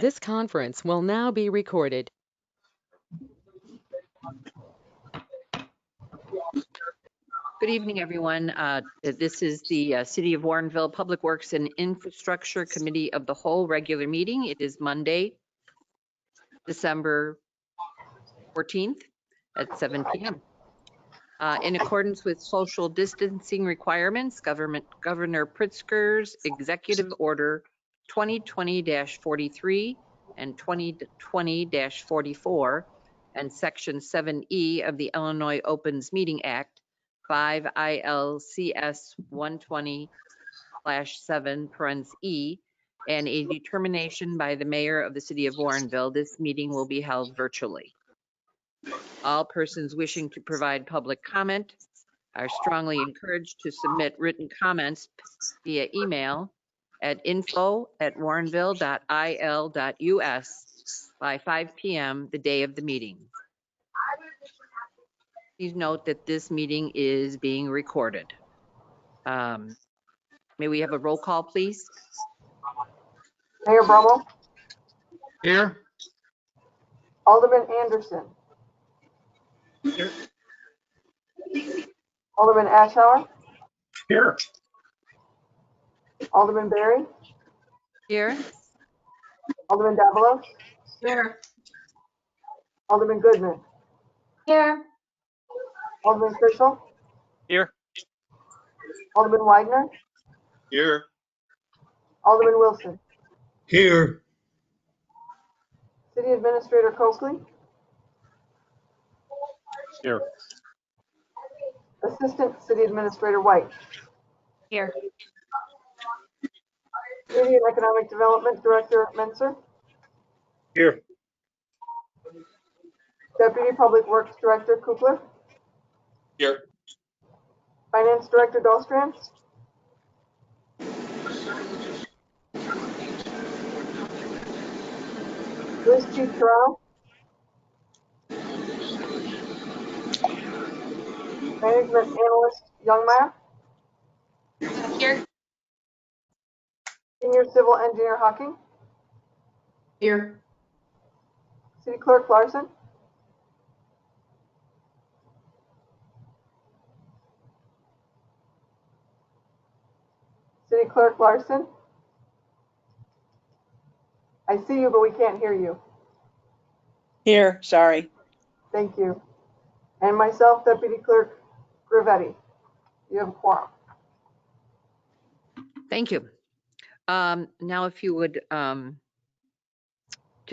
This conference will now be recorded. Good evening, everyone. This is the City of Warrenville Public Works and Infrastructure Committee of the Whole regular meeting. It is Monday, December 14th at 7 p.m. In accordance with social distancing requirements, Governor Pritzker's Executive Order 2020-43 and 2020-44 and Section 7E of the Illinois Opens Meeting Act 5 ILCS 120/7 and a determination by the mayor of the city of Warrenville, this meeting will be held virtually. All persons wishing to provide public comment are strongly encouraged to submit written comments via email at info@warrenville.il.us by 5 p.m. the day of the meeting. Please note that this meeting is being recorded. May we have a roll call, please? Mayor Brummel. Here. Alderman Anderson. Here. Alderman Ashauer. Here. Alderman Berry. Here. Alderman Davalos. Here. Alderman Goodman. Here. Alderman Fiscal. Here. Alderman Widener. Here. Alderman Wilson. Here. City Administrator Coakley. Here. Assistant City Administrator White. Here. City and Economic Development Director Menser. Here. Deputy Public Works Director Coogler. Here. Finance Director Dahlstrand. Police Chief Toronto. Management Analyst Youngmeyer. Here. Senior Civil Engineer Hawking. Here. City Clerk Larson. City Clerk Larson. I see you, but we can't hear you. Here, sorry. Thank you. And myself, Deputy Clerk Gravetti. You have a quorum. Thank you. Now, if you would to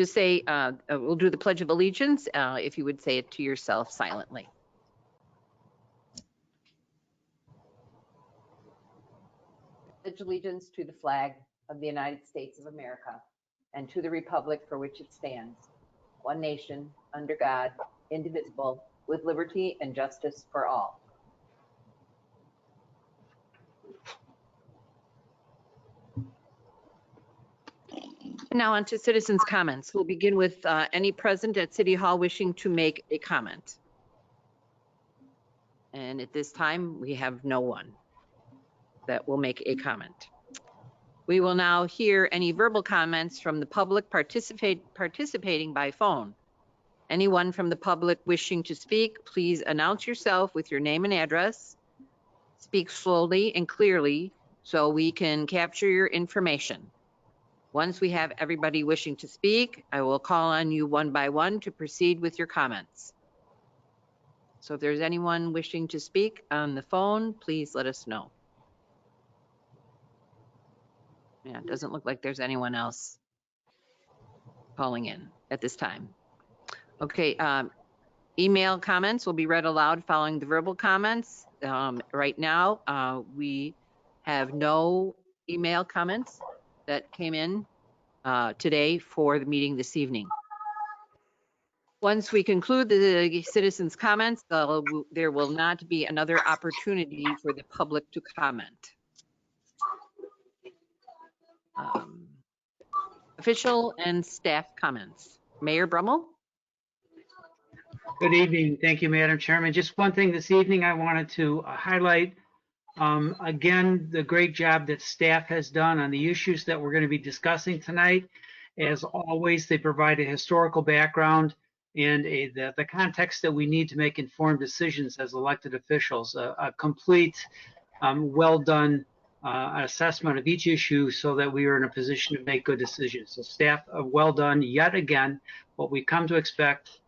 say, we'll do the Pledge of Allegiance, if you would say it to yourself silently. Pledge allegiance to the flag of the United States of America and to the republic for which it stands, one nation, under God, indivisible, with liberty and justice for all. Now on to citizens' comments. We'll begin with any present at City Hall wishing to make a comment. And at this time, we have no one that will make a comment. We will now hear any verbal comments from the public participating by phone. Anyone from the public wishing to speak, please announce yourself with your name and address. Speak slowly and clearly so we can capture your information. Once we have everybody wishing to speak, I will call on you one by one to proceed with your comments. So if there's anyone wishing to speak on the phone, please let us know. Yeah, it doesn't look like there's anyone else calling in at this time. Okay, email comments will be read aloud following the verbal comments. Right now, we have no email comments that came in today for the meeting this evening. Once we conclude the citizens' comments, there will not be another opportunity for the public to comment. Official and staff comments. Mayor Brummel? Good evening. Thank you, Madam Chairman. Just one thing this evening I wanted to highlight. Again, the great job that staff has done on the issues that we're going to be discussing tonight. As always, they provide a historical background and the context that we need to make informed decisions as elected officials. A complete, well done assessment of each issue so that we are in a position to make good decisions. So staff, well done yet again. What we come to expect,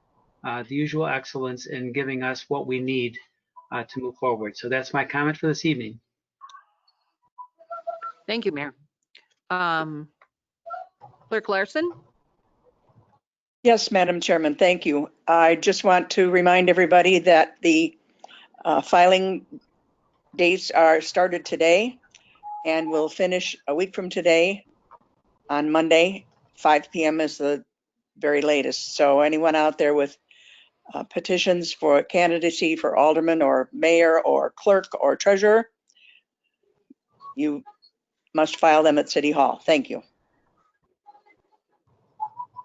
the usual excellence in giving us what we need to move forward. So that's my comment for this evening. Thank you, Mayor. Clerk Larson? Yes, Madam Chairman, thank you. I just want to remind everybody that the filing dates are started today and will finish a week from today on Monday. 5 p.m. is the very latest. So anyone out there with petitions for candidacy for alderman or mayor or clerk or treasurer, you must file them at City Hall. Thank you.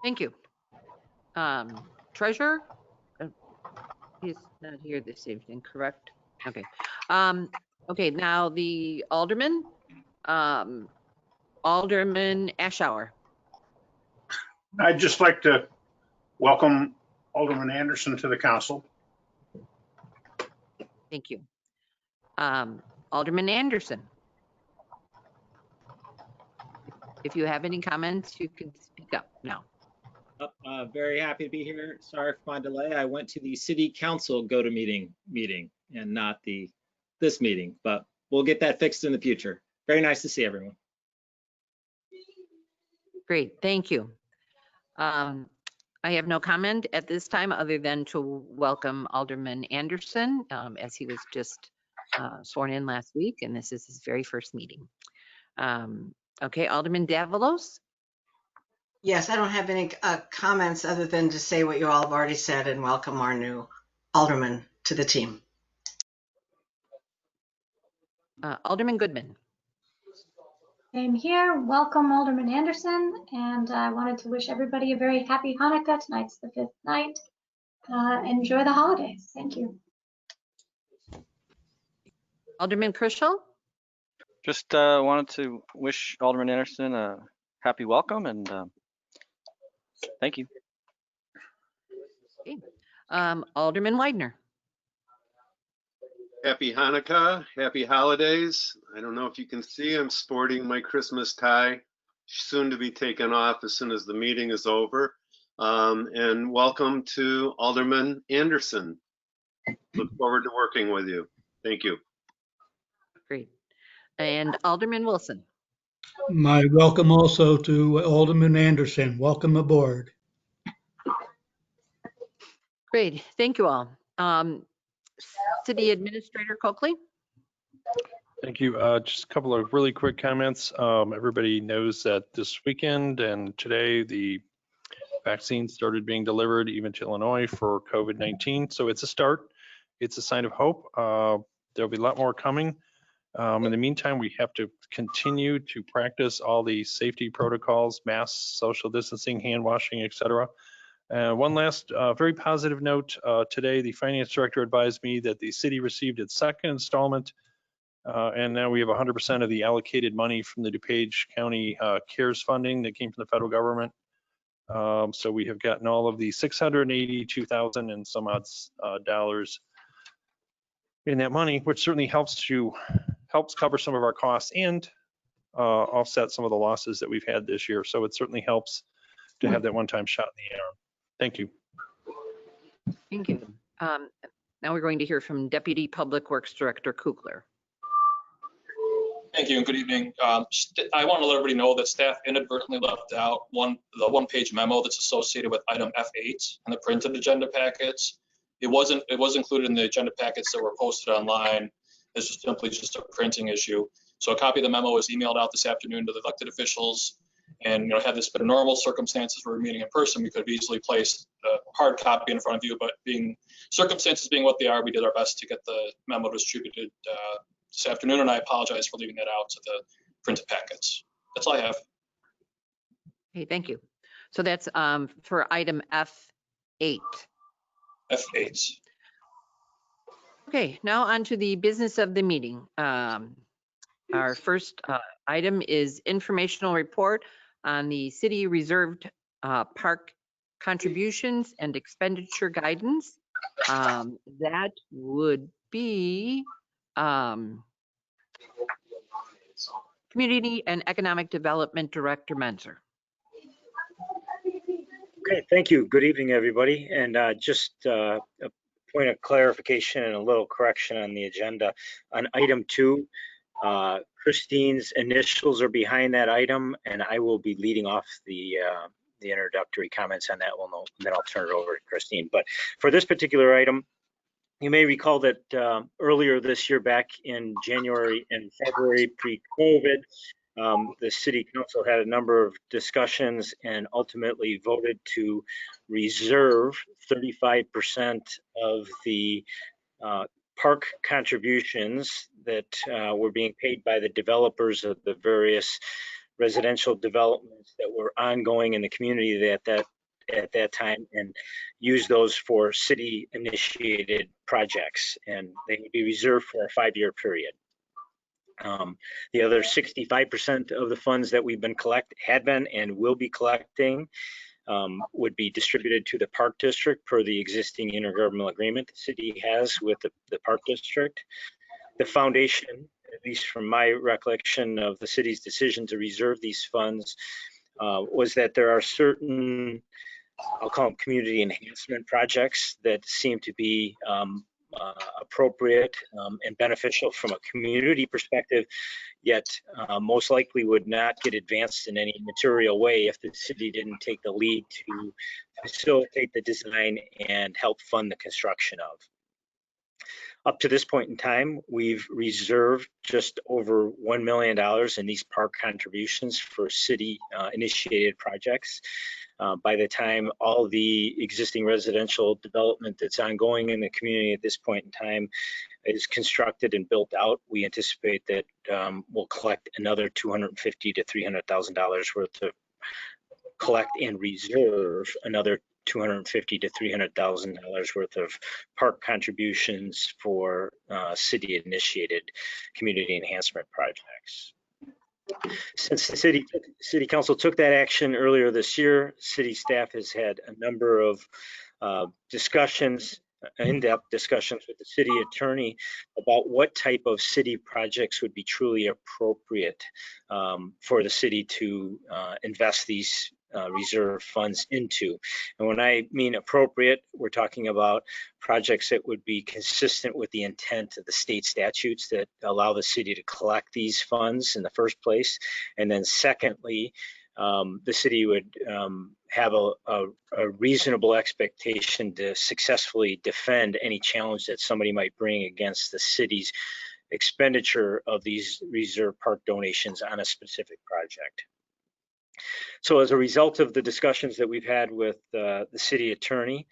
Thank you. Treasurer? He's not here this evening, correct? Okay. Okay, now the alderman. Alderman Ashour. I'd just like to welcome Alderman Anderson to the council. Thank you. Alderman Anderson. If you have any comments, you can speak up now. Very happy to be here. Sorry for my delay. I went to the city council meeting and not this meeting, but we'll get that fixed in the future. Very nice to see everyone. Great, thank you. I have no comment at this time other than to welcome Alderman Anderson as he was just sworn in last week, and this is his very first meeting. Okay, Alderman Davalos. Yes, I don't have any comments other than to say what you all have already said and welcome our new alderman to the team. Alderman Goodman. I'm here. Welcome, Alderman Anderson. And I wanted to wish everybody a very happy Hanukkah. Tonight's the 5th night. Enjoy the holidays. Thank you. Alderman Kerschel. Just wanted to wish Alderman Anderson a happy welcome and thank you. Okay. Alderman Widener. Happy Hanukkah, happy holidays. I don't know if you can see, I'm sporting my Christmas tie, soon to be taken off as soon as the meeting is over. And welcome to Alderman Anderson. Look forward to working with you. Thank you. Great. And Alderman Wilson. My welcome also to Alderman Anderson. Welcome aboard. Great, thank you all. City Administrator Coakley. Thank you. Just a couple of really quick comments. Everybody knows that this weekend and today the vaccine started being delivered even to Illinois for COVID-19. So it's a start. It's a sign of hope. There'll be a lot more coming. In the meantime, we have to continue to practice all the safety protocols, masks, social distancing, hand washing, etc. One last very positive note. Today, the finance director advised me that the city received its second installment, and now we have 100% of the allocated money from the DuPage County CARES funding that came from the federal government. So we have gotten all of the $682,000 and some odd dollars in that money, which certainly helps cover some of our costs and offset some of the losses that we've had this year. So it certainly helps to have that one-time shot in the arm. Thank you. Thank you. Now we're going to hear from Deputy Public Works Director Coogler. Thank you and good evening. I want to let everybody know that staff inadvertently left out the one-page memo that's associated with item F8 in the printed agenda packets. It was included in the agenda packets that were posted online. This is simply just a printing issue. So a copy of the memo was emailed out this afternoon to the elected officials. And had this been normal circumstances where we're meeting in person, we could have easily placed a hard copy in front of you. But circumstances being what they are, we did our best to get the memo distributed this afternoon. And I apologize for leaving that out to the printed packets. That's all I have. Okay, thank you. So that's for item F8. F8. Okay, now on to the business of the meeting. Our first item is informational report on the city reserved park contributions and expenditure guidance. That would be Community and Economic Development Director Menzer. Okay, thank you. Good evening, everybody. And just a point of clarification and a little correction on the agenda. On item 2, Christine's initials are behind that item, and I will be leading off the introductory comments on that one, and then I'll turn it over to Christine. But for this particular item, you may recall that earlier this year, back in January and February pre-COVID, the City Council had a number of discussions and ultimately voted to reserve 35% of the park contributions that were being paid by the developers of the various residential developments that were ongoing in the community at that time, and use those for city initiated projects, and they would be reserved for a 5-year period. The other 65% of the funds that we've been had been and will be collecting would be distributed to the park district per the existing intergovernmental agreement the city has with the park district. The foundation, at least from my recollection of the city's decision to reserve these funds, was that there are certain, I'll call them community enhancement projects, that seem to be appropriate and beneficial from a community perspective, yet most likely would not get advanced in any material way if the city didn't take the lead to facilitate the design and help fund the construction of. Up to this point in time, we've reserved just over $1 million in these park contributions for city initiated projects. By the time all the existing residential development that's ongoing in the community at this point in time is constructed and built out, we anticipate that we'll collect another $250,000 to $300,000 worth of collect and reserve another $250,000 to $300,000 worth of park contributions for city initiated community enhancement projects. Since the city council took that action earlier this year, city staff has had a number of discussions, in-depth discussions with the city attorney about what type of city projects would be truly appropriate for the city to invest these reserve funds into. And when I mean appropriate, we're talking about projects that would be consistent with the intent of the state statutes that allow the city to collect these funds in the first place. And then secondly, the city would have a reasonable expectation to successfully defend any challenge that somebody might bring against the city's expenditure of these reserve park donations on a specific project. So as a result of the discussions that we've had with the city attorney,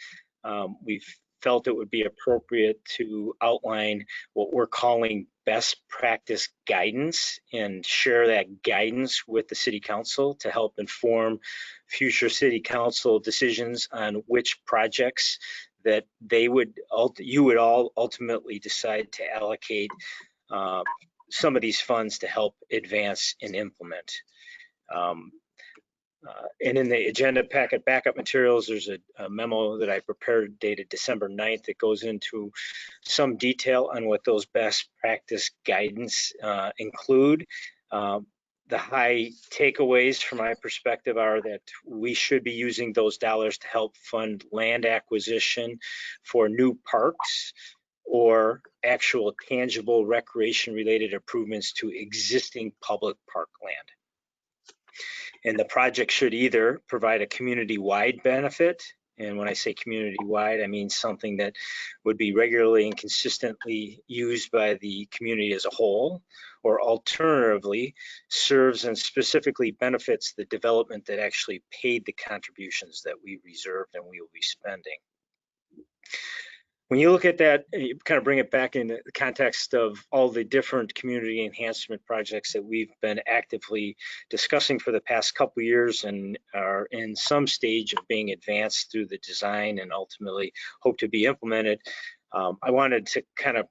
we've felt it would be appropriate to outline what we're calling best practice guidance and share that guidance with the city council to help inform future city council decisions on which projects that you would all ultimately decide to allocate some of these funds to help advance and implement. And in the agenda packet backup materials, there's a memo that I prepared dated December 9th that goes into some detail on what those best practice guidance include. The high takeaways from my perspective are that we should be using those dollars to help fund land acquisition for new parks or actual tangible recreation related improvements to existing public park land. And the project should either provide a community-wide benefit, and when I say community-wide, I mean something that would be regularly and consistently used by the community as a whole, or alternatively serves and specifically benefits the development that actually paid the contributions that we reserved and we will be spending. When you look at that, you kind of bring it back in the context of all the different community enhancement projects that we've been actively discussing for the past couple of years and are in some stage of being advanced through the design and ultimately hope to be implemented. I wanted to kind of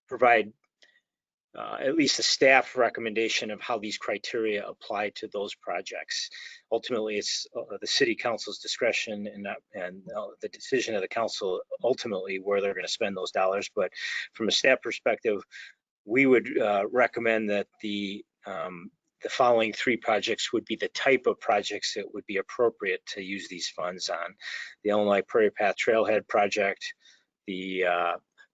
provide at least a staff recommendation of how these criteria apply to those projects. Ultimately, it's the city council's discretion and the decision of the council ultimately where they're going to spend those dollars. But from a staff perspective, we would recommend that the following 3 projects would be the type of projects that would be appropriate to use these funds on. The Illinois Prairie Path Trailhead project, the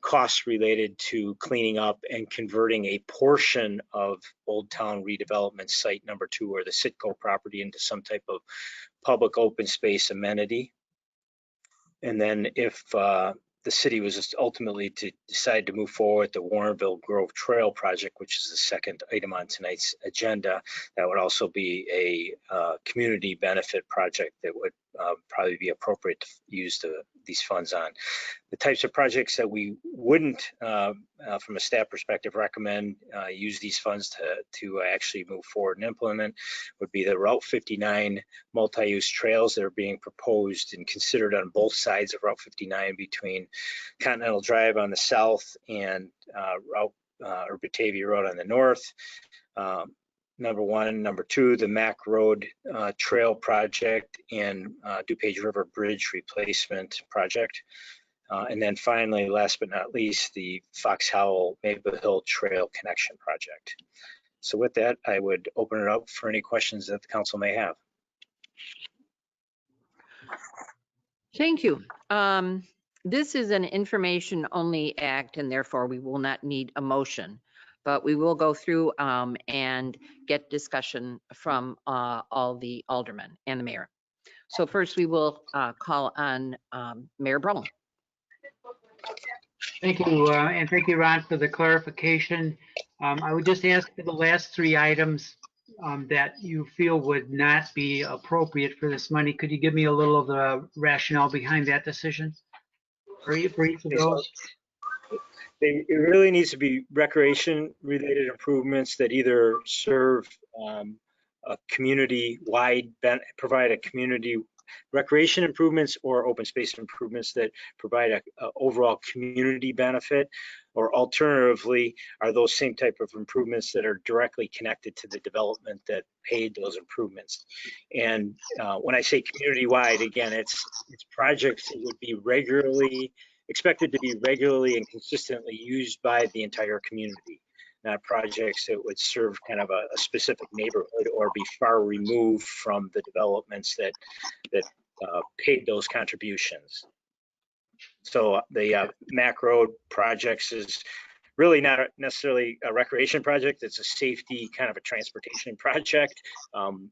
costs related to cleaning up and converting a portion of Old Town redevelopment site number 2 or the Citgo property into some type of public open space amenity. And then if the city was just ultimately to decide to move forward the Warrenville Grove Trail project, which is the second item on tonight's agenda, that would also be a community benefit project that would probably be appropriate to use these funds on. The types of projects that we wouldn't, from a staff perspective, recommend use these funds to actually move forward and implement would be the Route 59 multi-use trails that are being proposed and considered on both sides of Route 59 between Continental Drive on the south and Batavia Road on the north. Number 1. Number 2, the Mack Road Trail project and DuPage River Bridge replacement project. And then finally, last but not least, the Fox Howell Maple Hill Trail connection project. So with that, I would open it up for any questions that the council may have. Thank you. This is an information only act, and therefore we will not need a motion, but we will go through and get discussion from all the aldermen and the mayor. So first we will call on Mayor Brown. Thank you, and thank you, Ron, for the clarification. I would just ask for the last 3 items that you feel would not be appropriate for this money. Could you give me a little of the rationale behind that decision for each of those? It really needs to be recreation-related improvements that either serve a community-wide, provide a community recreation improvements or open space improvements that provide a overall community benefit, or alternatively are those same type of improvements that are directly connected to the development that paid those improvements. And when I say community-wide, again, it's projects that would be expected to be regularly and consistently used by the entire community, not projects that would serve kind of a specific neighborhood or be far removed from the developments that paid those contributions. So the Mack Road projects is really not necessarily a recreation project. It's a safety kind of a transportation project.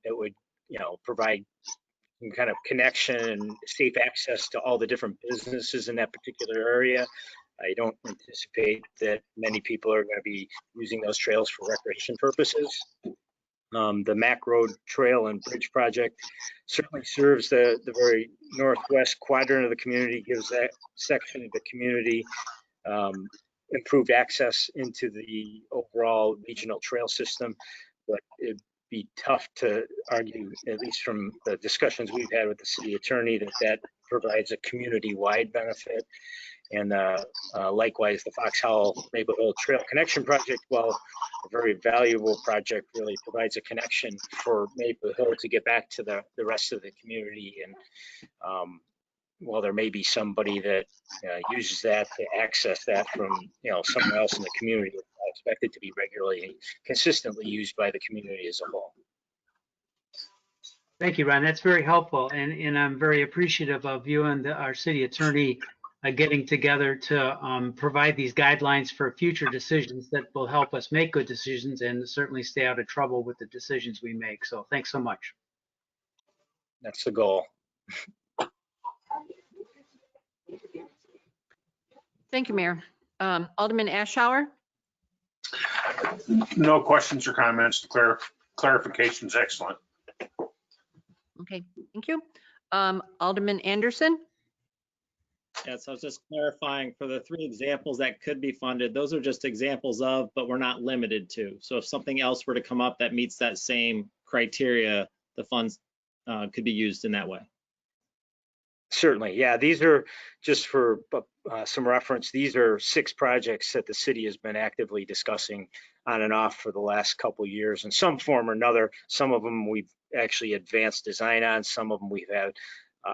It would, provide some kind of connection and safe access to all the different businesses in that particular area. I don't anticipate that many people are going to be using those trails for recreation purposes. The Mack Road Trail and Bridge project certainly serves the very northwest quadrant of the community, gives that section of the community improved access into the overall regional trail system. But it'd be tough to argue, at least from the discussions we've had with the city attorney, that provides a community-wide benefit. And likewise, the Fox Howell Maple Hill Trail Connection Project, while a very valuable project, really provides a connection for Maple Hill to get back to the rest of the community. And while there may be somebody that uses that to access that from somewhere else in the community, it's not expected to be regularly and consistently used by the community as a whole. Thank you, Ron. That's very helpful, and I'm very appreciative of you and our city attorney getting together to provide these guidelines for future decisions that will help us make good decisions and certainly stay out of trouble with the decisions we make. So thanks so much. That's the goal. Thank you, Mayor. Alderman Ashour? No questions or comments. The clarification is excellent. Okay, thank you. Alderman Anderson? Yes, I was just clarifying for the 3 examples that could be funded. Those are just examples of, but we're not limited to. So if something else were to come up that meets that same criteria, the funds could be used in that way. Certainly, yeah. These are just for some reference. These are 6 projects that the city has been actively discussing on and off for the last couple of years in some form or another. Some of them we've actually advanced design on. Some of them we've had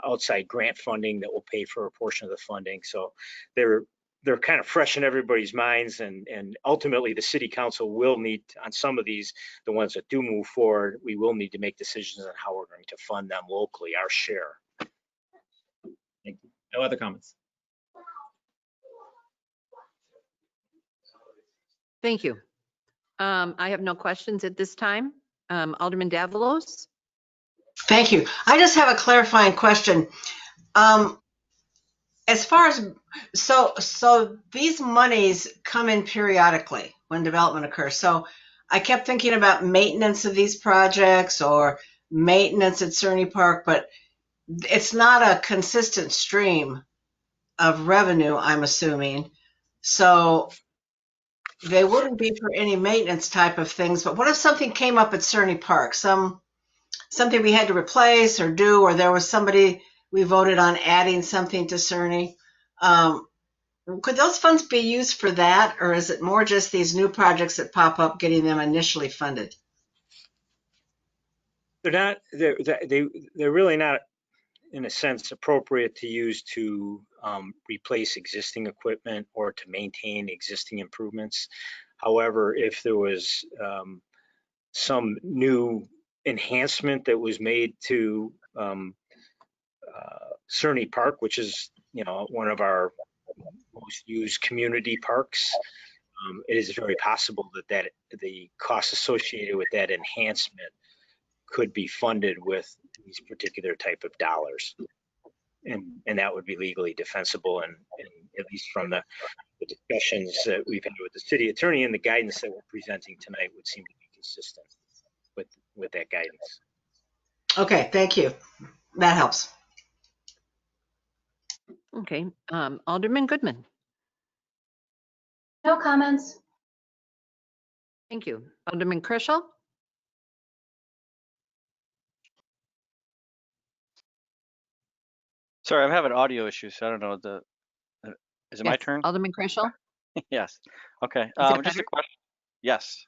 outside grant funding that will pay for a portion of the funding. So they're kind of fresh in everybody's minds, and ultimately the city council will need, on some of these, the ones that do move forward, we will need to make decisions on how we're going to fund them locally, our share. Thank you. No other comments. Thank you. I have no questions at this time. Alderman Davalos? Thank you. I just have a clarifying question. As far as, so these monies come in periodically when development occurs. So I kept thinking about maintenance of these projects or maintenance at Cerny Park, but it's not a consistent stream of revenue, I'm assuming. So they wouldn't be for any maintenance type of things. But what if something came up at Cerny Park, something we had to replace or do, or there was somebody we voted on adding something to Cerny? Could those funds be used for that, or is it more just these new projects that pop up getting them initially funded? They're not. They're really not, in a sense, appropriate to use to replace existing equipment or to maintain existing improvements. However, if there was some new enhancement that was made to Cerny Park, which is, one of our most used community parks, it is very possible that the costs associated with that enhancement could be funded with these particular type of dollars. And that would be legally defensible, and at least from the discussions that we've had with the city attorney and the guidance that we're presenting tonight would seem to be consistent with that guidance. Okay, thank you. That helps. Okay, Alderman Goodman. No comments. Thank you. Alderman Krischel? Sorry, I'm having audio issues, so I don't know is it my Yes, turn? Alderman Krischel? Yes. Okay. that Just a better? question. Yes.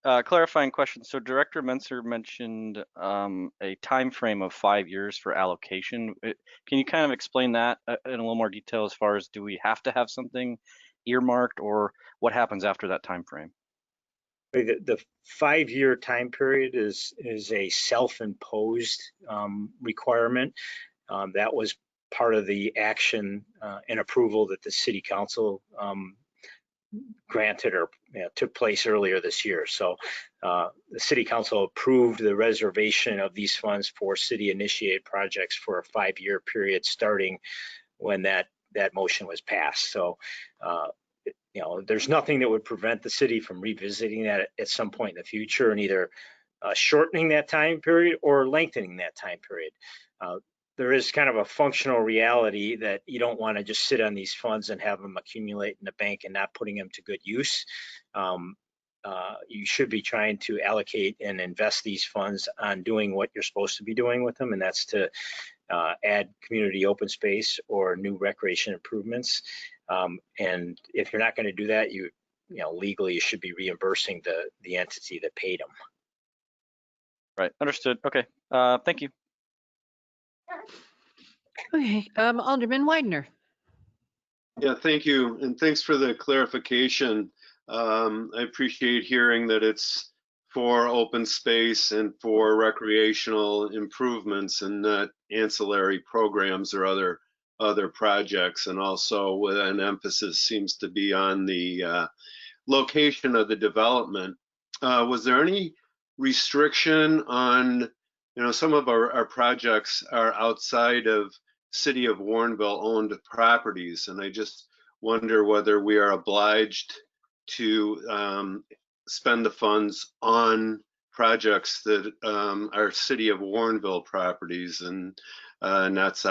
Clarifying question. So Director Menser mentioned a time frame of 5 years for allocation. Can you kind of explain that in a little more detail, as far as, do we have to have something earmarked, or what happens after that time frame? The 5-year time period is a self-imposed requirement. That was part of the action and approval that the city council granted or took place earlier this year. So the city council approved the reservation of these funds for city initiated projects for a 5-year period starting when that motion was passed. So there's nothing that would prevent the city from revisiting that at some point in the future and either shortening that time period or lengthening that time period. There is kind of a functional reality that you don't want to just sit on these funds and have them accumulate in the bank and not putting them to good use. You should be trying to allocate and invest these funds on doing what you're supposed to be doing with them, and that's to add community open space or new recreation improvements. And if you're not going to do that, legally you should be reimbursing the entity that paid them. Right. Understood. Okay. Thank you. Okay, Alderman Widener. Yeah, thank you. And thanks for the clarification. I appreciate hearing that it's for open space and for recreational improvements and not ancillary programs or other projects. And also with an emphasis seems to be on the location of the development. Was there any restriction on, some of our projects are outside of City of Warrenville owned properties, and I just wonder whether we are obliged to spend the funds on projects that are City of Warrenville properties and not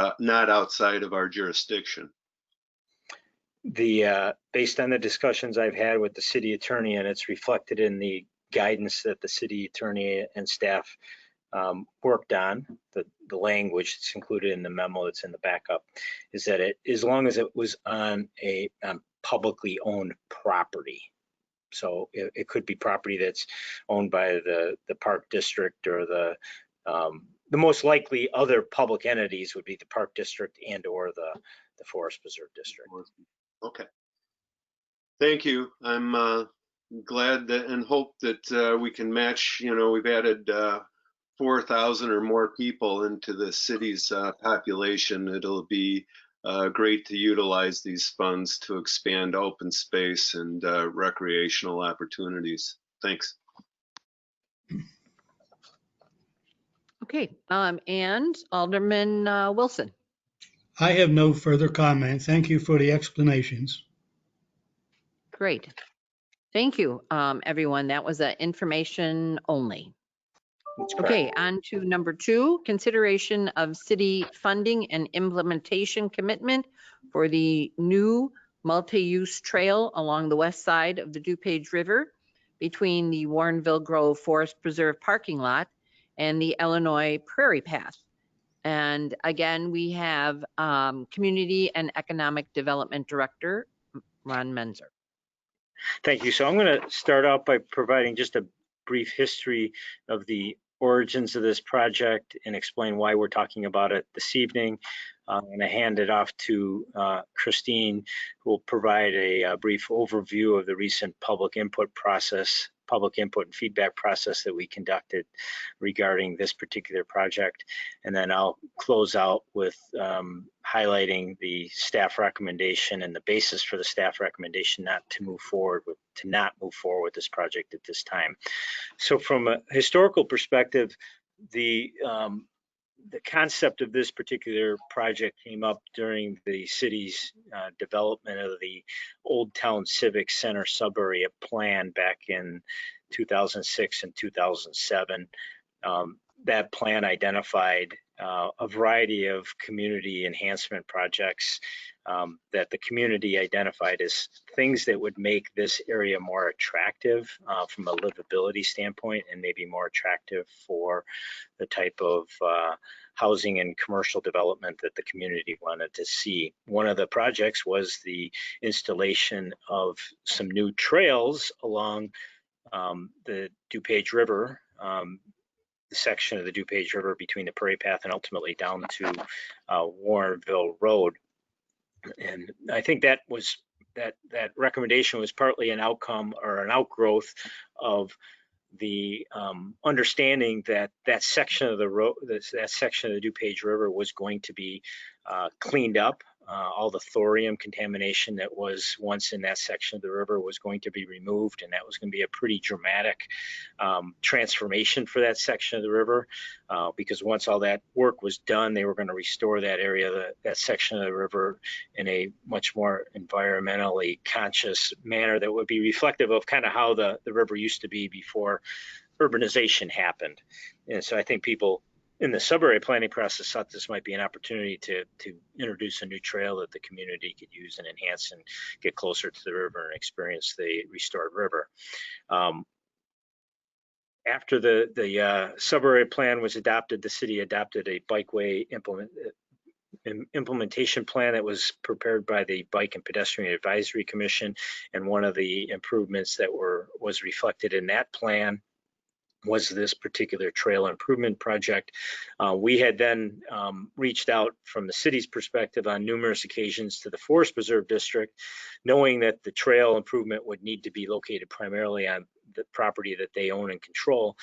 outside of our jurisdiction. Based on the discussions I've had with the city attorney, and it's reflected in the guidance that the city attorney and staff worked on, the language that's included in the memo that's in the backup, is that as long as it was on publicly owned property. So it could be property that's owned by the park district, or the most likely other public entities would be the park district and or the forest preserve district. Okay. Thank you. I'm glad that and hope that we can match, we've added 4,000 or more people into the city's population. It'll be great to utilize these funds to expand open space and recreational opportunities. Thanks. Okay, and Alderman Wilson. I have no further comment. Thank you for the explanations. Great. Thank you, everyone. That was information only. Okay, on to number 2, consideration of city funding and implementation commitment for the new multi-use trail along the west side of the DuPage River between the Warrenville Grove Forest Preserve parking lot and the Illinois Prairie Path. And again, we have Community and Economic Development Director, Ron Menzer. Thank you. So I'm going to start out by providing just a brief history of the origins of this project and explain why we're talking about it this evening. I'm going to hand it off to Christine, who will provide a brief overview of the recent public input and feedback process that we conducted regarding this particular project. And then I'll close out with highlighting the staff recommendation and the basis for the staff recommendation not to move forward with this project at this time. So from a historical perspective, the concept of this particular project came up during the city's development of the Old Town Civic Center sub-area plan back in 2006 and 2007. That plan identified a variety of community enhancement projects that the community identified as things that would make this area more attractive from a livability standpoint, and maybe more attractive for the type of housing and commercial development that the community wanted to see. One of the projects was the installation of some new trails along the DuPage River, the section of the DuPage River between the Prairie Path and ultimately down to Warrenville Road. And I think that recommendation was partly an outcome or an outgrowth of the understanding that that section of the road, that section of the DuPage River was going to be cleaned up. All the thorium contamination that was once in that section of the river was going to be removed, and that was going to be a pretty dramatic transformation for that section of the river, because once all that work was done, they were going to restore that area, that section of the river, in a much more environmentally conscious manner that would be reflective of kind of how the river used to be before urbanization happened. And so I think people in the sub-area planning process thought this might be an opportunity to introduce a new trail that the community could use and enhance and get closer to the river and experience the restored river. After the sub-area plan was adopted, the city adopted a bikeway implementation plan that was prepared by the Bike and Pedestrian Advisory Commission, and one of the improvements that was reflected in that plan was this particular trail improvement project. We had then reached out from the city's perspective on numerous occasions to the Forest Preserve District, knowing that the trail improvement would need to be located primarily on the property that they own and control,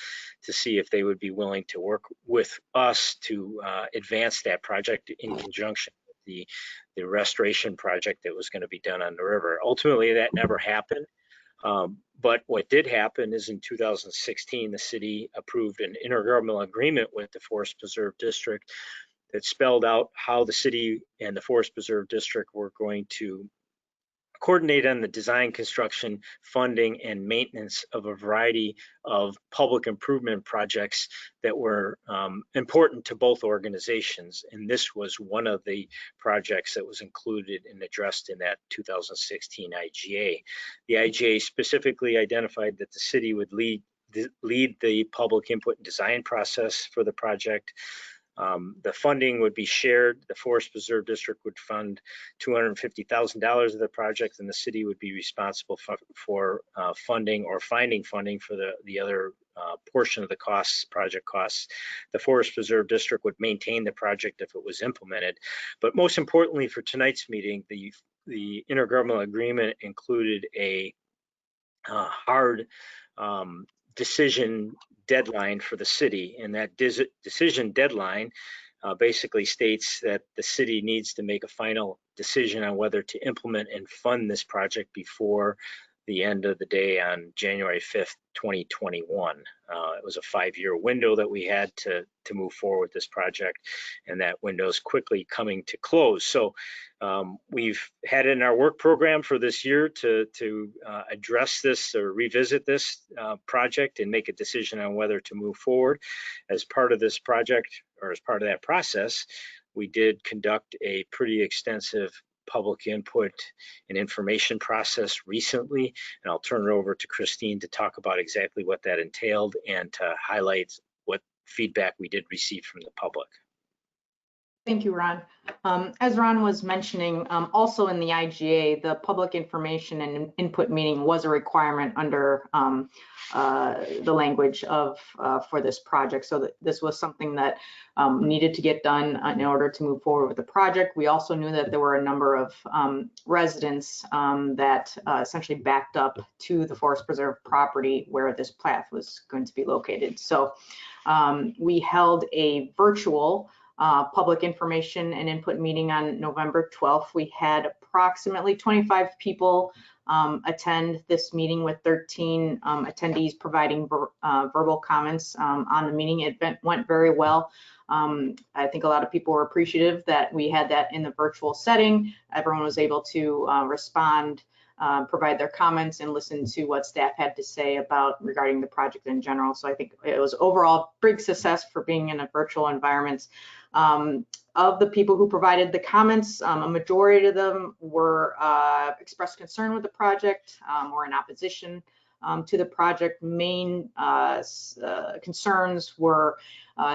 to see if they would be willing to work with us to advance that project in conjunction with the restoration project that was going to be done on the river. Ultimately, that never happened. But what did happen is in 2016, the city approved an intergovernmental agreement with the Forest Preserve District that spelled out how the city and the Forest Preserve District were going to coordinate on the design, construction, funding, and maintenance of a variety of public improvement projects that were important to both organizations. And this was one of the projects that was included and addressed in that 2016 IGA. The IGA specifically identified that the city would lead lead the public input and design process for the project. The funding would be shared. The Forest Preserve District would fund $250,000 of the project, and the city would be responsible for funding or finding funding for the other portion of the costs, project costs. The Forest Preserve District would maintain the project if it was implemented. But most importantly for tonight's meeting, the intergovernmental agreement included a hard decision deadline for the city, and that decision deadline basically states that the city needs to make a final decision on whether to implement and fund this project before the end of the day on January 5th, 2021. It was a 5-year window that we had to move forward with this project, and that window is quickly coming to close. So we've had it in our work program for this year to address this or revisit this project and make a decision on whether to move forward. As part of this project, or as part of that process, we did conduct a pretty extensive public input and information process recently, and I'll turn it over to Christine to talk about exactly what that entailed and to highlight what feedback we did receive from the public. Thank you, Ron. As Ron was mentioning, also in the IGA, the public information and input meeting was a requirement under the language of for this project. So that this was something that needed to get done in order to move forward with the project. We also knew that there were a number of residents that essentially backed up to the Forest Preserve property where this plat was going to be located. So we held a virtual public information and input meeting on November 12th. We had approximately 25 people attend this meeting, with 13 attendees providing verbal comments on the meeting. It went very well. I think a lot of people were appreciative that we had that in the virtual setting. Everyone was able to respond, provide their comments, and listen to what staff had to say regarding the project in general. So I think it was overall big success for being in a virtual environment. Of the people who provided the comments, a majority of them were expressed concern with the project or in opposition to the project. Main concerns were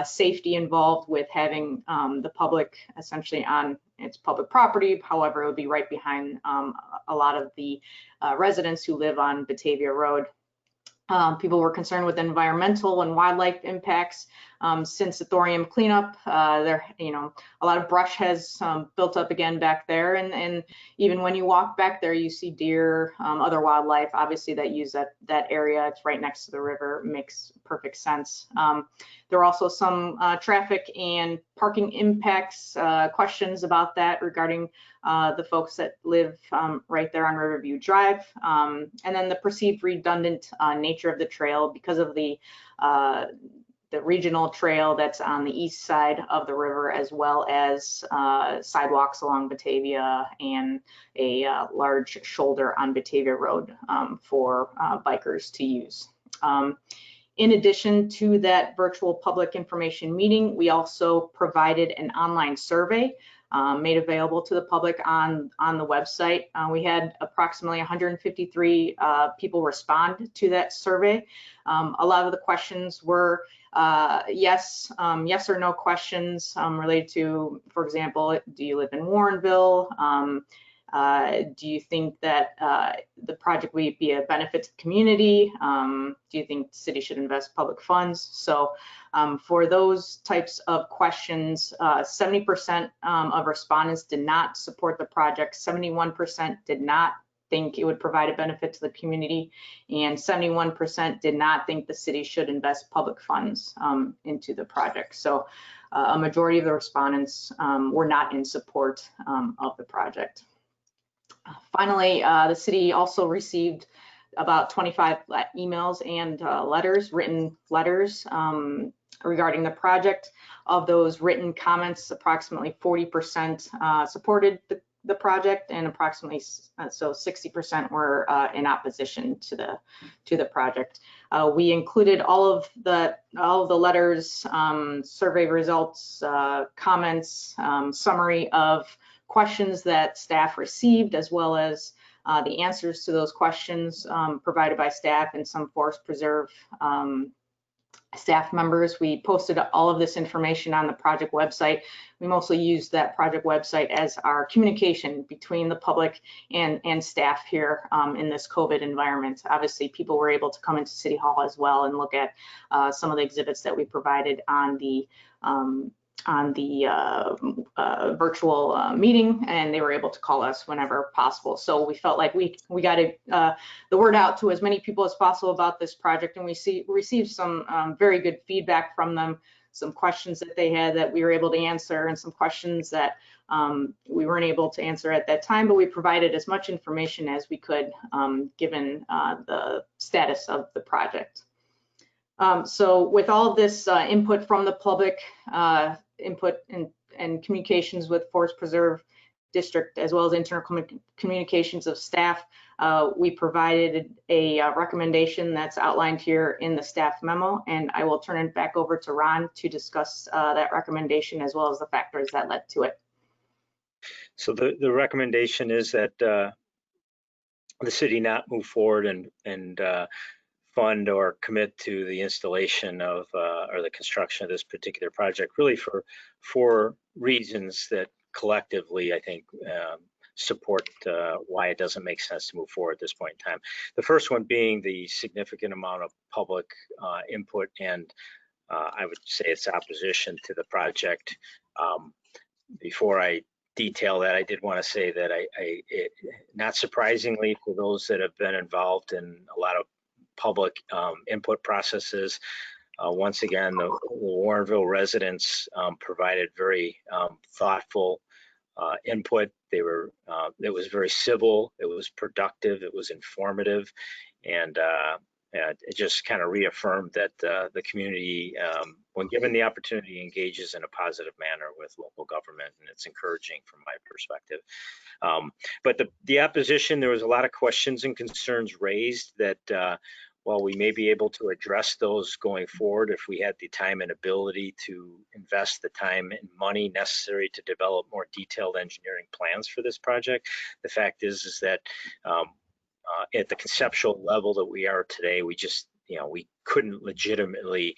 safety involved with having the public essentially on its public property. However, it would be right behind a lot of the residents who live on Batavia Road. People were concerned with environmental and wildlife impacts. Since the thorium cleanup, a lot of brush has built up again back there, and even when you walk back there, you see deer, other wildlife, obviously, that use that area. It's right next to the river. It makes perfect sense. There are also some traffic and parking impacts, questions about that regarding the folks that live right there on Riverview Drive, and then the perceived redundant nature of the trail because of the regional trail that's on the east side of the river, as well as sidewalks along Batavia and a large shoulder on Batavia Road for bikers to use. In addition to that virtual public information meeting, we also provided an online survey made available to the public on the website. We had approximately 153 people respond to that survey. A lot of the questions were yes or no questions related to, for example, do you live in Warrenville? Do you think that the project would be a benefit to the community? Do you think the city should invest public funds? So for those types of questions, 70% of respondents did not support the project, 71% did not think it would provide a benefit to the community, and 71% did not think the city should invest public funds into the project. So a majority of the respondents were not in support of the project. Finally, the city also received about 25 emails and written letters regarding the project. Of those written comments, approximately 40% supported the project, and approximately 60% were in opposition to the project. We included all of the letters, survey results, comments, summary of questions that staff received, as well as the answers to those questions provided by staff and some Forest Preserve staff members. We posted all of this information on the project website. We mostly used that project website as our communication between the public and staff here in this COVID environment. Obviously, people were able to come into City Hall as well and look at some of the exhibits that we provided on the virtual meeting, and they were able to call us whenever possible. So we felt like we got the word out to as many people as possible about this project, and we received some very good feedback from them, some questions that they had that we were able to answer, and some questions that we weren't able to answer at that time, but we provided as much information as we could given the status of the project. So with all of this input from the public, input and communications with Forest Preserve District, as well as internal communications of staff, we provided a recommendation that's outlined here in the staff memo, and I will turn it back over to Ron to discuss that recommendation as well as the factors that led to it. So the recommendation is that the city not move forward and fund or commit to the installation of or the construction of this particular project, really for 4 reasons that collectively I think support why it doesn't make sense to move forward at this point in time. The first one being the significant amount of public input and I would say its opposition to the project. Before I detail that, I did want to say that not surprisingly for those that have been involved in a lot of public input processes. Once again, the Warrenville residents provided very thoughtful input. It was very civil, it was productive, it was informative, and it just kind of reaffirmed that the community, when given the opportunity, engages in a positive manner with local government, and it's encouraging from my perspective. But the opposition, there was a lot of questions and concerns raised that while we may be able to address those going forward if we had the time and ability to invest the time and money necessary to develop more detailed engineering plans for this project, the fact is that at the conceptual level that we are today, we just, we couldn't legitimately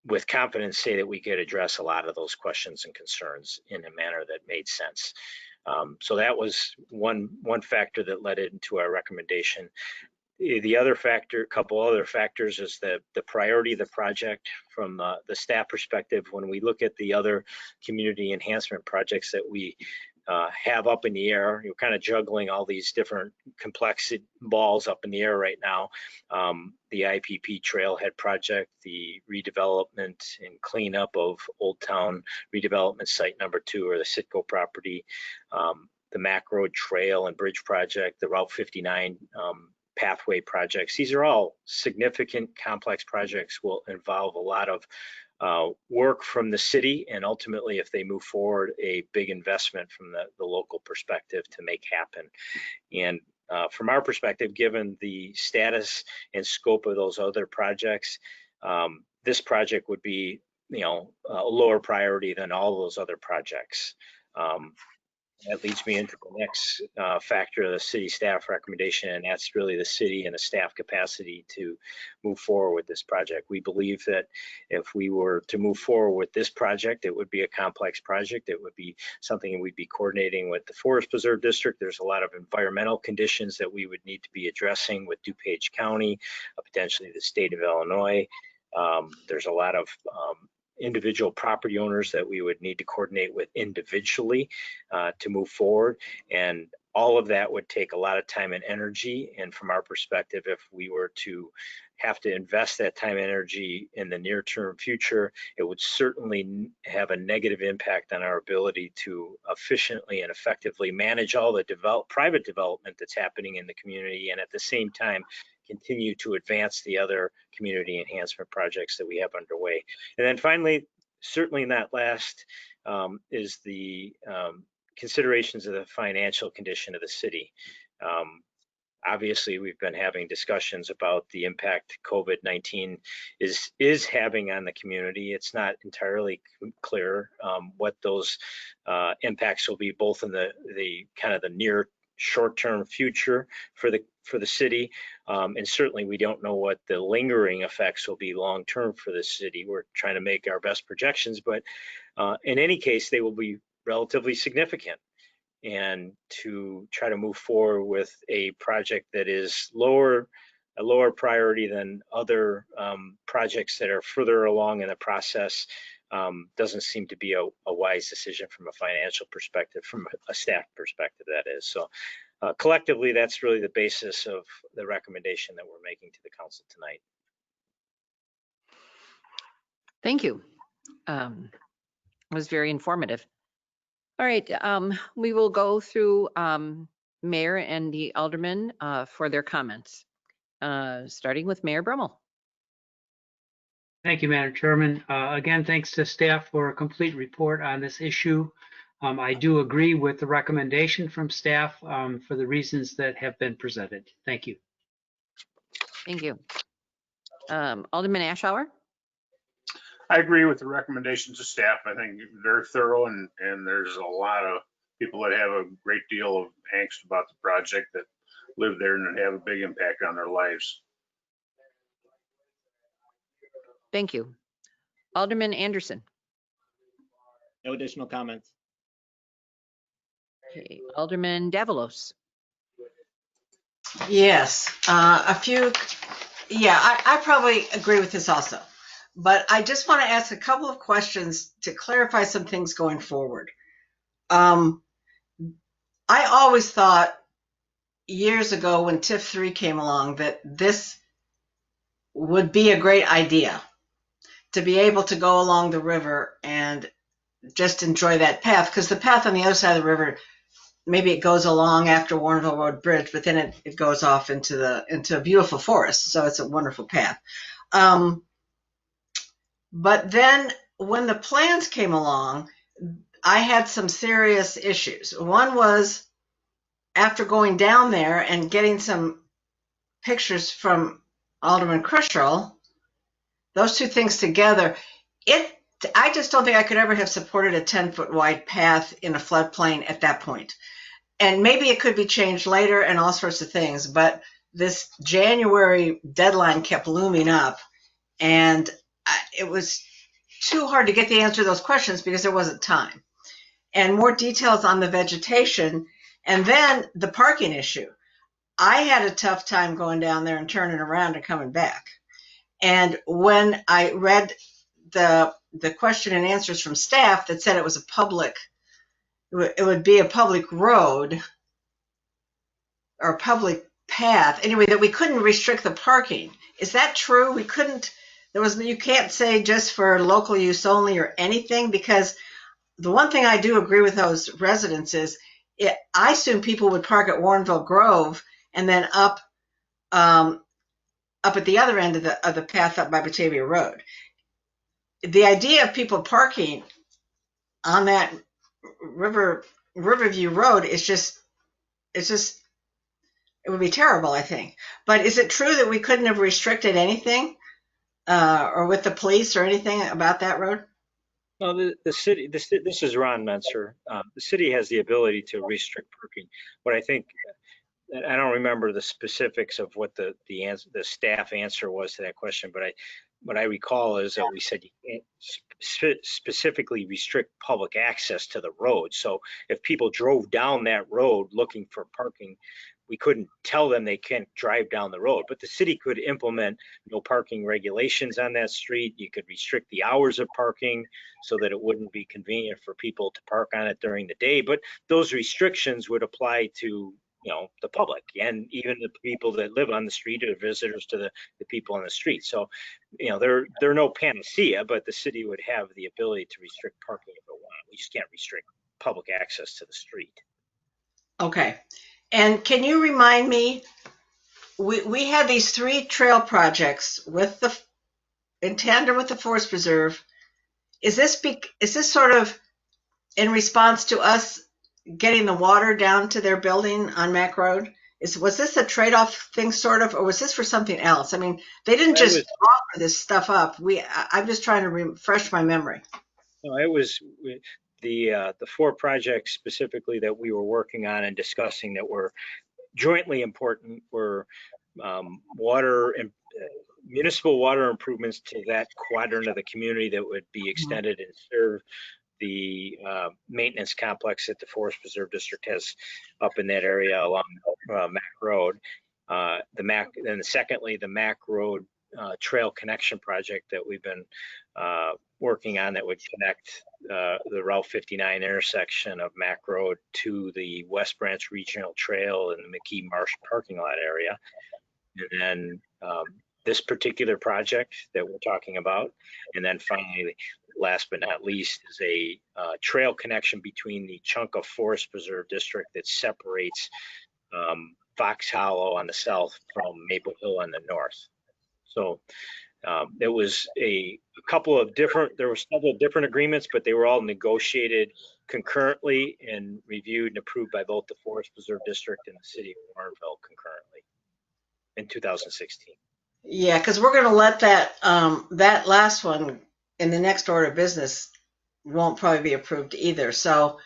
with confidence say that we could address a lot of those questions and concerns in a manner that made sense. So that was one factor that led it into our recommendation. The other factor, a couple other factors, is the priority of the project from the staff perspective. When we look at the other community enhancement projects that we have up in the air, you're kind of juggling all these different complex balls up in the air right now. The IPP Trailhead project, the redevelopment and cleanup of Old Town redevelopment site number 2 or the Citgo property, the Mack Road Trail and Bridge project, the Route 59 pathway projects. These are all significant, complex projects, will involve a lot of work from the city, and ultimately, if they move forward, a big investment from the local perspective to make happen. And from our perspective, given the status and scope of those other projects, this project would be, a lower priority than all those other projects. That leads me into the next factor of the city staff recommendation, and that's really the city and the staff capacity to move forward with this project. We believe that if we were to move forward with this project, it would be a complex project. It would be something we'd be coordinating with the Forest Preserve District. There's a lot of environmental conditions that we would need to be addressing with DuPage County, potentially the state of Illinois. There's a lot of individual property owners that we would need to coordinate with individually to move forward, and all of that would take a lot of time and energy. And from our perspective, if we were to have to invest that time and energy in the near-term future, it would certainly have a negative impact on our ability to efficiently and effectively manage all the private development that's happening in the community, and at the same time continue to advance the other community enhancement projects that we have underway. And then finally, certainly not last, is the considerations of the financial condition of the city. Obviously, we've been having discussions about the impact COVID-19 is having on the community. It's not entirely clear what those impacts will be, both in the kind of the near short-term future for the city, and certainly we don't know what the lingering effects will be long-term for the city. We're trying to make our best projections, but in any case, they will be relatively significant. And to try to move forward with a project that is a lower priority than other projects that are further along in the process doesn't seem to be a wise decision from a financial perspective, from a staff perspective, that is. So collectively, that's really the basis of the recommendation that we're making to the council tonight. Thank you. It was very informative. All right, we will go through Mayor and the aldermen for their comments, starting with Mayor Brummel. Thank you, Madam Chairman. Again, thanks to staff for a complete report on this issue. I do agree with the recommendation from staff for the reasons that have been presented. Thank you. Thank you. Alderman Ashour? I agree with the recommendations of staff. I think they're thorough, and there's a lot of people that have a great deal of angst about the project that live there and have a big impact on their lives. Thank you. Alderman Anderson? No additional comments. Okay. Alderman Davalos? Yes, a few. Yeah, I probably agree with this also. But I just want to ask a couple of questions to clarify some things going forward. I always thought years ago when TIF 3 came along that this would be a great idea to be able to go along the river and just enjoy that path, because the path on the other side of the river, maybe it goes along after Warrenville Road Bridge, but then it goes off into a beautiful forest. So it's a wonderful path. But then when the plans came along, I had some serious issues. One was after going down there and getting some pictures from Alderman Crushall, those two things together, I just don't think I could ever have supported a 10-foot wide path in a floodplain at that point. And maybe it could be changed later and all sorts of things, but this January deadline kept looming up, and it was too hard to get the answer to those questions because there wasn't time. And more details on the vegetation, and then the parking issue. I had a tough time going down there and turning around and coming back. And when I read the question and answers from staff that said it was it would be a public road or a public path, anyway, that we couldn't restrict the parking. Is that true? We couldn't, you can't say just for local use only or anything, because the one thing I do agree with those residents is I assume people would park at Warrenville Grove and then up at the other end of the path up by Batavia Road. The idea of people parking on that Riverview Road is just, it would be terrible, I think. But is it true that we couldn't have restricted anything or with the police or anything about that road? No, the city, this is Ron Menser. The city has the ability to restrict parking. What I think, I don't remember the specifics of what the staff answer was to that question, but what I recall is that we said you can't specifically restrict public access to the road. So if people drove down that road looking for parking, we couldn't tell them they can't drive down the road, but the city could implement no parking regulations on that street. You could restrict the hours of parking so that it wouldn't be convenient for people to park on it during the day. But those restrictions would apply to, the public and even the people that live on the street or visitors to the people on the street. So, they're no panacea, but the city would have the ability to restrict parking if it wanted. We just can't restrict public access to the street. Okay. And can you remind me, we had these 3 trail projects in tandem with the Forest Preserve. Is this sort of in response to us getting the water down to their building on Mack Road? Was this a trade-off thing sort of, or was this for something else? I mean, they didn't just offer this stuff up. I'm just trying to refresh my memory. No, it was the 4 projects specifically that we were working on and discussing that were jointly important were water and municipal water improvements to that quadrant of the community that would be extended and serve the maintenance complex that the Forest Preserve District has up in that area along Mack Road. Then secondly, the Mack Road trail connection project that we've been working on that would connect the Route 59 intersection of Mack Road to the West Branch Regional Trail and the McKee Marsh parking lot area. And then this particular project that we're talking about. And then finally, last but not least, is a trail connection between the chunk of Forest Preserve District that separates Fox Hollow on the south from Maple Hill on the north. So there was a couple of different, there were several different agreements, but they were all negotiated concurrently and reviewed and approved by both the Forest Preserve District and the city of Warrenville concurrently in 2016. Yeah, because we're going to let that that last one in the next order of business won't probably be approved either. So,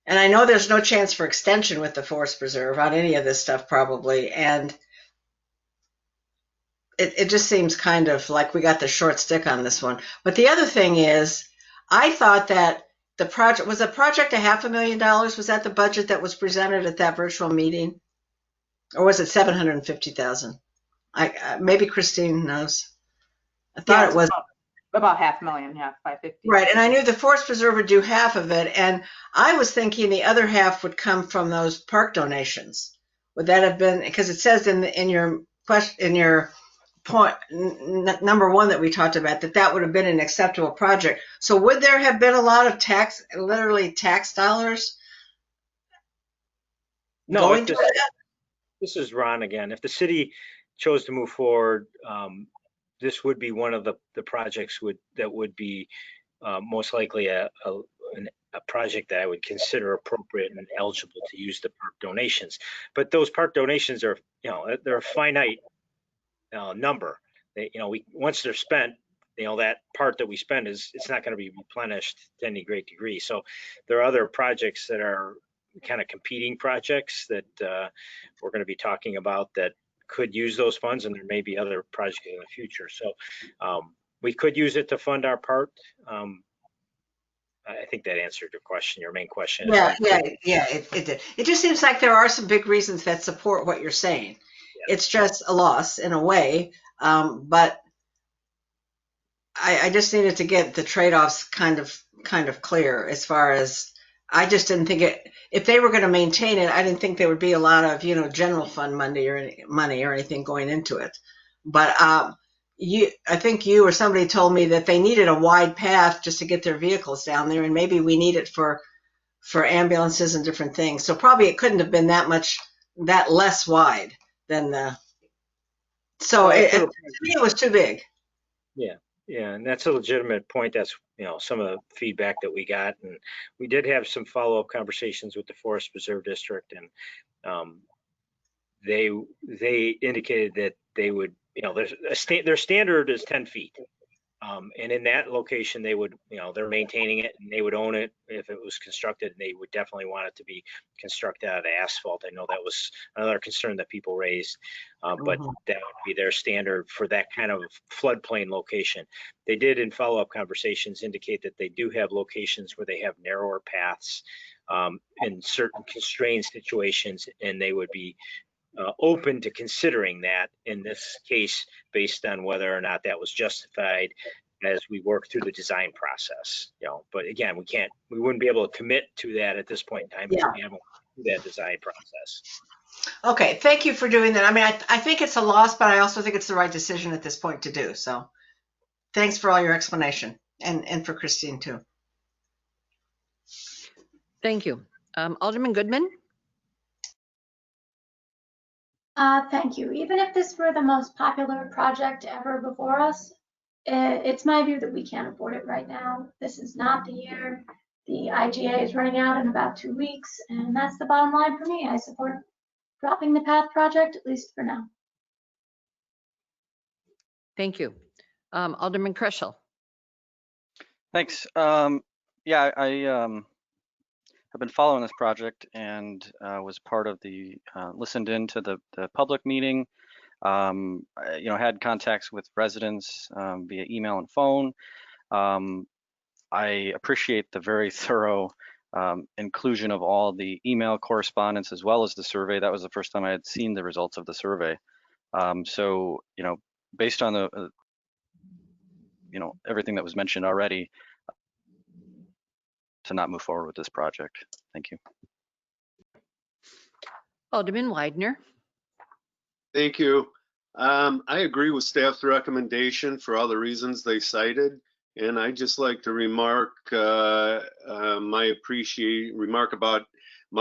and I know there's no chance for extension with the Forest Preserve on any of this stuff probably, and it just seems kind of like we got the short stick on this one. But the other thing is, I thought that the project was $500,000. Was that the budget that was presented at that virtual meeting, or was it $750,000? Maybe Christine knows. I thought it was about $500,000, yeah, 550. Right, and I knew the Forest Preserve would do half of it, and I was thinking the other half would come from those park donations. Would that have been, because it says in your question, in your point number 1 that we talked about, that would have been an acceptable project. So would there have been a lot of literally tax dollars? No, this is Ron again. If the city chose to move forward, this would be one of the projects that would be most likely a project that I would consider appropriate and eligible to use the park donations. But those park donations are, they're a finite number. Once they're spent, that part that we spend it's not going to be replenished to any great degree. So there are other projects that are kind of competing projects that we're going to be talking about that could use those funds, and there may be other projects in the future. So we could use it to fund our part. I think that answered your question, your main question. Yeah, it did. It just seems like there are some big reasons that support what you're saying. Yeah. It's just a loss in a way, but I just needed to get the trade-offs kind of clear as far as, I just didn't think if they were going to maintain it, I didn't think there would be a lot of, general fund money or anything going into it. But I think you or somebody told me that they needed a wide path just to get their vehicles down there, and maybe we need it for ambulances and different things. So probably it couldn't have been that less wide than the. So to me, it was too big. Yeah, and that's a legitimate point. That's some of the feedback that we got, and we did have some follow-up conversations with the Forest Preserve District, and they indicated that they would, their standard is 10 feet, and in that location they would, they're maintaining it and they would own it if it was constructed, and they would definitely want it to be constructed out of asphalt. I know that was another concern that people raised, but that would be their standard for that kind of floodplain location. They did, in follow-up conversations, indicate that they do have locations where they have narrower paths in certain constrained situations, and they would be open to considering that in this case, based on whether or not that was justified as we work through the design process. But again, we wouldn't be able to commit to that at this point in time because we haven't through that design process. Okay, thank you for doing that. I mean, I think it's a loss, but I also think it's the right decision at this point to do. So thanks for all your explanation, and for Christine too. Thank you. Alderman Goodman? Thank you. Even if this were the most popular project ever before us, it's my view that we can't afford it right now. This is not the year. The IGA is running out in about 2 weeks, and that's the bottom line for me. I support dropping the path project, at least for now. Thank you. Alderman Kreshel. Thanks. Yeah, I have been following this project and was part of the, listened into the public meeting. Had contacts with residents via email and phone. I appreciate the very thorough inclusion of all the email correspondence as well as the survey. That was the first time I had seen the results of the survey. So, based on the, everything that was mentioned already, to not move forward with this project. Thank you. Alderman Widener. Thank you. I agree with staff's recommendation for all the reasons they cited. And I'd just like to remark about my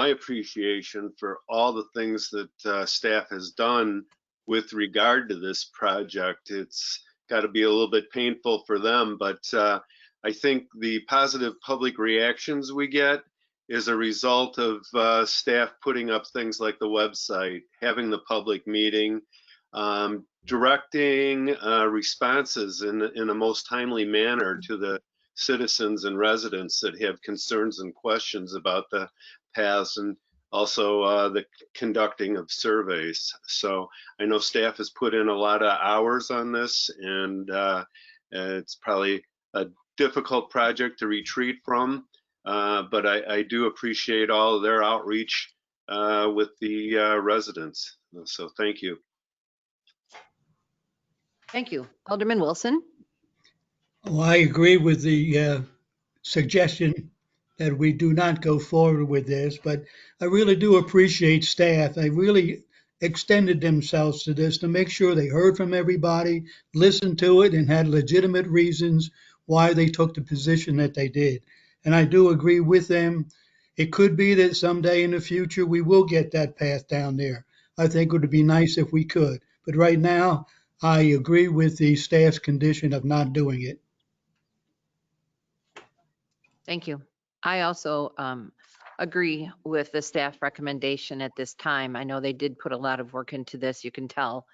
appreciation for all the things that staff has done with regard to this project. It's got to be a little bit painful for them, but I think the positive public reactions we get is a result of staff putting up things like the website, having the public meeting, directing responses in a most timely manner to the citizens and residents that have concerns and questions about the paths, and also the conducting of surveys. So I know staff has put in a lot of hours on this, and it's probably a difficult project to retreat from, but I do appreciate all of their outreach with the residents. So thank you. Thank you. Alderman Wilson. Well, I agree with the suggestion that we do not go forward with this, but I really do appreciate staff. They really extended themselves to this to make sure they heard from everybody, listened to it, and had legitimate reasons why they took the position that they did. And I do agree with them. It could be that someday in the future we will get that path down there. I think it would be nice if we could. But right now, I agree with the staff's condition of not doing it. Thank you. I also agree with the staff recommendation at this time. I know they did put a lot of work into this. You can tell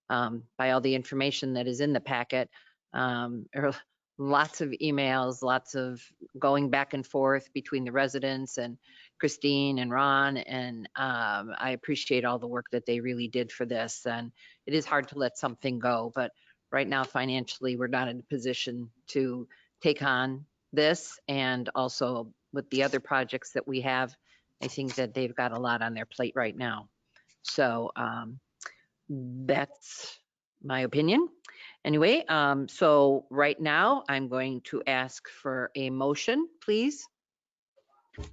by all the information that is in the packet. There are lots of emails, lots of going back and forth between the residents and Christine and Ron, and I appreciate all the work that they really did for this. And it is hard to let something go, but right now financially we're not in a position to take on this, and also with the other projects that we have, I think that they've got a lot on their plate right now. So that's my opinion. Anyway, so right now I'm going to ask for a motion, please.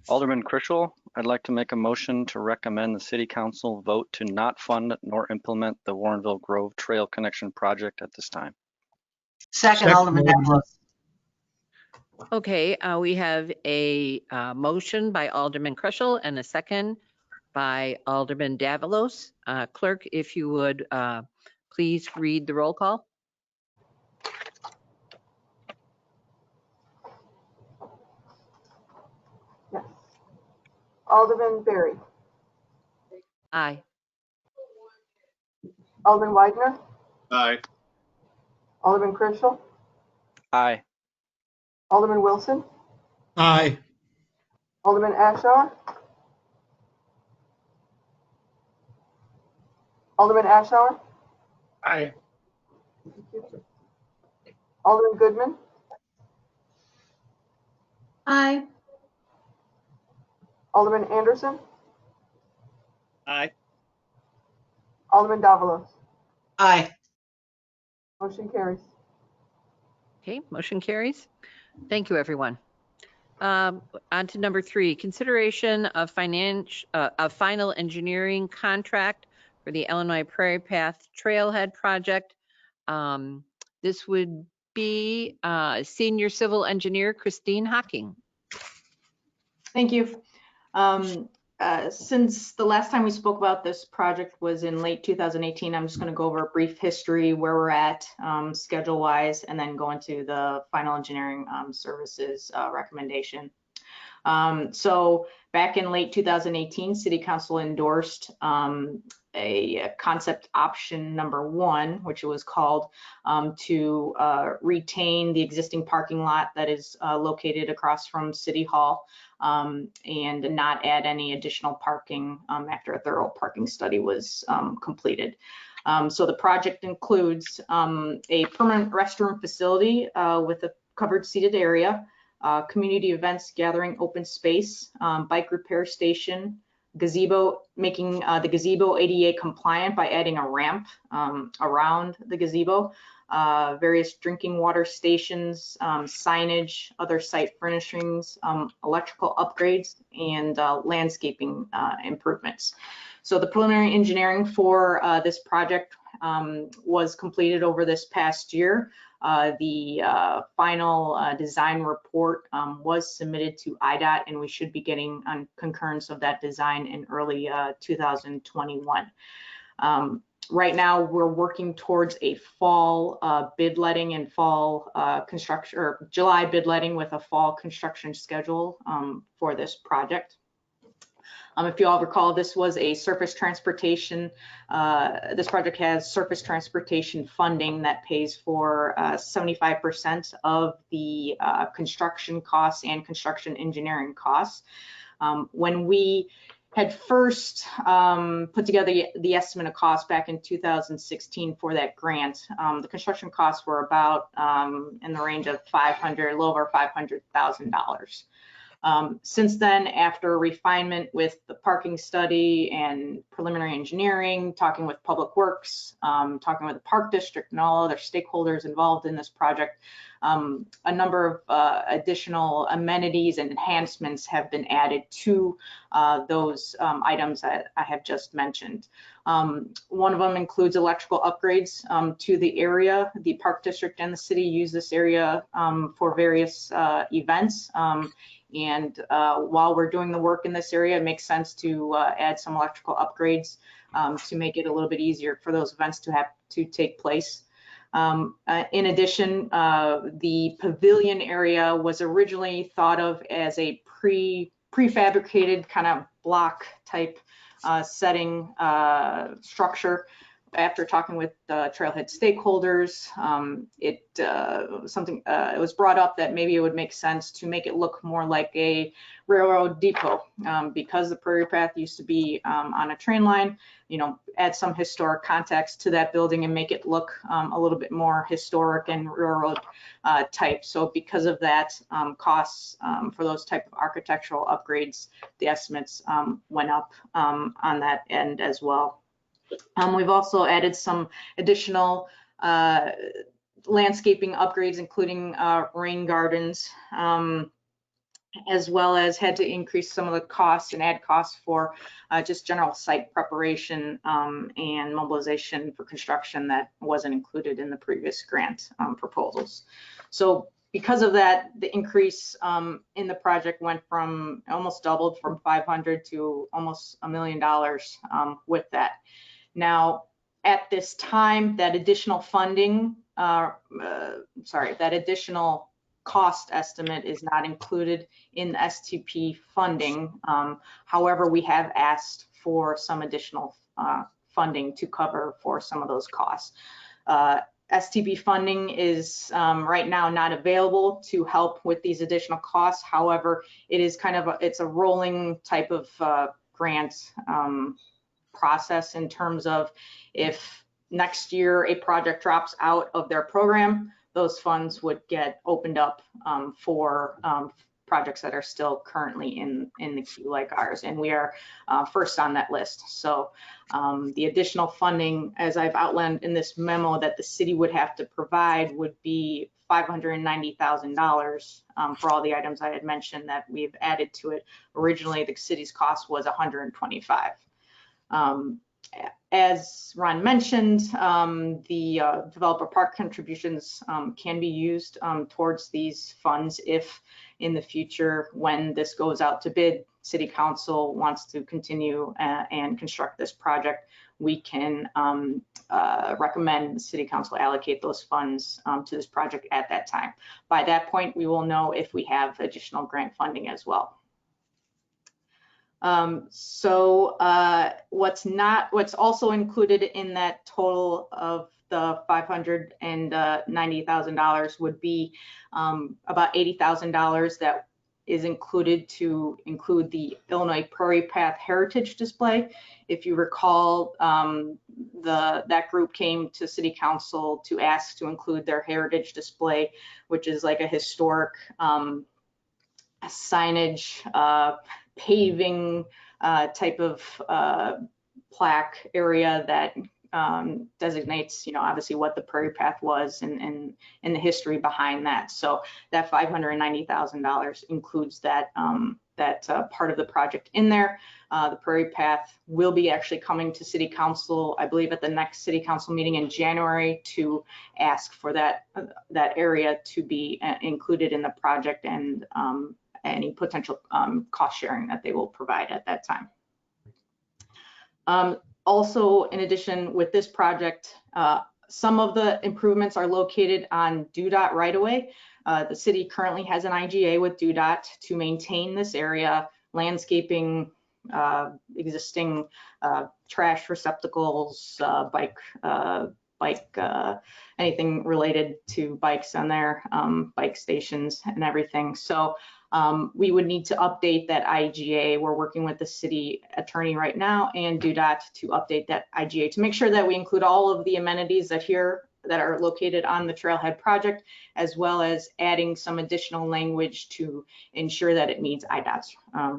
Alderman Krishel, I'd like to make a motion to recommend the City Council vote to not fund nor implement the Warrenville Grove Trail Connection project at this time. Second, Alderman Davalos. Okay, we have a motion by Alderman Kreshel and a second by Alderman Davalos. Clerk, if you would please read the roll call. Yes. Alderman Berry. Aye. Alderman Widener. Aye. Alderman Krishel. Aye. Alderman Wilson. Aye. Alderman Ashour. Alderman Ashour. Aye. Alderman Goodman. Aye. Alderman Anderson. Aye. Alderman Davalos. Aye. Motion carries. Okay, motion carries. Thank you, everyone. On to number 3, consideration of final engineering contract for the Illinois Prairie Path Trailhead project. This would be Senior Civil Engineer Christine Hocking. Thank you. Since the last time we spoke about this project was in late 2018, I'm just going to go over a brief history, where we're at schedule-wise, and then go into the final engineering services recommendation. So back in late 2018, City Council endorsed a concept option number 1, which it was called, to retain the existing parking lot that is located across from City Hall, and not add any additional parking after a thorough parking study was completed. So the project includes a permanent restroom facility with a covered seated area, community events, gathering, open space, bike repair station, gazebo, making the gazebo ADA compliant by adding a ramp around the gazebo, various drinking water stations, signage, other site furnishings, electrical upgrades, and landscaping improvements. So the preliminary engineering for this project was completed over this past year. The final design report was submitted to IDOT, and we should be getting concurrence of that design in early 2021. Right now, we're working towards a fall bid letting and fall construction, or July bid letting with a fall construction schedule for this project. If you all recall, this was a surface transportation. This project has surface transportation funding that pays for 75% of the construction costs and construction engineering costs. When we had first put together the estimate of cost back in 2016 for that grant, the construction costs were about in the range of a little over $500,000. Since then, after refinement with the parking study and preliminary engineering, talking with Public Works, talking with the Park District and all other stakeholders involved in this project, a number of additional amenities and enhancements have been added to those items that I have just mentioned. One of them includes electrical upgrades to the area. The Park District and the city use this area for various events. And while we're doing the work in this area, it makes sense to add some electrical upgrades to make it a little bit easier for those events to take place. In addition, the pavilion area was originally thought of as a prefabricated kind of block type setting structure. After talking with trailhead stakeholders, it was brought up that maybe it would make sense to make it look more like a railroad depot, because the Prairie Path used to be on a train line. You know, add some historic context to that building and make it look a little bit more historic and railroad type. So because of that, costs for those type of architectural upgrades, the estimates went up on that end as well. We've also added some additional landscaping upgrades, including rain gardens, as well as had to increase some of the costs and add costs for just general site preparation and mobilization for construction that wasn't included in the previous grant proposals. So because of that, the increase in the project went from almost doubled from 500 to almost $1 million with that. Now, at this time, that additional funding, that additional cost estimate is not included in the STP funding. However, we have asked for some additional funding to cover for some of those costs. STP funding is right now not available to help with these additional costs. However, it is kind of it's a rolling type of grant process in terms of if next year a project drops out of their program, those funds would get opened up for projects that are still currently in the queue like ours, and we are first on that list. So the additional funding, as I've outlined in this memo, that the city would have to provide would be $590,000 for all the items I had mentioned that we've added to it. Originally, the city's cost was $125,000. As Ron mentioned, the developer park contributions can be used towards these funds if in the future, when this goes out to bid, City Council wants to continue and construct this project, we can recommend the City Council allocate those funds to this project at that time. By that point, we will know if we have additional grant funding as well. What's also included in that total of the $590,000 would be about $80,000 that is included to include the Illinois Prairie Path Heritage Display. If you recall, that group came to City Council to ask to include their heritage display, which is like a historic signage, paving type of plaque area that designates, obviously what the Prairie Path was and the history behind that. So that $590,000 includes that part of the project in there. The Prairie Path will be actually coming to City Council, I believe, at the next City Council meeting in January to ask for that area to be included in the project and any potential cost sharing that they will provide at that time. Also, in addition with this project, some of the improvements are located on DOT right-of-way. The city currently has an IGA with DOT to maintain this area, landscaping, existing trash receptacles, bike, anything related to bikes on there, bike stations and everything. So we would need to update that IGA. We're working with the city attorney right now and DOT to update that IGA to make sure that we include all of the amenities that are located on the Trailhead project, as well as adding some additional language to ensure that it meets IDOT's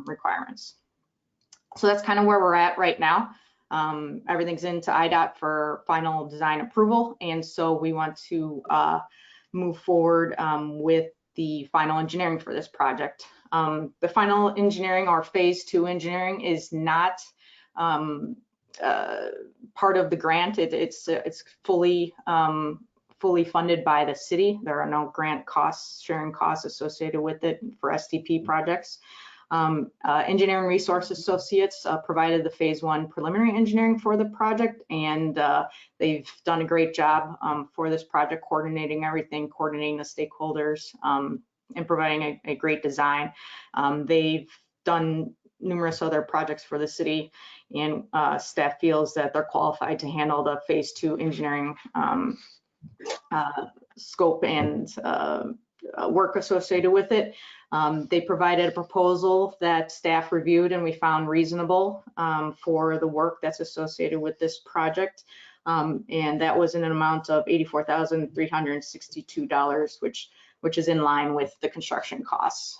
requirements. So that's kind of where we're at right now. Everything's into IDOT for final design approval, and so we want to move forward with the final engineering for this project. The final engineering, or phase 2 engineering, is not part of the grant. It's fully funded by the city. There are no grant costs, sharing costs associated with it for STP projects. Engineering Resource Associates provided the phase 1 preliminary engineering for the project, and they've done a great job for this project, coordinating everything, coordinating the stakeholders, and providing a great design. They've done numerous other projects for the city, and staff feels that they're qualified to handle the phase 2 engineering scope and work associated with it. They provided a proposal that staff reviewed and we found reasonable for the work that's associated with this project. And that was in an amount of $84,362, which is in line with the construction costs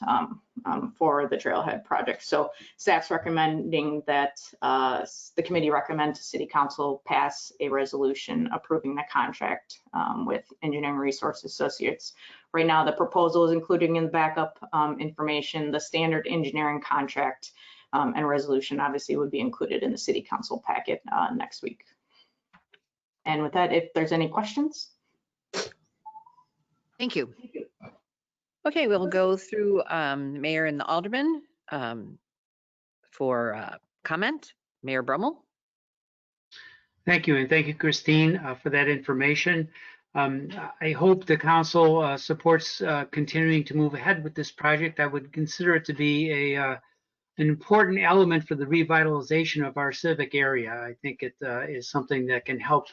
for the Trailhead project. So staff's recommending that the committee recommend to City Council pass a resolution approving the contract with Engineering Resource Associates. Right now, the proposal is including in the backup information the standard engineering contract, and resolution obviously would be included in the City Council packet next week. And with that, if there's any questions. Thank you. Okay, we'll go through Mayor and the Alderman for comment. Mayor Brummel. Thank you, and thank you, Christine, for that information. I hope the council supports continuing to move ahead with this project. I would consider it to be an important element for the revitalization of our civic area. I think it is something that can help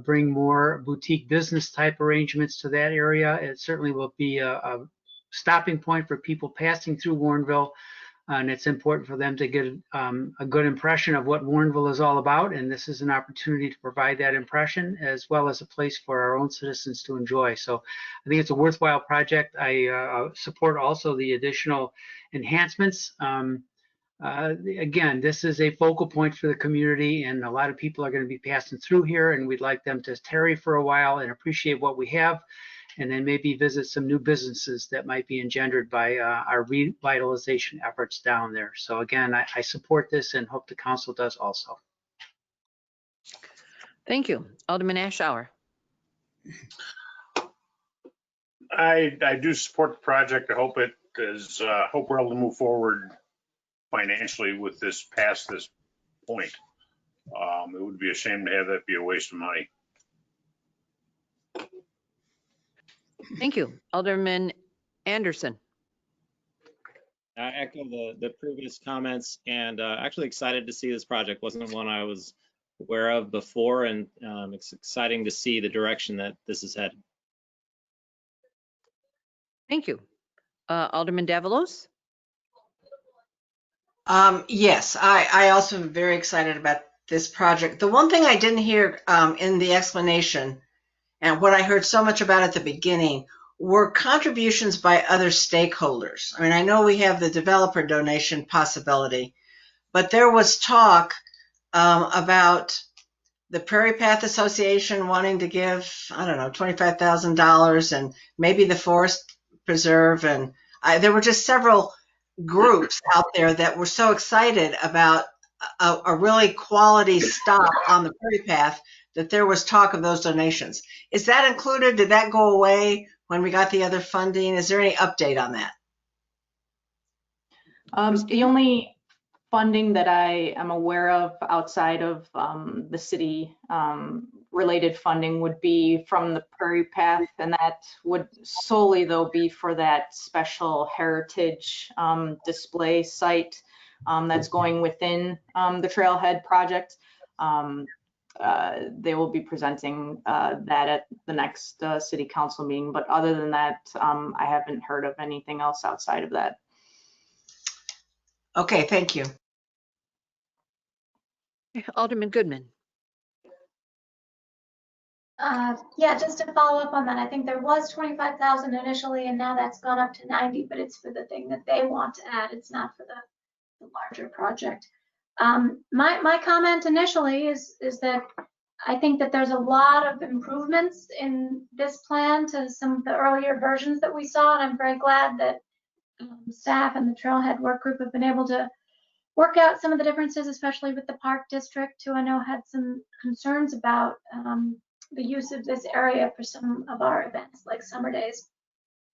bring more boutique business type arrangements to that area. It certainly will be a stopping point for people passing through Warrenville, and it's important for them to get a good impression of what Warrenville is all about, and this is an opportunity to provide that impression, as well as a place for our own citizens to enjoy. So I think it's a worthwhile project. I support also the additional enhancements. Again, this is a focal point for the community, and a lot of people are going to be passing through here, and we'd like them to tarry for a while and appreciate what we have, and then maybe visit some new businesses that might be engendered by our revitalization efforts down there. So again, I support this and hope the council does also. Thank you. Alderman Ashour. I do support the project. I hope it is, hope we're able to move forward financially with this past this point. It would be a shame to have that be a waste of money. Thank you. Alderman Anderson. I echo the previous comments, and actually excited to see this project. Wasn't one I was aware of before, and it's exciting to see the direction that this is headed. Thank you. Alderman Davalos? Yes, I also am very excited about this project. The one thing I didn't hear in the explanation, and what I heard so much about at the beginning, were contributions by other stakeholders. I mean, I know we have the developer donation possibility, but there was talk about the Prairie Path Association wanting to give, I don't know, $25,000, and maybe the Forest Preserve, and there were just several groups out there that were so excited about a really quality stop on the Prairie Path that there was talk of those donations. Is that included? Did that go away when we got the other funding? Is there any update on that? The only funding that I am aware of outside of the city related funding would be from the Prairie Path, and that would solely though be for that special heritage display site that's going within the Trailhead project. They will be presenting that at the next city council meeting, but other than that, I haven't heard of anything else outside of that. Okay, thank you. Alderman Goodman. Yeah, just to follow up on that, I think there was 25,000 initially, and now that's gone up to 90, but it's for the thing that they want to add. It's not for the larger project. My comment initially is that I think that there's a lot of improvements in this plan to some of the earlier versions that we saw, and I'm very glad that staff and the Trailhead Work Group have been able to work out some of the differences, especially with the Park District, who I know had some concerns about the use of this area for some of our events, like summer days.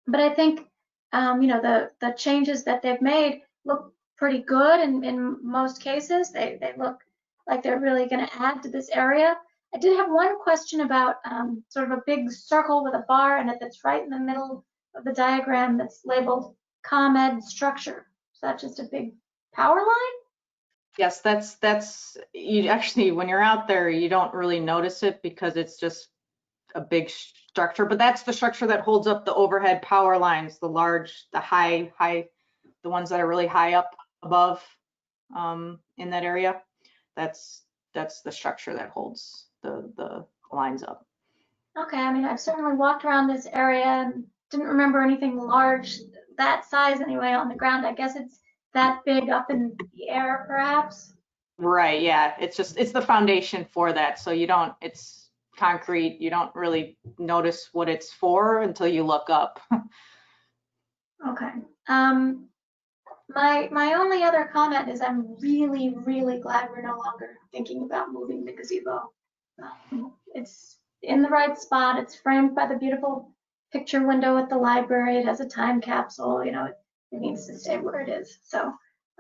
But I think, the changes that they've made look pretty good in most cases. They look like they're really going to add to this area. I did have one question about sort of a big circle with a bar in it that's right in the middle of the diagram that's labeled ComEd structure. Is that just a big power line? Yes, that's you actually, when you're out there, you don't really notice it because it's just a big structure, but that's the structure that holds up the overhead power lines, the large, the high, the ones that are really high up above in that area. That's the structure that holds the lines up. Okay, I mean, I've certainly walked around this area and didn't remember anything large that size anyway on the ground. I guess it's that big up in the air, perhaps? Right, yeah, it's the foundation for that. So it's concrete. You don't really notice what it's for until you look up. Okay. My only other comment is I'm really, really glad we're no longer thinking about moving the gazebo. It's in the right spot. It's framed by the beautiful picture window at the library. It has a time capsule. It needs to stay where it is. So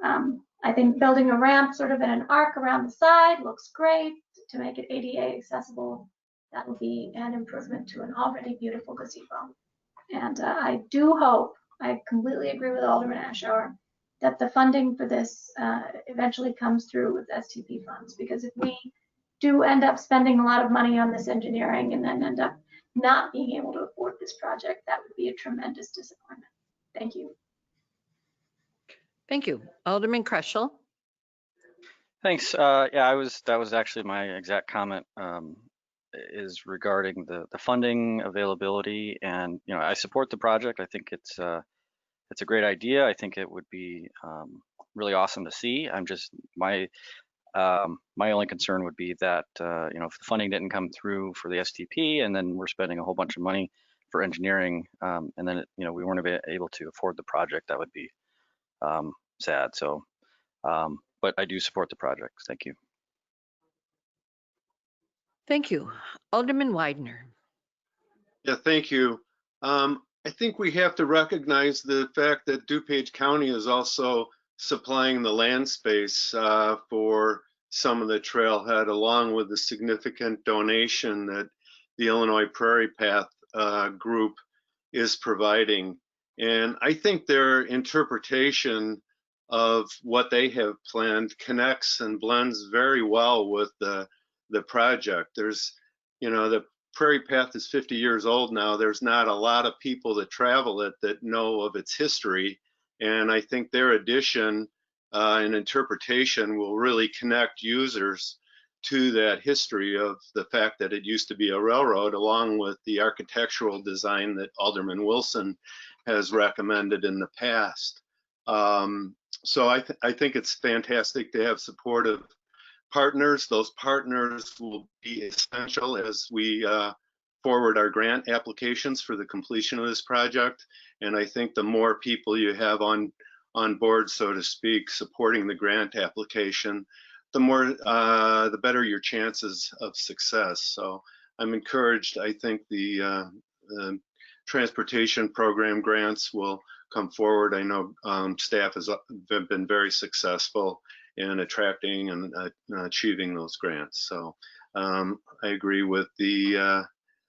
I think building a ramp sort of in an arc around the side looks great to make it ADA accessible. That will be an improvement to an already beautiful gazebo. And I do hope, I completely agree with Alderman Ashour, that the funding for this eventually comes through with STP funds, because if we do end up spending a lot of money on this engineering and then end up not being able to afford this project, that would be a tremendous disappointment. Thank you. Thank you. Alderman Kreschel. Thanks. Yeah, that was actually my exact comment, is regarding the funding availability, and I support the project. I think it's a great idea. I think it would be really awesome to see. I'm just my only concern would be that if the funding didn't come through for the STP, and then we're spending a whole bunch of money for engineering, and then we weren't able to afford the project, that would be sad. So, but I do support the project. Thank you. Thank you. Alderman Widener. Yeah, thank you. I think we have to recognize the fact that DuPage County is also supplying the land space for some of the trailhead, along with the significant donation that the Illinois Prairie Path group is providing. And I think their interpretation of what they have planned connects and blends very well with the project. There's, you know, the Prairie Path is 50 years old now. There's not a lot of people that travel it that know of its history. And I think their addition and interpretation will really connect users to that history of the fact that it used to be a railroad, along with the architectural design that Alderman Wilson has recommended in the past. So I think it's fantastic to have supportive partners. Those partners will be essential as we forward our grant applications for the completion of this project. And I think the more people you have on board, so to speak, supporting the grant application, the more, the better your chances of success. So I'm encouraged. I think the transportation program grants will come forward. I know staff has been very successful in attracting and achieving those grants. So I agree with the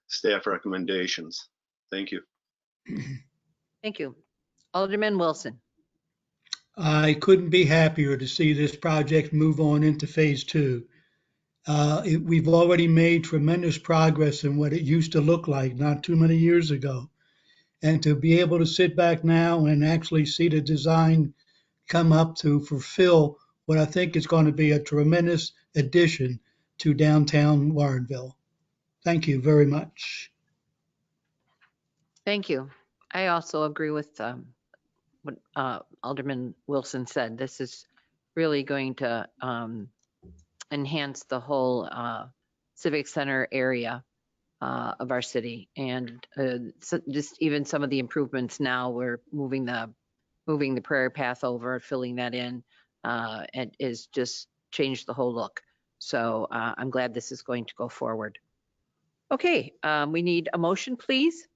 staff recommendations. Thank you. Thank you. Alderman Wilson. I couldn't be happier to see this project move on into phase 2. We've already made tremendous progress in what it used to look like not too many years ago. And to be able to sit back now and actually see the design come up to fulfill what I think is going to be a tremendous addition to downtown Warrenville. Thank you very much. Thank you. I also agree with what Alderman Wilson said. This is really going to enhance the whole civic center area of our city. And so just even some of the improvements now, we're moving the Prairie Path over, filling that in, and is just changed the whole look. So I'm glad this is going to go forward. Okay, we need a motion, please.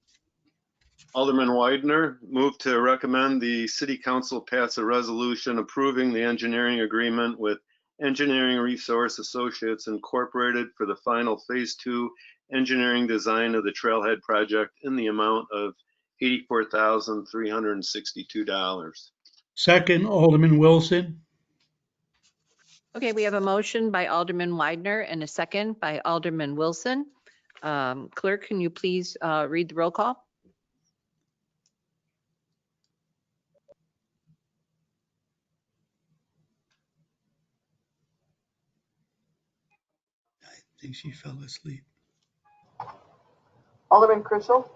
Alderman Widener, move to recommend the City Council pass a resolution approving the engineering agreement with Engineering Resource Associates Incorporated for the final phase 2 engineering design of the Trailhead project in the amount of $84,362. Second, Alderman Wilson. Okay, we have a motion by Alderman Widener and a second by Alderman Wilson. Clerk, can you please read the roll call? I think she fell asleep. Alderman Chrisell,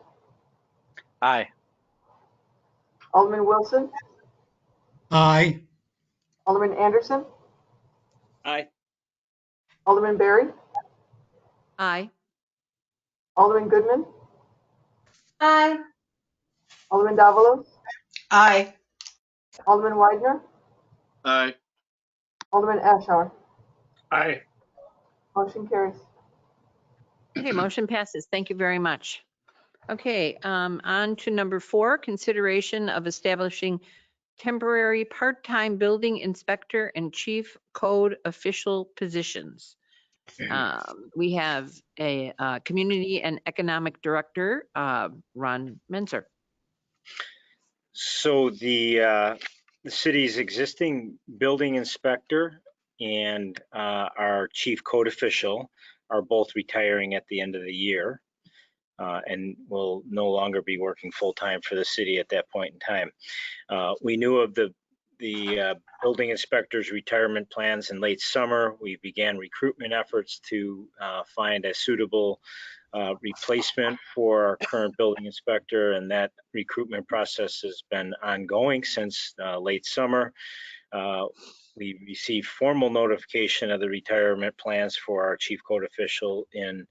Aye. Alderman Wilson, Aye. Alderman Anderson, Aye. Alderman Berry, Aye. Alderman Goodman, Aye. Alderman Davalos, Aye. Alderman Widener, Aye. Alderman Ashour. Aye. Motion carries. Okay, motion passes. Thank you very much. Okay, on to number 4, consideration of establishing temporary part-time building inspector and chief code official positions. We have a community and economic director, Ron Menser. So the city's existing building inspector and our chief code official are both retiring at the end of the year and will no longer be working full-time for the city at that point in time. We knew of the building inspector's retirement plans in late summer. We began recruitment efforts to find a suitable replacement for our current building inspector, and that recruitment process has been ongoing since late summer. We received formal notification of the retirement plans for our chief code official in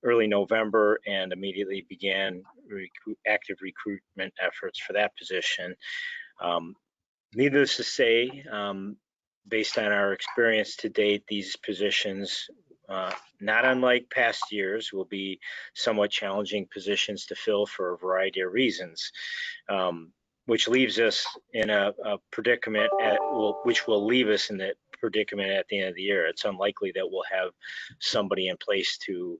early November and immediately began active recruitment efforts for that position. Needless to say, based on our experience to date, these positions, not unlike past years, will be somewhat challenging positions to fill for a variety of reasons, which leaves us in a predicament, which will leave us in the predicament at the end of the year. It's unlikely that we'll have somebody in place to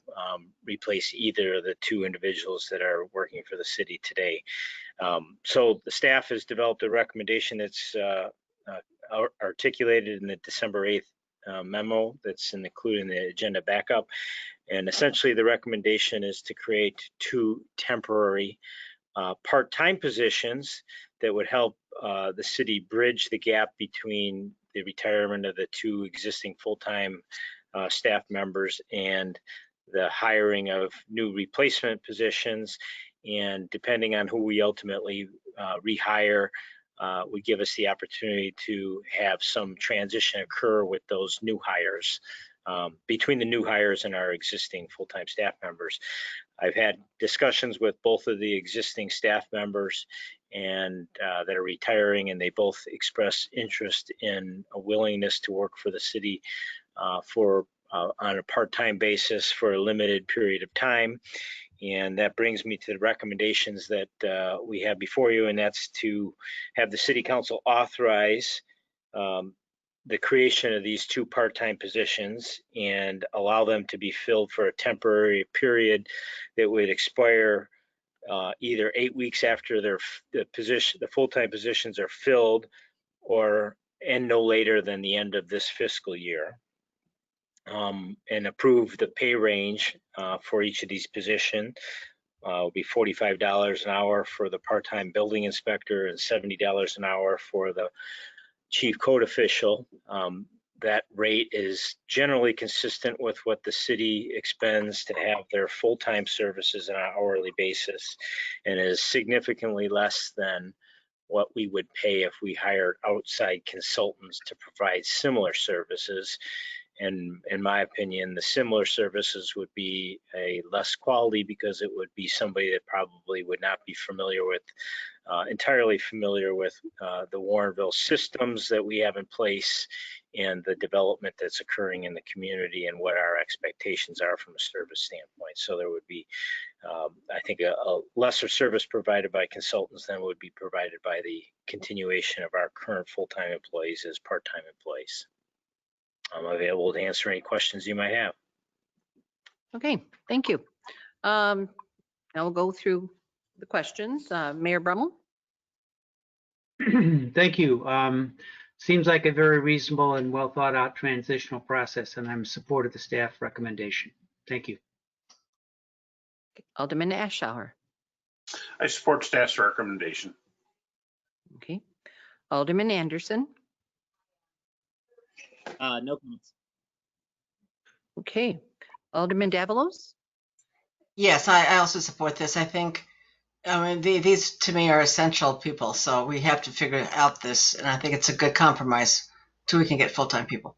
replace either of the 2 individuals that are working for the city today. So the staff has developed a recommendation that's articulated in the December 8th memo that's included in the agenda backup. And essentially the recommendation is to create 2 temporary part-time positions that would help the city bridge the gap between the retirement of the 2 existing full-time staff members and the hiring of new replacement positions. And depending on who we ultimately rehire, would give us the opportunity to have some transition occur with those new hires, between the new hires and our existing full-time staff members. I've had discussions with both of the existing staff members and that are retiring, and they both express interest in a willingness to work for the city on a part-time basis for a limited period of time. And that brings me to the recommendations that we have before you, and that's to have the City Council authorize the creation of these 2 part-time positions and allow them to be filled for a temporary period that would expire either 8 weeks after the full-time positions are filled, or and no later than the end of this fiscal year. And approve the pay range for each of these positions. Will be $45 an hour for the part-time building inspector and $70 an hour for the chief code official. That rate is generally consistent with what the city expends to have their full-time services on an hourly basis, and is significantly less than what we would pay if we hired outside consultants to provide similar services. And in my opinion, the similar services would be a less quality because it would be somebody that probably would not be familiar with, entirely familiar with the Warrenville systems that we have in place and the development that's occurring in the community and what our expectations are from a service standpoint. So there would be, I think, a lesser service provided by consultants than would be provided by the continuation of our current full-time employees as part-time employees. I'm available to answer any questions you might have. Okay, thank you. Now we'll go through the questions. Mayor Brummel? Thank you. Seems like a very reasonable and well thought out transitional process, and I'm in support of the staff recommendation. Thank you. Alderman Ashour. I support staff's recommendation. Okay. Alderman Anderson. No comments. Okay. Alderman Davalos. Yes, I also support this. I think, I mean, these to me are essential people, so we have to figure out this, and I think it's a good compromise till we can get full-time people.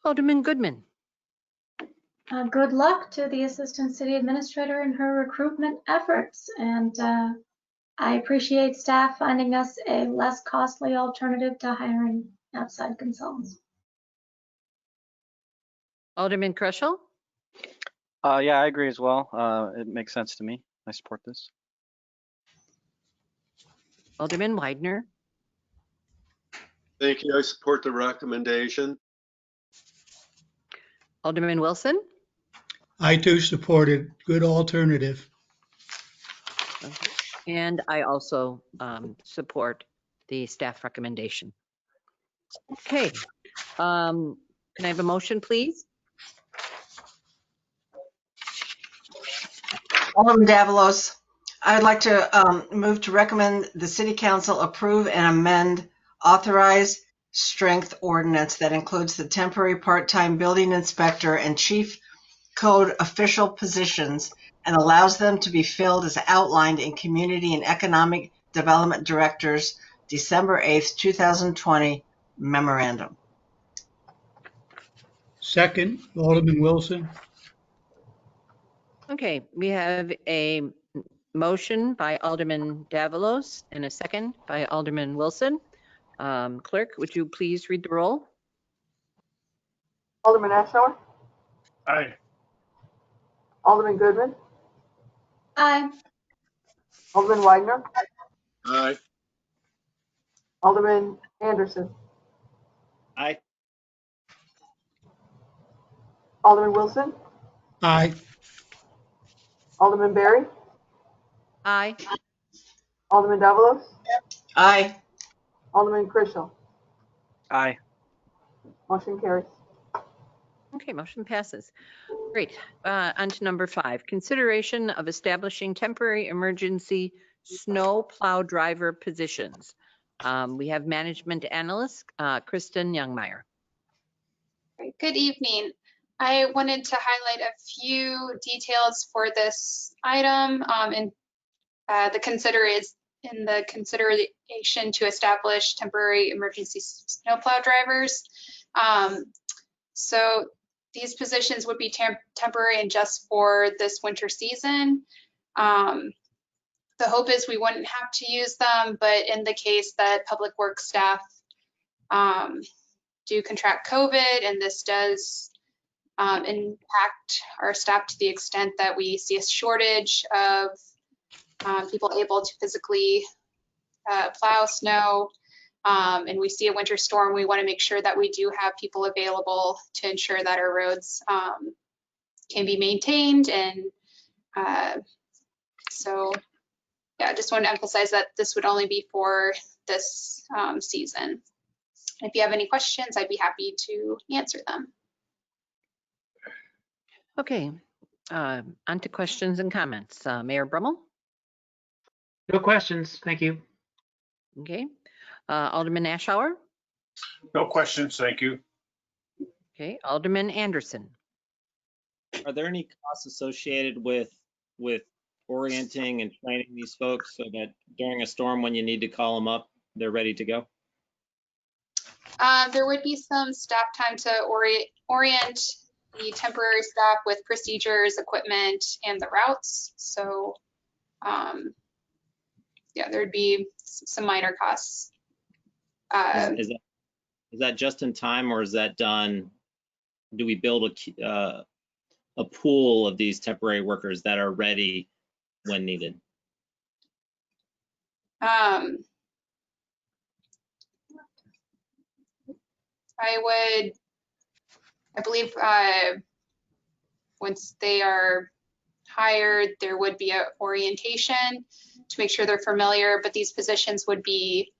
Alderman Goodman. Good luck to the Assistant City Administrator in her recruitment efforts, and I appreciate staff finding us a less costly alternative to hiring outside consultants. Alderman Kreshel. Yeah, I agree as well. It makes sense to me. I support this. Alderman Widener. Thank you. I support the recommendation. Alderman Wilson. I too support it. Good alternative. And I also support the staff recommendation. Okay. Can I have a motion, please? Alderman Davalos, I would like to move to recommend the City Council approve and amend authorized strength ordinance that includes the temporary part-time building inspector and chief code official positions and allows them to be filled as outlined in Community and Economic Development Director's December 8th, 2020 memorandum. Second, Alderman Wilson. Okay, we have a motion by Alderman Davalos and a second by Alderman Wilson. Clerk, would you please read the roll? Alderman Ashour? Aye. Alderman Goodman? Aye. Alderman Widener? Aye. Alderman Anderson? Aye. Alderman Wilson? Aye. Alderman Berry? Aye. Alderman Davalos, Aye. Alderman Chrisell. Aye. Motion carries. Okay, motion passes. Great. On to number 5, consideration of establishing temporary emergency snow plow driver positions. We have management analyst, Kristen Youngmeyer. Good evening. I wanted to highlight a few details for this item in the consideration to establish temporary emergency snowplow drivers. So these positions would be temporary and just for this winter season. The hope is we wouldn't have to use them, but in the case that public works staff do contract COVID, and this does impact our staff to the extent that we see a shortage of people able to physically plow snow, and we see a winter storm, we want to make sure that we do have people available to ensure that our roads can be maintained. And so, yeah, I just want to emphasize that this would only be for this season. If you have any questions, I'd be happy to answer them. Okay, on to questions and comments. Mayor Brummel? No questions. Thank you. Okay. Alderman Ashour? No questions, thank you. Okay, Alderman Anderson? Are there any costs associated with orienting and training these folks so that during a storm, when you need to call them up, they're ready to go? There would be some staff time to orient the temporary staff with procedures, equipment, and the routes. So, yeah, thered be some minor costs. Is that just in time, or is that done? Do we build a pool of these temporary workers that are ready when needed? I believe once they are hired, there would be an orientation to make sure they're familiar, but these positions would be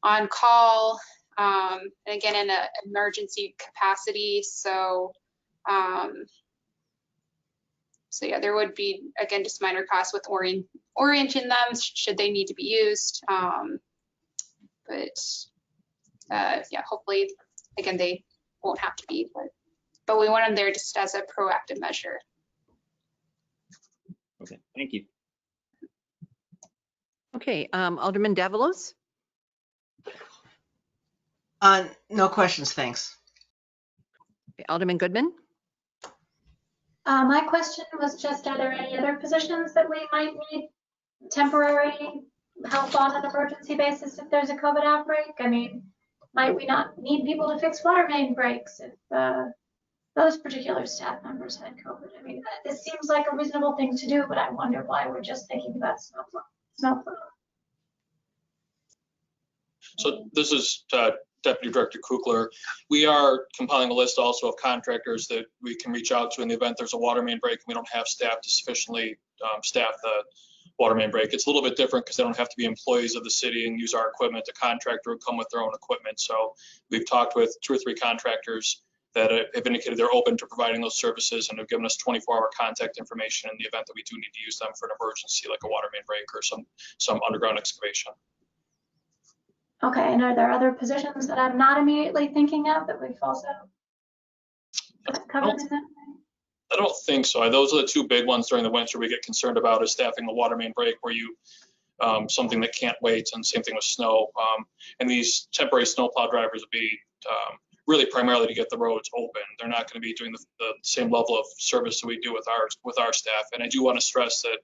on call, and again, in an emergency capacity. So, so yeah, there would be, again, just minor costs with orienting them should they need to be used. But yeah, hopefully, again, they won't have to be, but we want them there just as a proactive measure. Okay, thank you. Okay, Alderman Davalos? No questions, thanks. Okay, Alderman Goodman? My question was just, are there any other positions that we might need temporary help on an emergency basis if there's a COVID outbreak? I mean, might we not need people to fix water main breaks if those particular staff members had COVID? I mean, this seems like a reasonable thing to do, but I wonder why we're just thinking about snowplow. So this is Deputy Director Coogler. We are compiling a list also of contractors that we can reach out to in the event there's a water main break and we don't have staff to sufficiently staff the water main break. It's a little bit different because they don't have to be employees of the city and use our equipment. The contractor would come with their own equipment. So we've talked with 2 or 3 contractors that have indicated they're open to providing those services and have given us 24-hour contact information in the event that we do need to use them for an emergency like a water main break or some underground excavation. Okay, and are there other positions that I'm not immediately thinking of that we've also covered in that? I don't think so. Those are the 2 big ones during the winter we get concerned about is staffing the water main break where you, something that can't wait, and same thing with snow. And these temporary snowplow drivers would be really primarily to get the roads open. They're not going to be doing the same level of service that we do with our staff. And I do want to stress that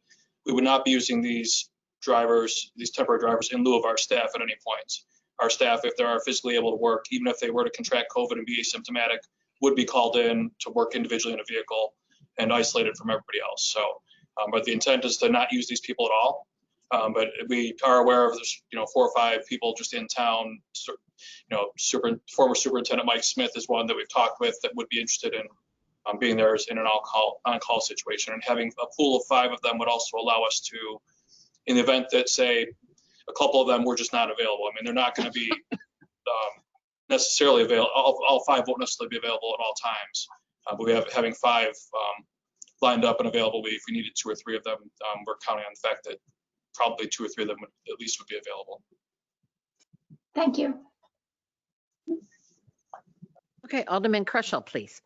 we would not be using these drivers, these temporary drivers, in lieu of our staff at any point. Our staff, if they are physically able to work, even if they were to contract COVID and be asymptomatic, would be called in to work individually in a vehicle and isolated from everybody else. So, but the intent is to not use these people at all. But we are aware of there's 4 or 5 people just in town. Former Superintendent Mike Smith is one that we've talked with that would be interested in being there in an on-call situation, and having a pool of 5 of them would also allow us to in the event that, say, a couple of them were just not available. I mean, they're not going to be necessarily available. All 5 won't necessarily be available at all times. But we have having 5 lined up and available. If we needed 2 or 3 of them, we're counting on the fact that probably 2 or 3 of them at least would be available. Thank you. Okay, Alderman Crushel, please.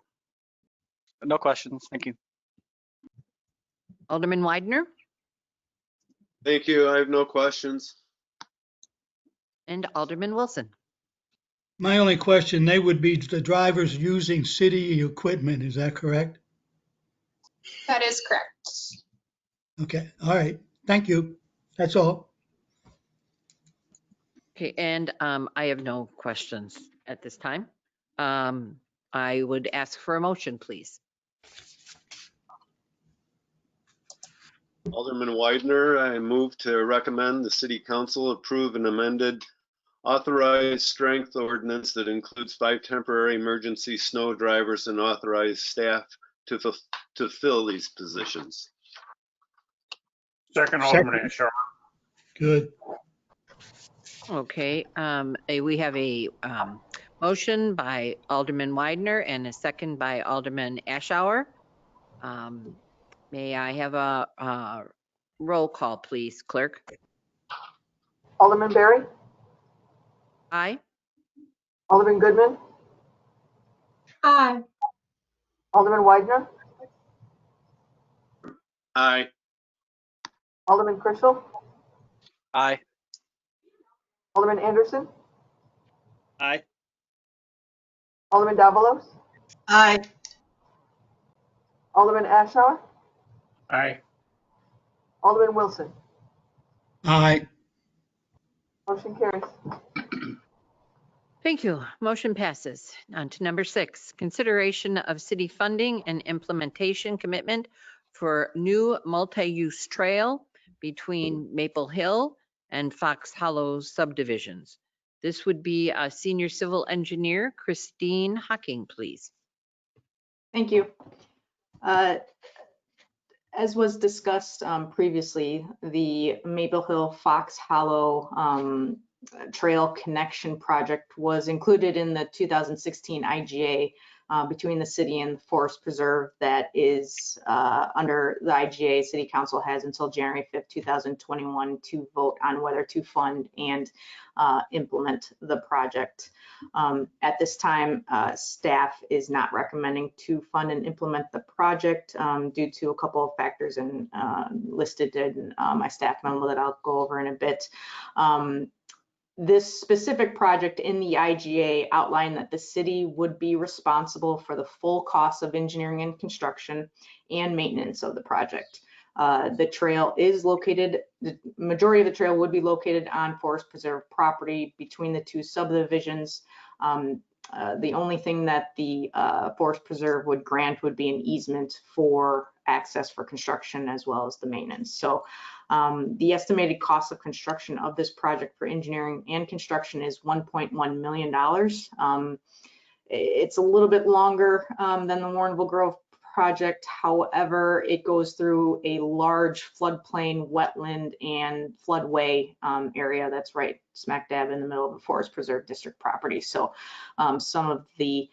No questions. Thank you. Alderman Widener Thank you. I have no questions. and Alderman Wilson. My only question, they would be the drivers using city equipment, is that correct? That is correct. Okay, all right, thank you. That's all. Okay, and I have no questions at this time. I would ask for a motion, please. Alderman Widener, I move to recommend the City Council approve an amended authorized strength ordinance that includes 5 temporary emergency snow drivers and authorized staff to fill these positions. Second, Alderman Ashaw. Good. Okay, we have a motion by Alderman Widener and a second by Alderman Ashour. May I have a roll call, please, clerk? Alderman Berry, Aye. Alderman Goodman, Aye. Alderman Widener, Aye. Alderman Crushel, Aye. Alderman Anderson, Aye. Alderman Davalos, Aye. Alderman Ashour, Aye. Alderman Wilson. Aye. Motion carries. Thank you. Motion passes. On to number 6, consideration of city funding and implementation commitment for new multi-use trail between Maple Hill and Fox Hollow subdivisions. This would be a senior civil engineer, Christine Hocking, please. Thank you. As was discussed previously, the Maple Hill Fox Hollow Trail Connection Project was included in the 2016 IGA between the city and the Forest Preserve that is under the IGA. City Council has until January 5th, 2021 to vote on whether to fund and implement the project. At this time, staff is not recommending to fund and implement the project due to a couple of factors listed in my staff memo that I'll go over in a bit. This specific project in the IGA outlined that the city would be responsible for the full cost of engineering and construction and maintenance of the project. The trail is located, the majority of the trail would be located on Forest Preserve property between the 2 subdivisions. The only thing that the Forest Preserve would grant would be an easement for access for construction as well as the maintenance. So the estimated cost of construction of this project for engineering and construction is $1.1 million. It's a little bit longer than the Warrenville Grove project. However, it goes through a large floodplain, wetland, and floodway area that's right smack dab in the middle of the Forest Preserve District property. So some of the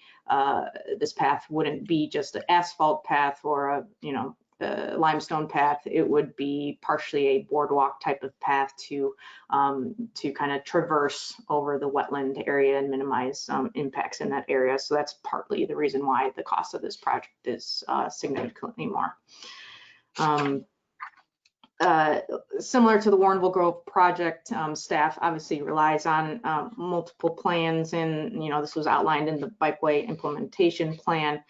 this path wouldn't be just an asphalt path or a limestone path. It would be partially a boardwalk type of path to kind of traverse over the wetland area and minimize impacts in that area. So that's partly the reason why the cost of this project is significantly more. Similar to the Warrenville Grove project, staff obviously relies on multiple plans, and this was outlined in the bikeway implementation plan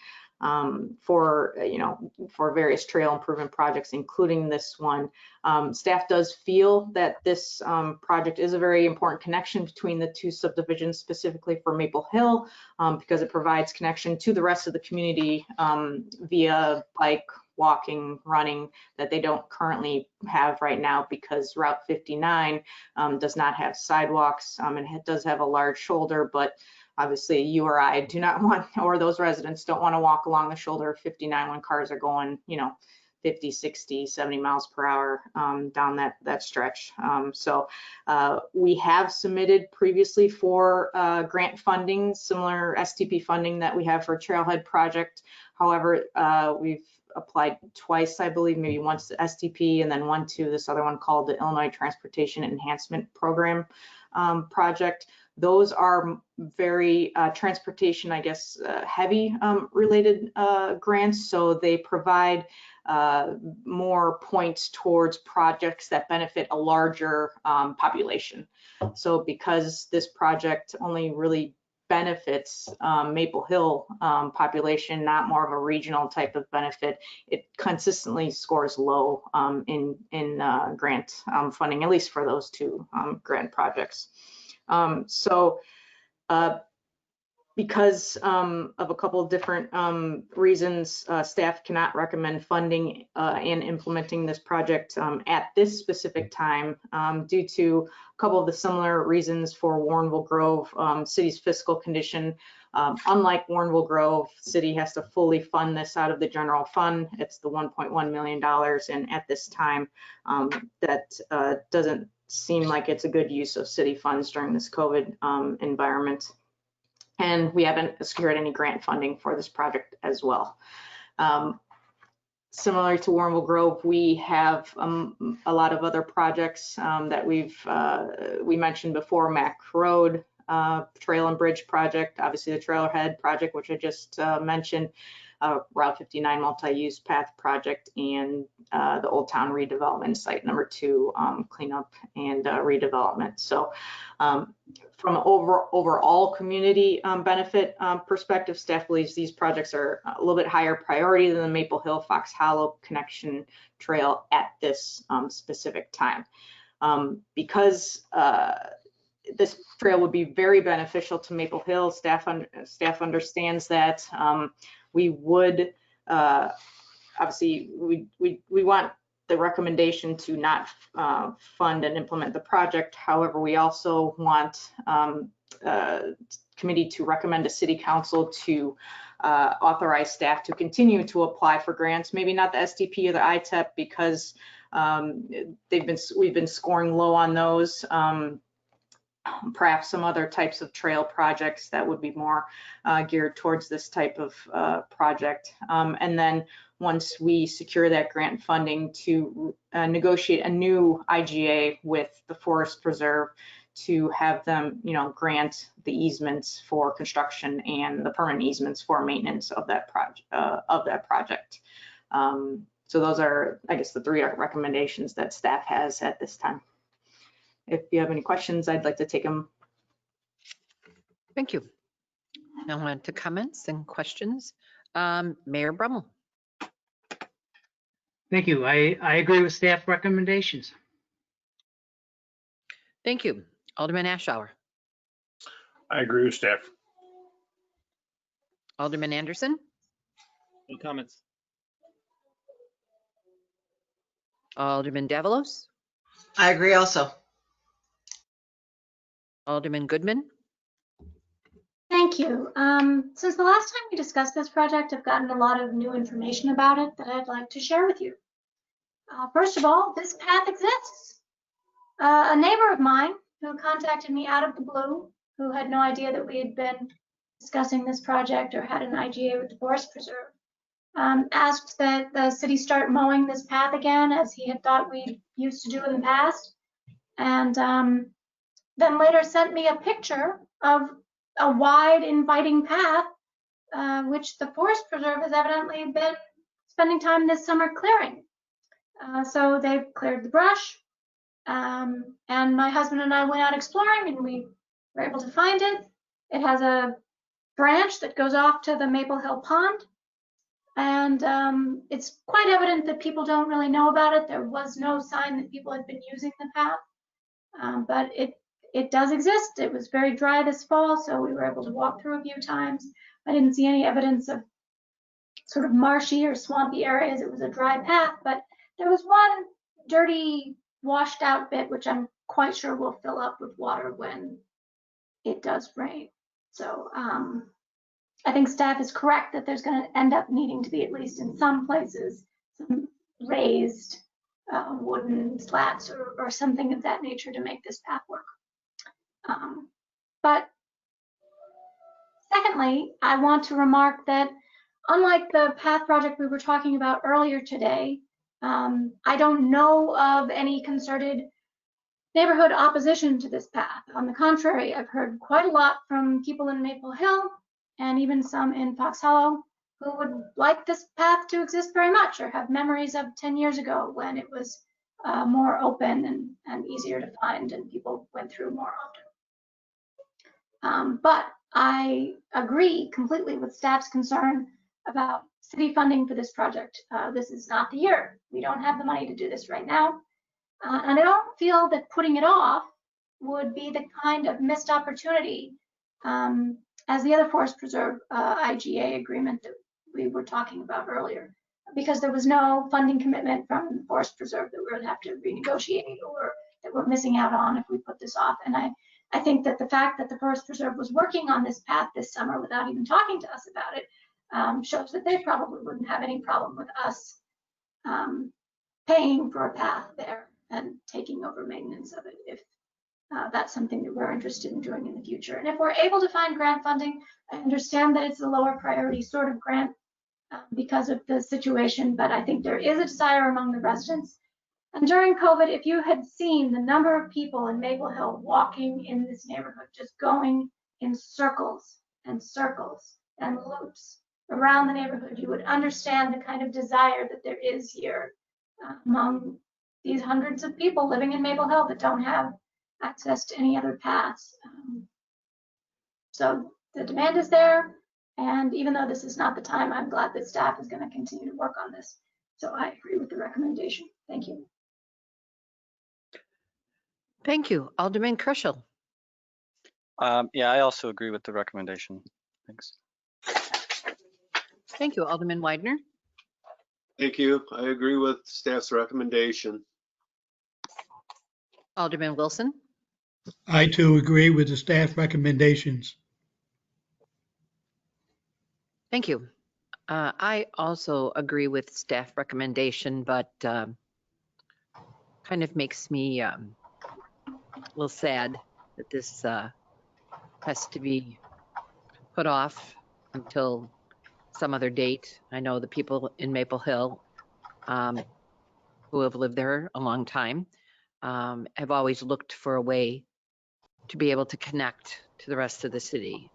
for various trail improvement projects, including this one. Staff does feel that this project is a very important connection between the 2 subdivisions, specifically for Maple Hill, because it provides connection to the rest of the community via bike, walking, running, that they don't currently have right now, because Route 59 does not have sidewalks, and it does have a large shoulder, but obviously you or I do not want, or those residents don't want to walk along the shoulder of 59 when cars are going, 50, 60, 70 miles per hour down that stretch. So we have submitted previously for grant funding, similar STP funding that we have for Trailhead project. However, we've applied twice, I believe, maybe once to STP and then one to this other one called the Illinois Transportation Enhancement Program project. Those are very transportation, I guess, heavy related grants. So they provide more points towards projects that benefit a larger population. So because this project only really benefits Maple Hill population, not more of a regional type of benefit, it consistently scores low in grant funding, at least for those two grant projects. Because of a couple of different reasons, staff cannot recommend funding and implementing this project at this specific time due to a couple of the similar reasons for Warrenville Grove, city's fiscal condition. Unlike Warrenville Grove, city has to fully fund this out of the general fund. It's the $1.1 million, and at this time, that doesn't seem like it's a good use of city funds during this COVID environment. And we haven't secured any grant funding for this project as well. Similar to Warrenville Grove, we have a lot of other projects that we mentioned before: Mack Road, Trail and Bridge project, obviously the Trailhead project, which I just mentioned, Route 59 multi-use path project, and the Old Town redevelopment site number 2 cleanup and redevelopment. So from an overall community benefit perspective, staff believes these projects are a little bit higher priority than the Maple Hill Fox Hollow Connection Trail at this specific time. Because this trail would be very beneficial to Maple Hill, staff understands that. We would obviously we want the recommendation to not fund and implement the project. However, we also want committee to recommend to City Council to authorize staff to continue to apply for grants. Maybe not the STP or the ITEP because we've been scoring low on those. Perhaps some other types of trail projects that would be more geared towards this type of project. And then once we secure that grant funding, to negotiate a new IGA with the Forest Preserve to have them, grant the easements for construction and the permanent easements for maintenance of that project. So those are, I guess, the 3 recommendations that staff has at this time. If you have any questions, I'd like to take them. Thank you. Now on to comments and questions. Mayor Brummel. Thank you. I agree with staff recommendations. Thank you. Alderman Ashour. I agree with staff. Alderman Anderson. No comments. Alderman Davalos. I agree also. Alderman Goodman. Thank you. Since the last time we discussed this project, I've gotten a lot of new information about it that I'd like to share with you. First of all, this path exists. A neighbor of mine who contacted me out of the blue, who had no idea that we had been discussing this project or had an IGA with the Forest Preserve, asked that the city start mowing this path again, as he had thought we used to do in the past. And then later sent me a picture of a wide, inviting path, which the Forest Preserve has evidently been spending time this summer clearing. So they've cleared the brush, and my husband and I went out exploring, and we were able to find it. It has a branch that goes off to the Maple Hill Pond, and it's quite evident that people don't really know about it. There was no sign that people had been using the path, but it does exist. It was very dry this fall, so we were able to walk through a few times. I didn't see any evidence of sort of marshy or swampy areas. It was a dry path, but there was one dirty, washed out bit, which I'm quite sure will fill up with water when it does rain. So I think staff is correct that there's going to end up needing to be, at least in some places, some raised wooden slats or something of that nature to make this path work. But secondly, I want to remark that unlike the path project we were talking about earlier today, I don't know of any concerted neighborhood opposition to this path. On the contrary, I've heard quite a lot from people in Maple Hill and even some in Fox Hollow who would like this path to exist very much or have memories of 10 years ago when it was more open and easier to find and people went through more often. But I agree completely with staff's concern about city funding for this project. This is not the year. We don't have the money to do this right now. And I don't feel that putting it off would be the kind of missed opportunity as the other Forest Preserve IGA agreement that we were talking about earlier, because there was no funding commitment from the Forest Preserve that we would have to renegotiate or that we're missing out on if we put this off. And I think that the fact that the Forest Preserve was working on this path this summer without even talking to us about it shows that they probably wouldn't have any problem with us paying for a path there and taking over maintenance of it if that's something that we're interested in doing in the future. And if we're able to find grant funding, I understand that it's a lower priority sort of grant because of the situation, but I think there is a desire among the residents. And during COVID, if you had seen the number of people in Maple Hill walking in this neighborhood, just going in circles and circles and loops around the neighborhood, you would understand the kind of desire that there is here among these hundreds of people living in Maple Hill that don't have access to any other paths. So the demand is there, and even though this is not the time, I'm glad that staff is going to continue to work on this. So I agree with the recommendation. Thank you. Thank you. Alderman Kerschel. Yeah, I also agree with the recommendation. Thanks. Thank you, Alderman Widener. Thank you. I agree with staff's recommendation. Alderman Wilson. I too agree with the staff recommendations. Thank you. I also agree with staff recommendation, but kind of makes me a little sad that this has to be put off until some other date. I know the people in Maple Hill who have lived there a long time have always looked for a way to be able to connect to the rest of the city,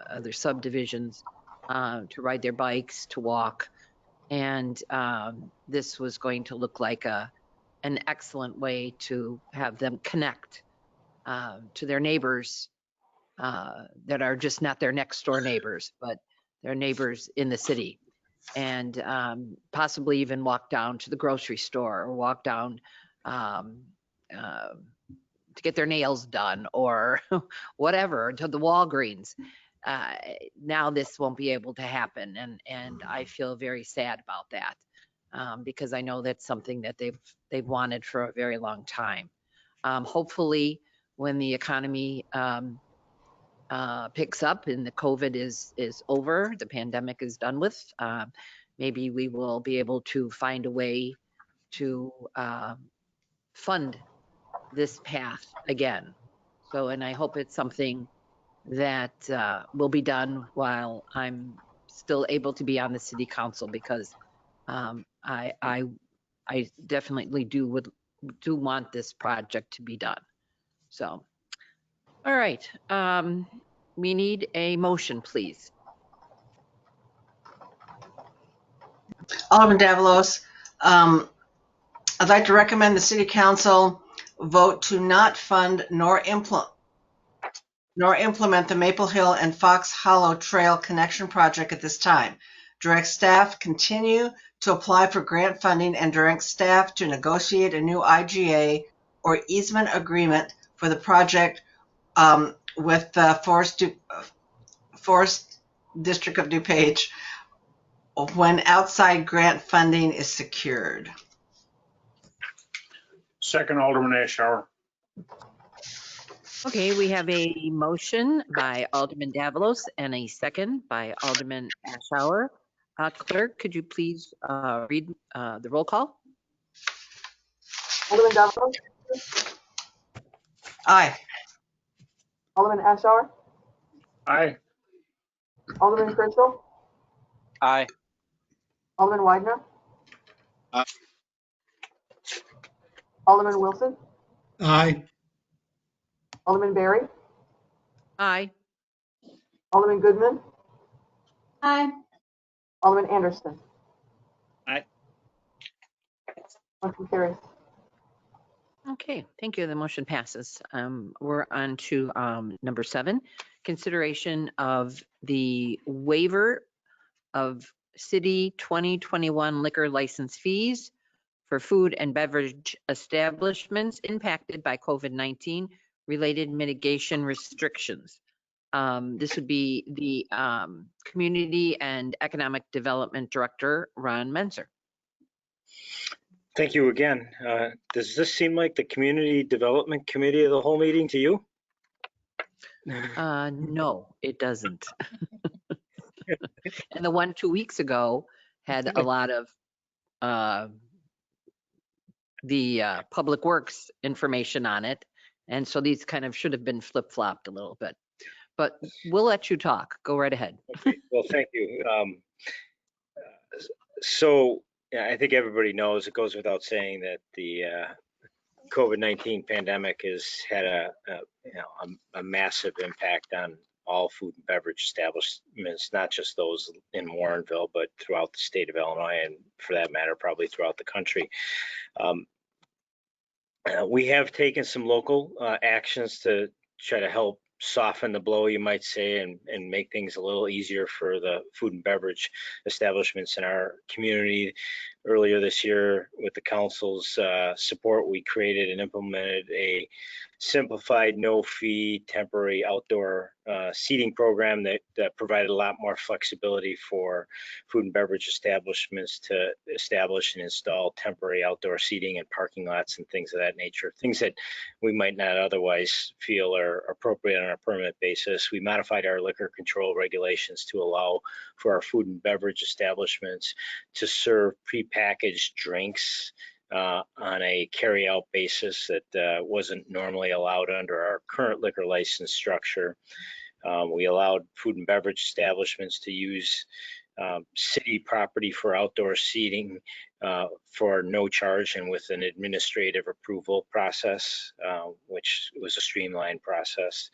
other subdivisions, to ride their bikes, to walk. And this was going to look like an excellent way to have them connect to their neighbors that are just not their next door neighbors, but their neighbors in the city. And possibly even walk down to the grocery store or walk down to get their nails done or whatever, to the Walgreens. Now this won't be able to happen, and I feel very sad about that because I know that's something that they've wanted for a very long time. Hopefully, when the economy picks up and the COVID is over, the pandemic is done with, maybe we will be able to find a way to fund this path again. So, and I hope it's something that will be done while I'm still able to be on the city council, because I definitely do want this project to be done. So, all right, we need a motion, please. Alderman Davalos, I'd like to recommend the City Council vote to not fund nor implement the Maple Hill and Fox Hollow Trail Connection Project at this time. Direct staff continue to apply for grant funding and direct staff to negotiate a new IGA or easement agreement for the project with the Forest District of DuPage when outside grant funding is secured. Second, Alderman Ashour. Okay, we have a motion by Alderman Davalos and a second by Alderman Ashour. Clerk, could you please read the roll call? Alderman Deveraux, Aye. Alderman Ashour, Aye. Alderman Crystal, Aye. Alderman Widener, Aye. Alderman Wilson, Aye. Alderman Barry, Aye. Alderman Goodman, Aye. Alderman Anderson. Aye. Motion carries. Okay, thank you. The motion passes. We're on to number 7, consideration of the waiver of city 2021 liquor license fees for food and beverage establishments impacted by COVID-19 related mitigation restrictions. This would be the Community and Economic Development Director, Ron Menser. Thank you again. Does this seem like the Community Development Committee of the whole meeting to you? No, it doesn't. And the one 2 weeks ago had a lot of the Public Works information on it. And so these kind of should have been flip-flopped a little bit. But we'll let you talk. Go right ahead. Okay. Well, thank you. So yeah, I think everybody knows, it goes without saying, that the COVID-19 pandemic has had a massive impact on all food and beverage establishments, not just those in Warrenville, but throughout the state of Illinois, and for that matter, probably throughout the country. We have taken some local actions to try to help soften the blow, you might say, and make things a little easier for the food and beverage establishments in our community. Earlier this year, with the council's support, we created and implemented a simplified, no-fee, temporary outdoor seating program that provided a lot more flexibility for food and beverage establishments to establish and install temporary outdoor seating in parking lots and things of that nature, things that we might not otherwise feel are appropriate on a permanent basis. We modified our liquor control regulations to allow for our food and beverage establishments to serve prepackaged drinks on a carry-out basis that wasn't normally allowed under our current liquor license structure. We allowed food and beverage establishments to use city property for outdoor seating for no charge and with an administrative approval process, which was a streamlined process.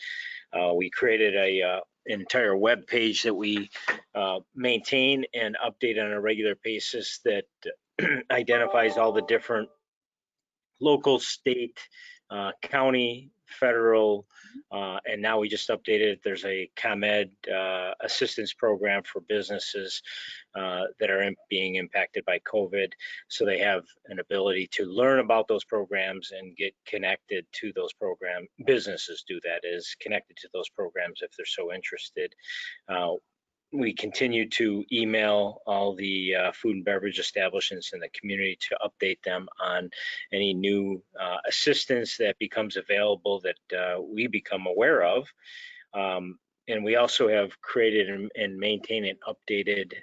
We created an entire web page that we maintain and update on a regular basis that identifies all the different local, state, county, federal, and now we just updated it. There's a ComEd assistance program for businesses that are being impacted by COVID. So they have an ability to learn about those programs and get connected to those programs. Businesses do, that is, connected to those programs if they're so interested. We continue to email all the food and beverage establishments in the community to update them on any new assistance that becomes available that we become aware of. And we also have created and maintained an updated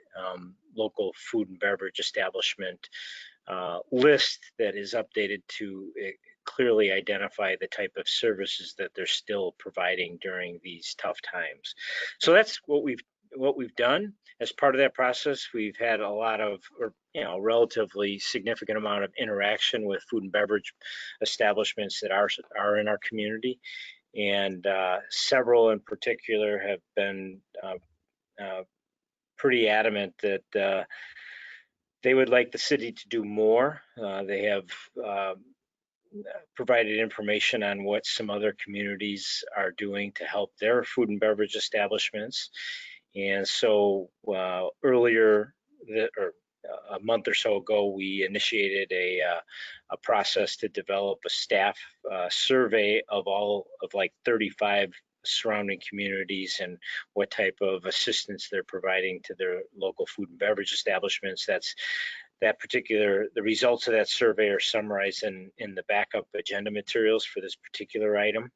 local food and beverage establishment list that is updated to clearly identify the type of services that they're still providing during these tough times. So that's what we've done. As part of that process, we've had a lot of, relatively significant amount of interaction with food and beverage establishments that are in our community. And several in particular have been pretty adamant that they would like the city to do more. They have provided information on what some other communities are doing to help their food and beverage establishments. And so earlier, a month or so ago, we initiated a process to develop a staff survey of all of like 35 surrounding communities and what type of assistance they're providing to their local food and beverage establishments. The results of that survey are summarized in the backup agenda materials for this particular item.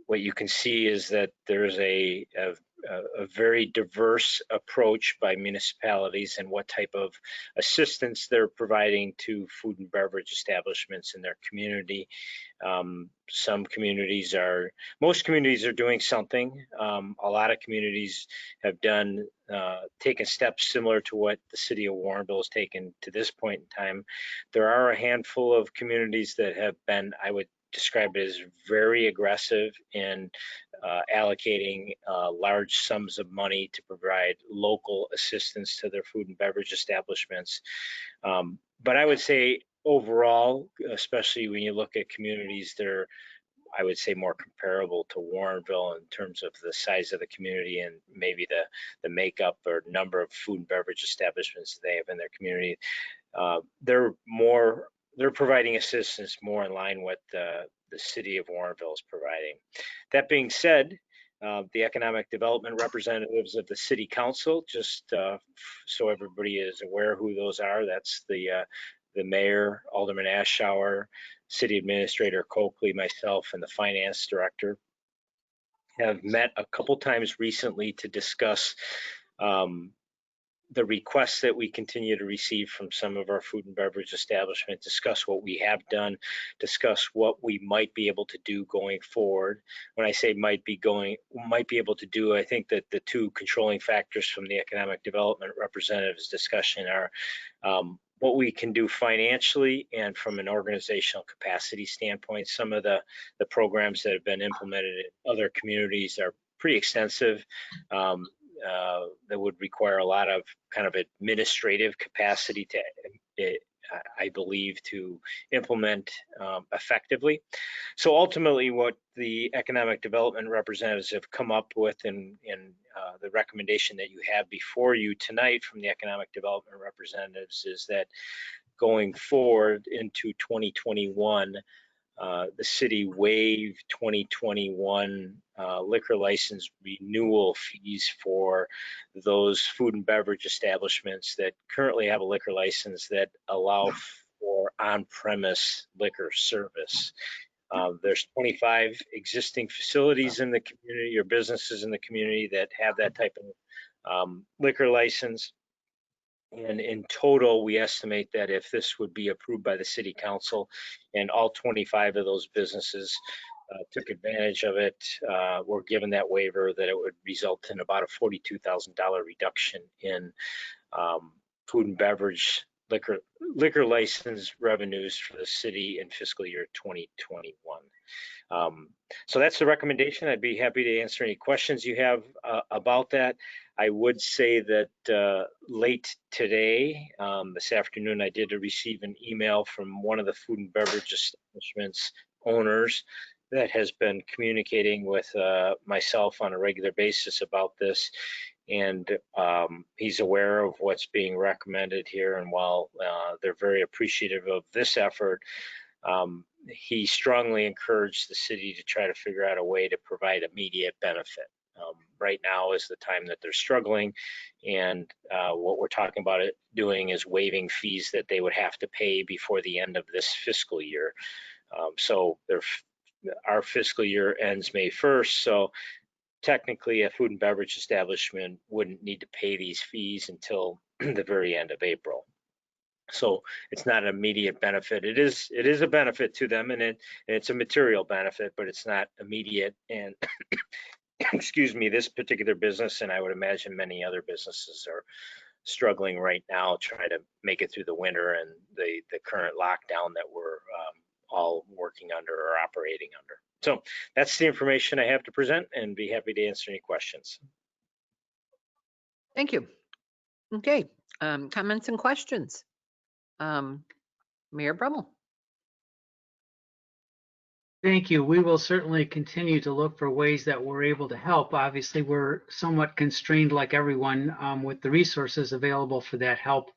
what you can see is that there's a very diverse approach by municipalities and what type of assistance they're providing to food and beverage establishments in their community. Most communities are doing something. A lot of communities have taken steps similar to what the city of Warrenville has taken to this point in time. There are a handful of communities that have been, I would describe it as very aggressive in allocating large sums of money to provide local assistance to their food and beverage establishments. But I would say overall, especially when you look at communities, they're, I would say, more comparable to Warrenville in terms of the size of the community and maybe the makeup or number of food and beverage establishments they have in their community. They're providing assistance more in line with the city of Warrenville is providing. That being said, the economic development representatives of the city council, just so everybody is aware who those are, that's the mayor, Alderman Ashour, city administrator Coakley, myself, and the finance director, have met a couple times recently to discuss the requests that we continue to receive from some of our food and beverage establishments, discuss what we have done, discuss what we might be able to do going forward. When I say might be able to do, I think that the two controlling factors from the economic development representatives discussion are what we can do financially and from an organizational capacity standpoint. Some of the programs that have been implemented in other communities are pretty extensive. That would require a lot of kind of administrative capacity to, I believe, to implement effectively. So ultimately, what the economic development representatives have come up with in the recommendation that you have before you tonight from the economic development representatives is that going forward into 2021, the city waived 2021 liquor license renewal fees for those food and beverage establishments that currently have a liquor license that allow for on-premise liquor service. There's 25 existing facilities in the community or businesses in the community that have that type of liquor license. And in total, we estimate that if this would be approved by the city council and all 25 of those businesses took advantage of it, were given that waiver, that it would result in about a $42,000 reduction in food and beverage liquor license revenues for the city in fiscal year 2021. So that's the recommendation. I'd be happy to answer any questions you have about that. I would say that late today, this afternoon, I did receive an email from one of the food and beverage establishments owners that has been communicating with myself on a regular basis about this. And he's aware of what's being recommended here. And while they're very appreciative of this effort, he strongly encouraged the city to try to figure out a way to provide immediate benefit. Right now is the time that they're struggling, and what we're talking about doing is waiving fees that they would have to pay before the end of this fiscal year. So our fiscal year ends May 1st, so technically a food and beverage establishment wouldn't need to pay these fees until the very end of April. So it's not an immediate benefit. It is a benefit to them, and it's a material benefit, but it's not immediate. And excuse me, this particular business, and I would imagine many other businesses, are struggling right now trying to make it through the winter and the current lockdown that we're all working under or operating under. So that's the information I have to present, and be happy to answer any questions. Thank you. Okay, comments and questions. Mayor Brummel. Thank you. We will certainly continue to look for ways that we're able to help. Obviously, we're somewhat constrained, like everyone, with the resources available for that help.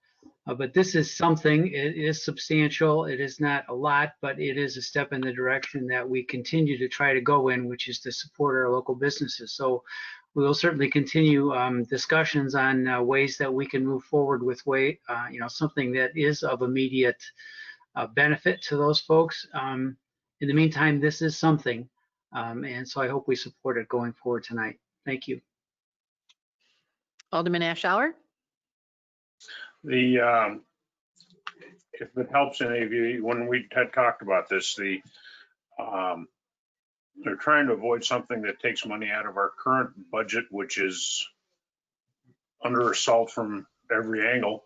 But this is something, it is substantial. It is not a lot, but it is a step in the direction that we continue to try to go in, which is to support our local businesses. So we will certainly continue discussions on ways that we can move forward with something that is of immediate benefit to those folks. In the meantime, this is something. And so I hope we support it going forward tonight. Thank you. Alderman Ashour? The, if it helps any of you, when we had talked about this, they're trying to avoid something that takes money out of our current budget, which is under assault from every angle.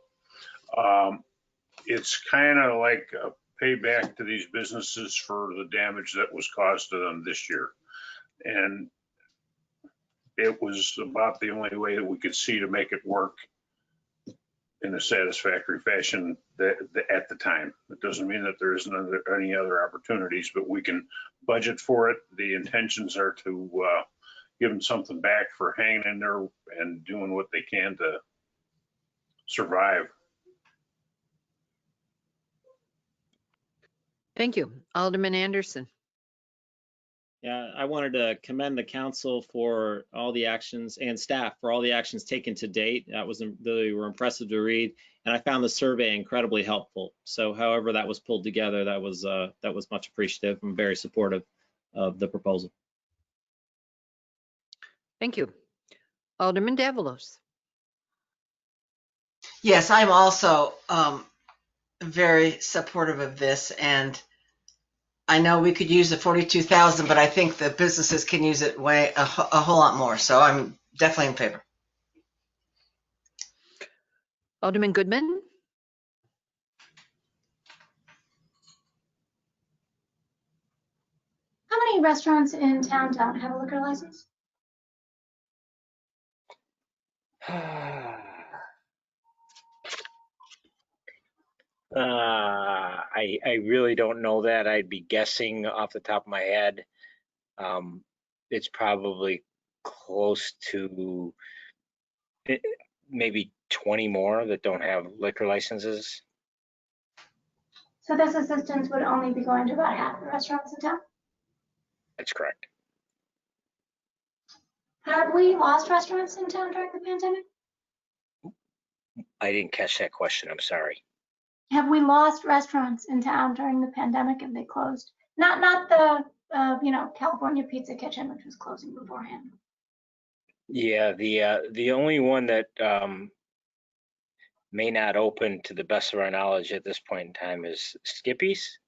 It's kind of like a payback to these businesses for the damage that was caused to them this year. And it was about the only way that we could see to make it work in a satisfactory fashion at the time. It doesn't mean that there isn't any other opportunities, but we can budget for it. The intentions are to give them something back for hanging in there and doing what they can to survive. Thank you. Alderman Anderson. Yeah, I wanted to commend the council for all the actions and staff for all the actions taken to date. That was really were impressive to read, and I found the survey incredibly helpful. So, however that was pulled together, that was much appreciative and very supportive of the proposal. Thank you. Alderman Davalos. Yes, I'm also very supportive of this, and I know we could use the 42,000, but I think the businesses can use it a whole lot more. So I'm definitely in favor. Alderman Goodman. How many restaurants in town don't have a liquor license? I really don't know that. I'd be guessing off the top of my head. It's probably close to maybe 20 more that don't have liquor licenses. So this assistance would only be going to about half the restaurants in town? That's correct. Have we lost restaurants in town during the pandemic? I didn't catch that question. I'm sorry. Have we lost restaurants in town during the pandemic? Have they closed? Not the California Pizza Kitchen, which was closing beforehand. Yeah, the only one that may not open to the best of our knowledge at this point in time is Skippy's.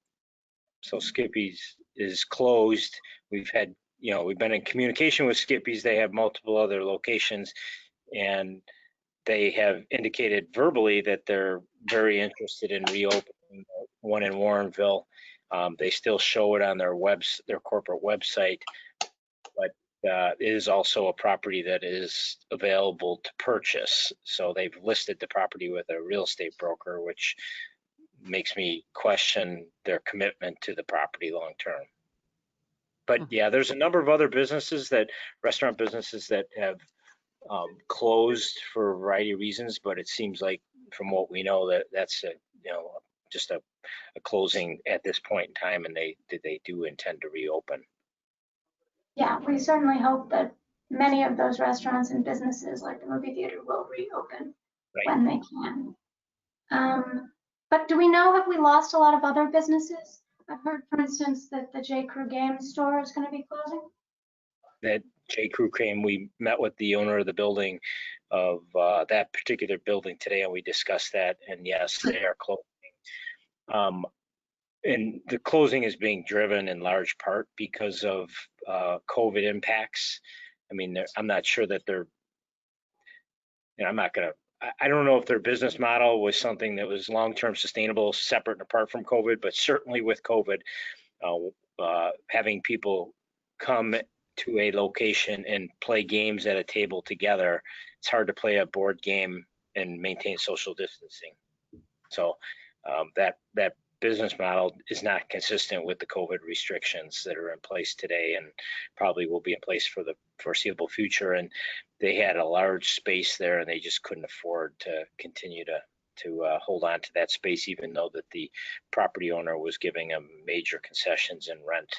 So Skippy's is closed. We've been in communication with Skippy's. They have multiple other locations, and they have indicated verbally that they're very interested in reopening one in Warrenville. They still show it on their corporate website, but it is also a property that is available to purchase. So they've listed the property with a real estate broker, which makes me question their commitment to the property long term. But yeah, there's a number of other restaurant businesses that have closed for a variety of reasons, but it seems like from what we know that's just a closing at this point in time, and they do intend to reopen. Yeah, we certainly hope that many of those restaurants and businesses like the movie theater will reopen when they can. But do we know, have we lost a lot of other businesses? I've heard, for instance, that the J. Crew Games store is going to be closing. That J. Crew came, we met with the owner of the building of that particular building today, and we discussed that, and yes, they are closing. And the closing is being driven in large part because of COVID impacts. I mean, I'm not sure that I don't know if their business model was something that was long-term sustainable, separate and apart from COVID, but certainly with COVID, having people come to a location and play games at a table together, it's hard to play a board game and maintain social distancing. So that business model is not consistent with the COVID restrictions that are in place today and probably will be in place for the foreseeable future. And they had a large space there, and they just couldn't afford to continue to hold on to that space, even though that the property owner was giving them major concessions in rent.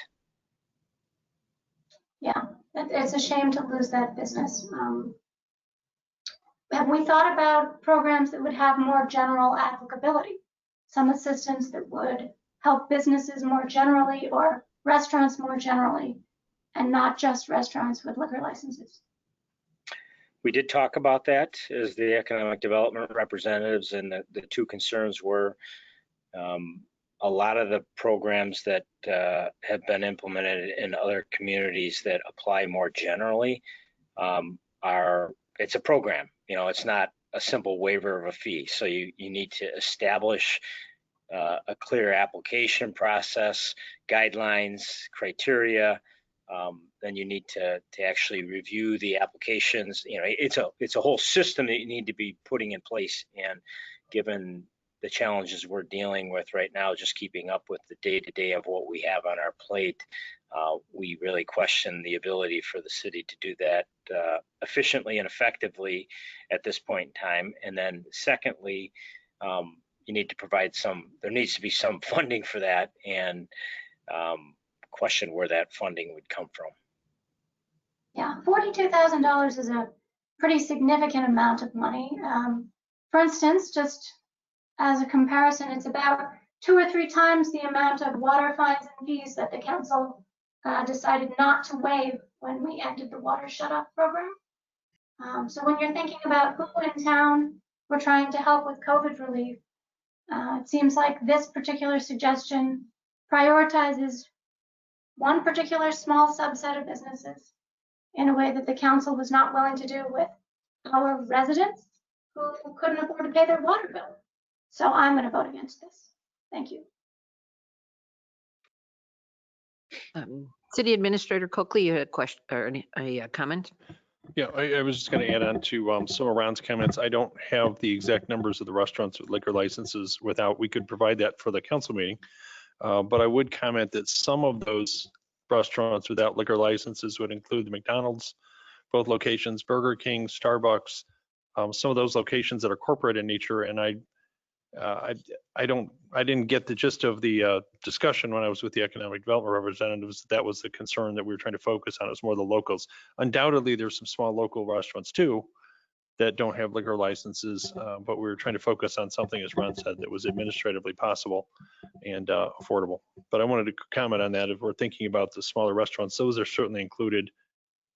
Yeah, it's a shame to lose that business. Have we thought about programs that would have more general applicability? Some assistance that would help businesses more generally or restaurants more generally and not just restaurants with liquor licenses? We did talk about that as the economic development representatives, and the two concerns were a lot of the programs that have been implemented in other communities that apply more generally it's a program. It's not a simple waiver of a fee. So you need to establish a clear application process, guidelines, criteria. Then you need to actually review the applications. It's a whole system that you need to be putting in place. And given the challenges we're dealing with right now, just keeping up with the day-to-day of what we have on our plate, we really question the ability for the city to do that efficiently and effectively at this point in time. And then secondly, you need to provide there needs to be some funding for that, and question where that funding would come from. Yeah, $42,000 is a pretty significant amount of money. For instance, just as a comparison, it's about 2 or 3 times the amount of water fines and fees that the council decided not to waive when we ended the water shut-off program. So when you're thinking about who in town we're trying to help with COVID relief, it seems like this particular suggestion prioritizes one particular small subset of businesses in a way that the council was not willing to do with our residents who couldn't afford to pay their water bill. So I'm going to vote against this. Thank you. City Administrator Coakley, you had a question or a comment? Yeah, I was just going to add on to some of Ron's comments. I don't have the exact numbers of the restaurants with liquor licenses we could provide that for the council meeting. But I would comment that some of those restaurants without liquor licenses would include the McDonald's, both locations, Burger King, Starbucks, some of those locations that are corporate in nature. And I didn't get the gist of the discussion when I was with the economic development representatives. That was the concern that we were trying to focus on. It was more the locals. Undoubtedly, there's some small local restaurants too that don't have liquor licenses, but we were trying to focus on something, as Ron said, that was administratively possible and affordable. But I wanted to comment on that. If we're thinking about the smaller restaurants, those are certainly included.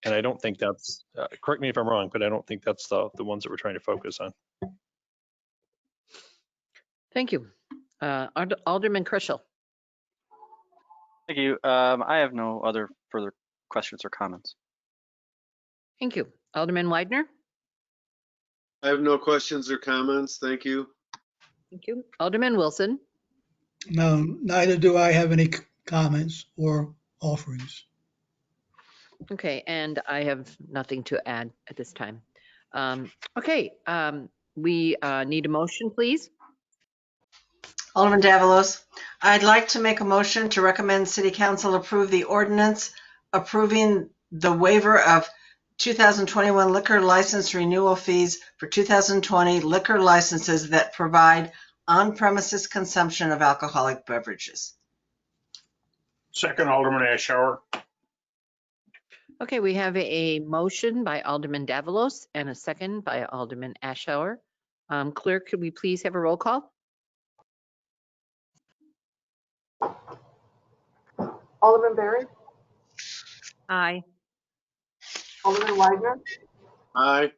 And I don't think that's, correct me if I'm wrong, but I don't think that's the ones that we're trying to focus on. Thank you. Alderman Krischel. Thank you. I have no other further questions or comments. Thank you. Alderman Widener. I have no questions or comments. Thank you. Thank you. Alderman Wilson. No, neither do I have any comments or offerings. Okay, and I have nothing to add at this time. Okay, we need a motion, please. Alderman Davalos, I'd like to make a motion to recommend City Council approve the ordinance approving the waiver of 2021 liquor license renewal fees for 2020 liquor licenses that provide on-premises consumption of alcoholic beverages. Second, Alderman Ashour. Okay, we have a motion by Alderman Davalos and a second by Alderman Ashour. Clerk, could we please have a roll call? Alderman Berry, Aye. Alderman Widener, Aye.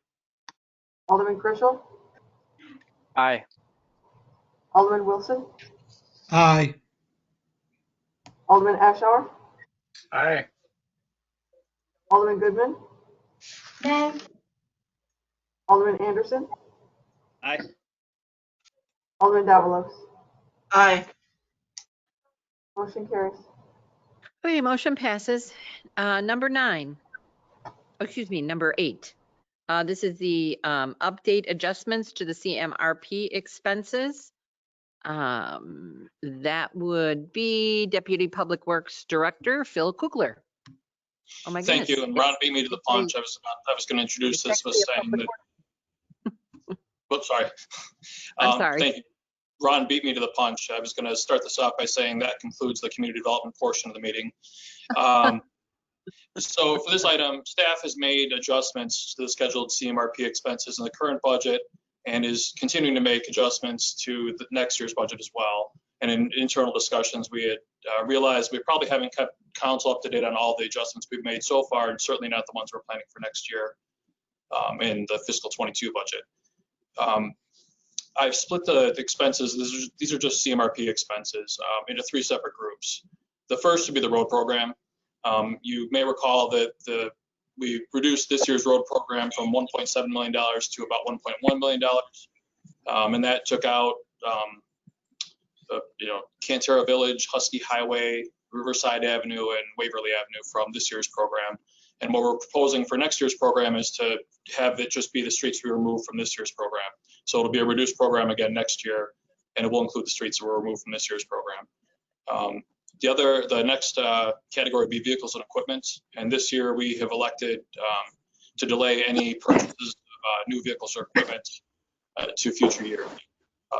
Alderman Krischel, Aye. Alderman Wilson, Aye. Alderman Ashour, Aye. Alderman Goodman, Nay. Alderman Anderson, Aye. Alderman Davalos. Aye. Motion carries. Okay, motion passes. Number 8. This is the update adjustments to the CMRP expenses. That would be Deputy Public Works Director Phil Coogler. Oh my goodness. Thank you. And Ron beat me to the punch. I was going to introduce this with saying that. Oops, sorry. I'm sorry. Thank you. Ron beat me to the punch. I was going to start this off by saying that concludes the community development portion of the meeting. So for this item, staff has made adjustments to the scheduled CMRP expenses in the current budget and is continuing to make adjustments to the next year's budget as well. And in internal discussions, we had realized we probably haven't kept council up to date on all the adjustments we've made so far, and certainly not the ones we're planning for next year in the fiscal 22 budget. I've split the expenses. These are just CMRP expenses into 3 separate groups. The first would be the road program. You may recall that we reduced this year's road program from $1.7 million to about $1.1 million. And that took out, Cantera Village, Husky Highway, Riverside Avenue, and Waverly Avenue from this year's program. And what we're proposing for next year's program is to have it just be the streets we removed from this year's program. So it'll be a reduced program again next year, and it will include the streets that were removed from this year's program. The next category would be vehicles and equipment. And this year we have elected to delay any purchases of new vehicles or equipment to future years.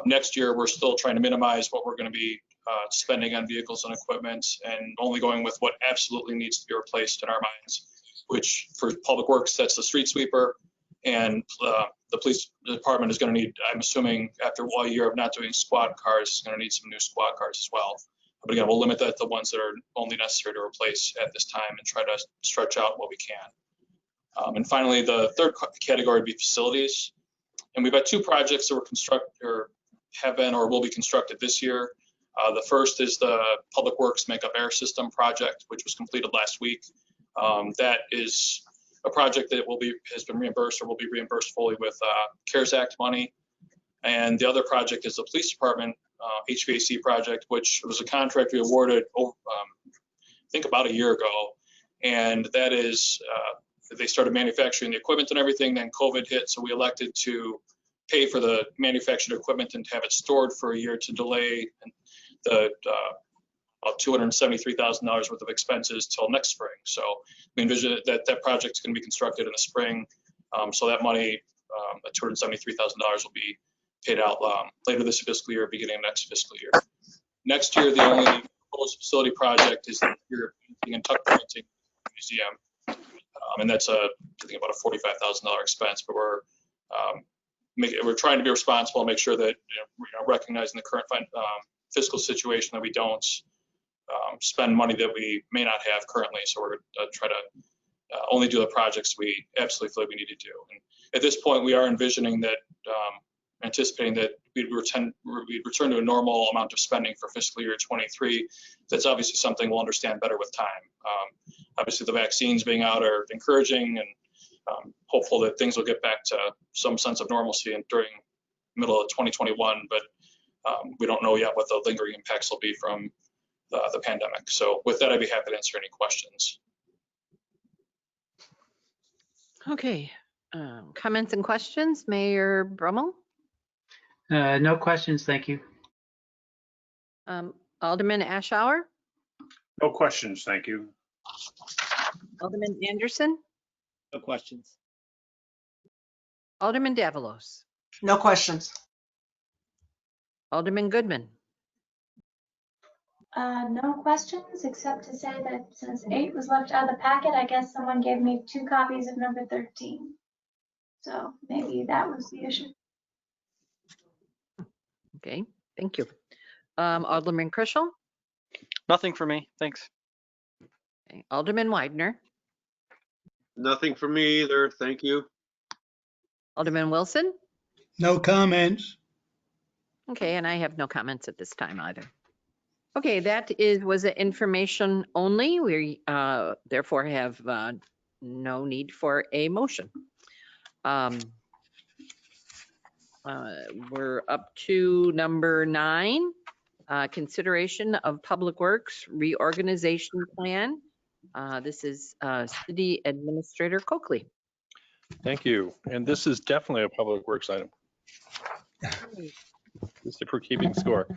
Next year, we're still trying to minimize what we're going to be spending on vehicles and equipment, and only going with what absolutely needs to be replaced in our minds, which for Public Works, that's the street sweeper, and the police department is going to need, I'm assuming after 1 year of not doing squad cars, is going to need some new squad cars as well. But again, we'll limit that to ones that are only necessary to replace at this time and try to stretch out what we can. And finally, the third category would be facilities. And we've got 2 projects that were constructed or have been or will be constructed this year. The first is the Public Works Makeup Air System project, which was completed last week. That is a project that has been reimbursed or will be reimbursed fully with CARES Act money. And the other project is the police department HVAC project, which was a contract we awarded, I think about a year ago. And that is, they started manufacturing the equipment and everything, then COVID hit, so we elected to pay for the manufactured equipment and have it stored for a year to delay the about $273,000 worth of expenses till next spring. So we envision that project is going to be constructed in the spring. So that money, $273,000, will be paid out later this fiscal year, beginning of next fiscal year. Next year, the only proposed facility project is the painting and tuck pointing museum. And that's I think about a $45,000 expense, but we're trying to be responsible and make sure that, recognizing the current fiscal situation, that we don't spend money that we may not have currently. So we're going to try to only do the projects we absolutely feel like we need to do. And at this point, we are envisioning that, anticipating that we'd return to a normal amount of spending for fiscal year 23. That's obviously something we'll understand better with time. Obviously, the vaccines being out are encouraging, and hopeful that things will get back to some sense of normalcy during middle of 2021, but we don't know yet what the lingering impacts will be from the pandemic. So with that, I'd be happy to answer any questions. Okay, comments and questions, Mayor Brummel? No questions, thank you. Alderman Ashour? No questions, thank you. Alderman Anderson? No questions. Alderman Davalos? No questions. Alderman Goodman? No questions, except to say that since 8 was left out of the packet, I guess someone gave me 2 copies of number 13. So maybe that was the issue. Okay, thank you. Alderman Krischel? Nothing for me, thanks. Okay. Alderman Widener? Nothing for me either, thank you. Alderman Wilson? No comments. Okay, and I have no comments at this time either. Okay, that was an information only. We therefore have no need for a motion. We're up to number 9, consideration of Public Works reorganization plan. This is City Administrator Coakley. Thank you. And this is definitely a Public Works item. Just for keeping score.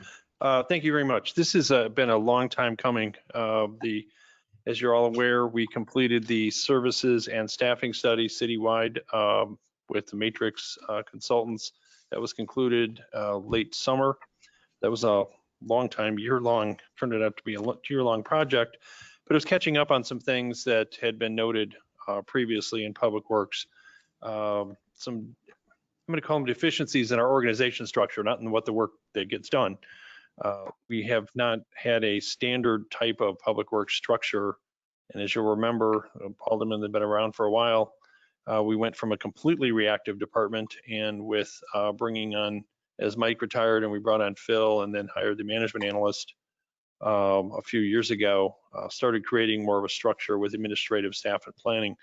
Thank you very much. This has been a long time coming. As you're all aware, we completed the services and staffing study citywide with the Matrix consultants. That was concluded late summer. That was a long time, year-long, turned it out to be a year-long project, but it was catching up on some things that had been noted previously in Public Works. I'm going to call them deficiencies in our organization structure, not in what the work that gets done. We have not had a standard type of public works structure. And as you'll remember, Alderman had been around for a while. We went from a completely reactive department, and with bringing on, as Mike retired and we brought on Phil and then hired the management analyst a few years ago, started creating more of a structure with administrative staff and planning.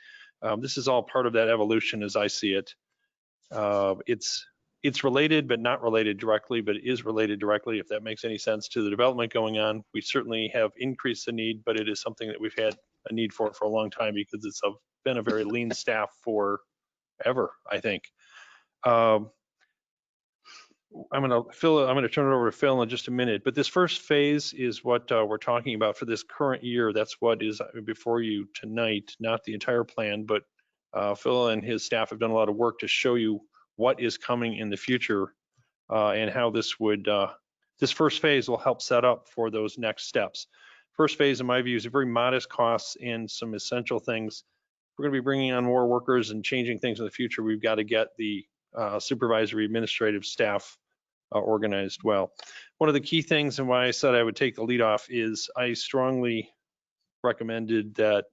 This is all part of that evolution as I see it. It's related, but not related directly, but it is related directly, if that makes any sense, to the development going on. We certainly have increased the need, but it is something that we've had a need for a long time because it's been a very lean staff forever, I think. I'm going to turn it over to Phil in just a minute, but this first phase is what we're talking about for this current year. That's what is before you tonight, not the entire plan, but Phil and his staff have done a lot of work to show you what is coming in the future and how this would, this first phase will help set up for those next steps. First phase, in my view, is a very modest costs and some essential things. We're going to be bringing on more workers and changing things in the future. We've got to get the supervisory administrative staff organized well. One of the key things and why I said I would take the lead off is I strongly recommended that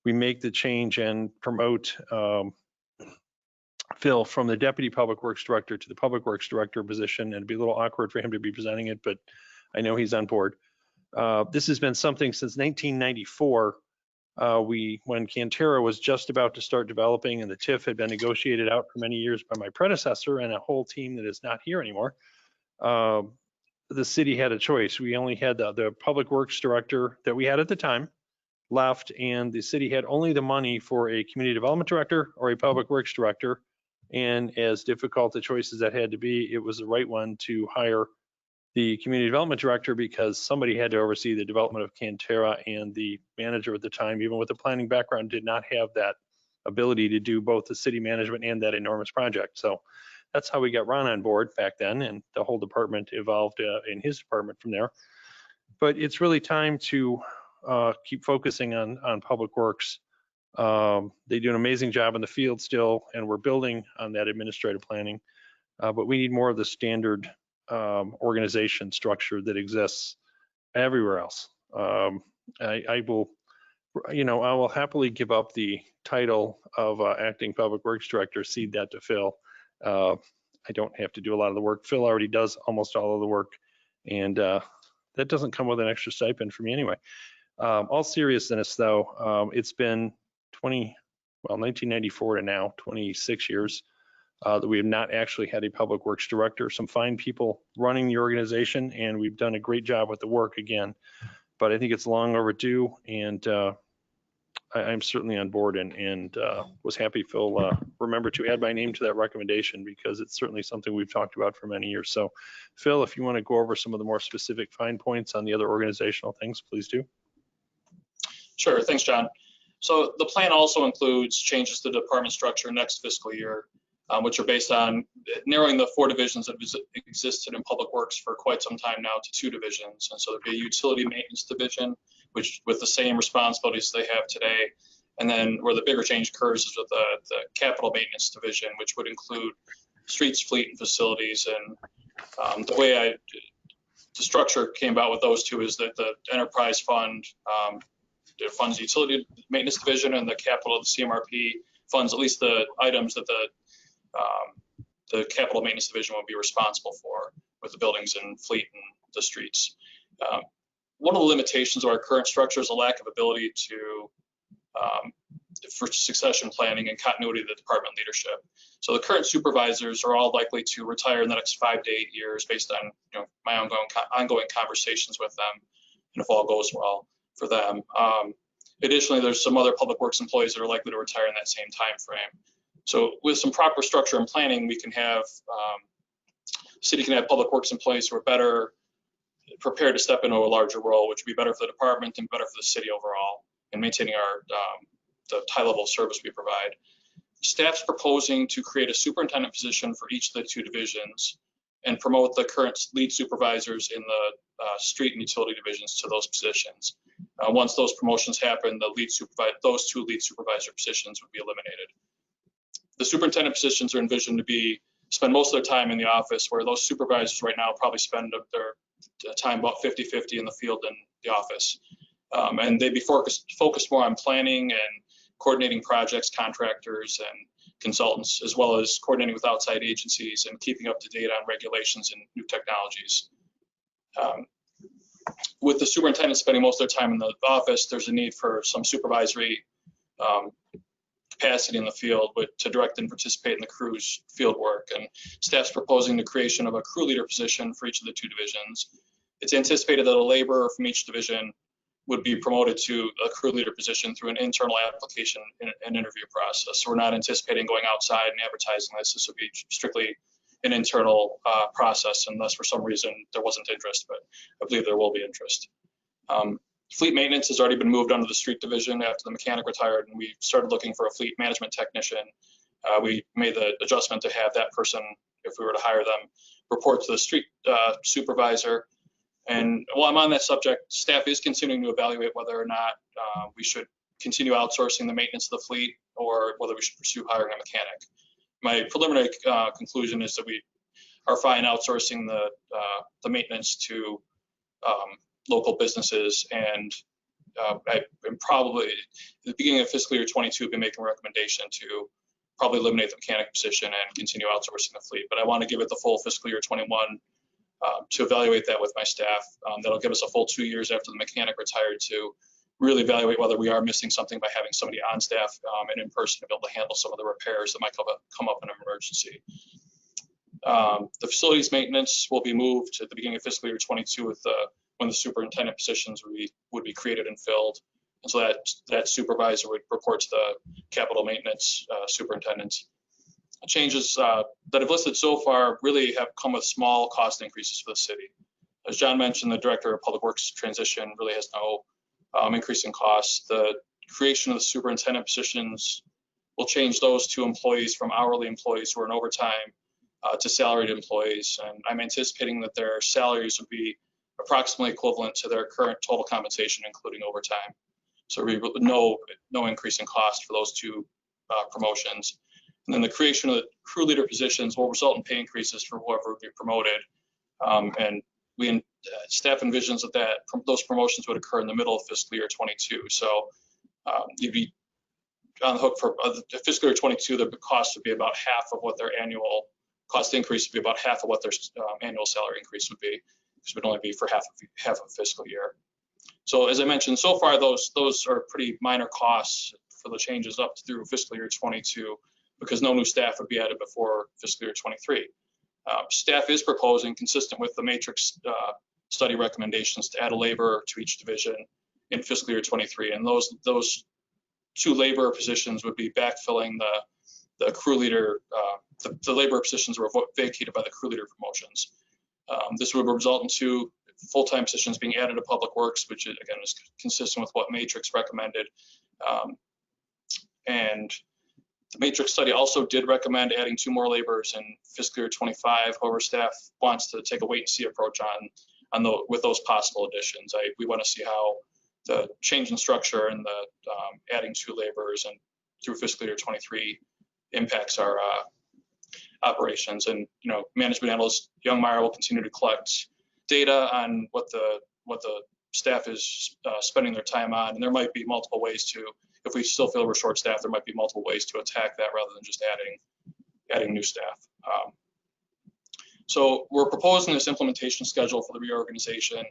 we make the change and promote Phil from the Deputy Public Works Director to the Public Works Director position. And it'd be a little awkward for him to be presenting it, but I know he's on board. This has been something since 1994. When Cantera was just about to start developing and the TIF had been negotiated out for many years by my predecessor and a whole team that is not here anymore, the city had a choice. We only had the Public Works Director that we had at the time left, and the city had only the money for a Community Development Director or a Public Works Director. And as difficult the choices that had to be, it was the right one to hire the Community Development Director because somebody had to oversee the development of Cantera, and the manager at the time, even with a planning background, did not have that ability to do both the city management and that enormous project. So that's how we got Ron on board back then, and the whole department evolved in his department from there. But it's really time to keep focusing on Public Works. They do an amazing job in the field still, and we're building on that administrative planning. But we need more of the standard organization structure that exists everywhere else. I will happily give up the title of acting Public Works Director, cede that to Phil. I don't have to do a lot of the work. Phil already does almost all of the work, and that doesn't come with an extra stipend for me anyway. All seriousness though, it's been 1994 to now, 26 years that we have not actually had a Public Works Director. Some fine people running the organization, and we've done a great job with the work again, but I think it's long overdue, and I'm certainly on board and was happy Phil remembered to add my name to that recommendation because it's certainly something we've talked about for many years. So Phil, if you want to go over some of the more specific fine points on the other organizational things, please do. Sure, thanks, John. So the plan also includes changes to the department structure next fiscal year, which are based on narrowing the 4 divisions that existed in Public Works for quite some time now to 2 divisions. And so there'd be a utility maintenance division, which with the same responsibilities they have today. And then where the bigger change occurs is with the capital maintenance division, which would include streets, fleet, and facilities. And the way the structure came about with those 2 is that the enterprise fund funds the utility maintenance division, and the capital of the CMRP funds at least the items that the capital maintenance division would be responsible for, with the buildings and fleet and the streets. One of the limitations of our current structure is a lack of ability for succession planning and continuity of the department leadership. So the current supervisors are all likely to retire in the next 5 to 8 years based on my ongoing conversations with them, and if all goes well for them. Additionally, there's some other Public Works employees that are likely to retire in that same time frame. So with some proper structure and planning, we can have, city can have Public Works employees who are better prepared to step into a larger role, which would be better for the department and better for the city overall in maintaining the high level of service we provide. Staff's proposing to create a superintendent position for each of the 2 divisions and promote the current lead supervisors in the street and utility divisions to those positions. Once those promotions happen, those 2 lead supervisor positions would be eliminated. The superintendent positions are envisioned to spend most of their time in the office, where those supervisors right now probably spend their time about 50-50 in the field and the office. And they'd be focused more on planning and coordinating projects, contractors, and consultants, as well as coordinating with outside agencies and keeping up to date on regulations and new technologies. With the superintendent spending most of their time in the office, there's a need for some supervisory capacity in the field to direct and participate in the crew's field work. And staff's proposing the creation of a crew leader position for each of the 2 divisions. It's anticipated that a laborer from each division would be promoted to a crew leader position through an internal application and interview process. So we're not anticipating going outside and advertising this. This would be strictly an internal process, unless for some reason there wasn't interest, but I believe there will be interest. Fleet maintenance has already been moved under the street division after the mechanic retired, and we started looking for a fleet management technician. We made the adjustment to have that person, if we were to hire them, report to the street supervisor. And while I'm on that subject, staff is continuing to evaluate whether or not we should continue outsourcing the maintenance of the fleet or whether we should pursue hiring a mechanic. My preliminary conclusion is that we are fine outsourcing the maintenance to local businesses, and I'm probably at the beginning of fiscal year 22 be making a recommendation to probably eliminate the mechanic position and continue outsourcing the fleet. But I want to give it the full fiscal year 21 to evaluate that with my staff. That'll give us a full 2 years after the mechanic retired to really evaluate whether we are missing something by having somebody on staff and in person to be able to handle some of the repairs that might come up in an emergency. The facilities maintenance will be moved at the beginning of fiscal year 22 with when the superintendent positions would be created and filled. And so that supervisor would report to the capital maintenance superintendent. Changes that I've listed so far really have come with small cost increases for the city. As John mentioned, the director of public works transition really has no increase in costs. The creation of the superintendent positions will change those 2 employees from hourly employees who are in overtime to salaried employees. And I'm anticipating that their salaries would be approximately equivalent to their current total compensation, including overtime. So no increase in cost for those 2 promotions. And then the creation of the crew leader positions will result in pay increases for whoever would be promoted. And staff envisions that those promotions would occur in the middle of fiscal year 22. So you'd be on the hook for fiscal year 22. The cost would be about half of what their annual cost increase would be, about half of what their annual salary increase would be, because it would only be for half of a fiscal year. So as I mentioned, so far those are pretty minor costs for the changes up through fiscal year 22, because no new staff would be added before fiscal year 23. Staff is proposing, consistent with the matrix study recommendations, to add a laborer to each division in fiscal year 23. And those 2 laborer positions would be backfilling the crew leader, the laborer positions were vacated by the crew leader promotions. This would result in 2 full-time positions being added to public works, which again is consistent with what matrix recommended. And the matrix study also did recommend adding 2 more laborers in fiscal year 25. However, staff wants to take a wait and see approach with those possible additions. We want to see how the change in structure and the adding 2 laborers and through fiscal year 23 impacts our operations. And management analyst Youngmeyer will continue to collect data on what the staff is spending their time on, and there might be multiple ways to. If we still feel we're short staffed, there might be multiple ways to attack that rather than just adding new staff. So we're proposing this implementation schedule for the reorganization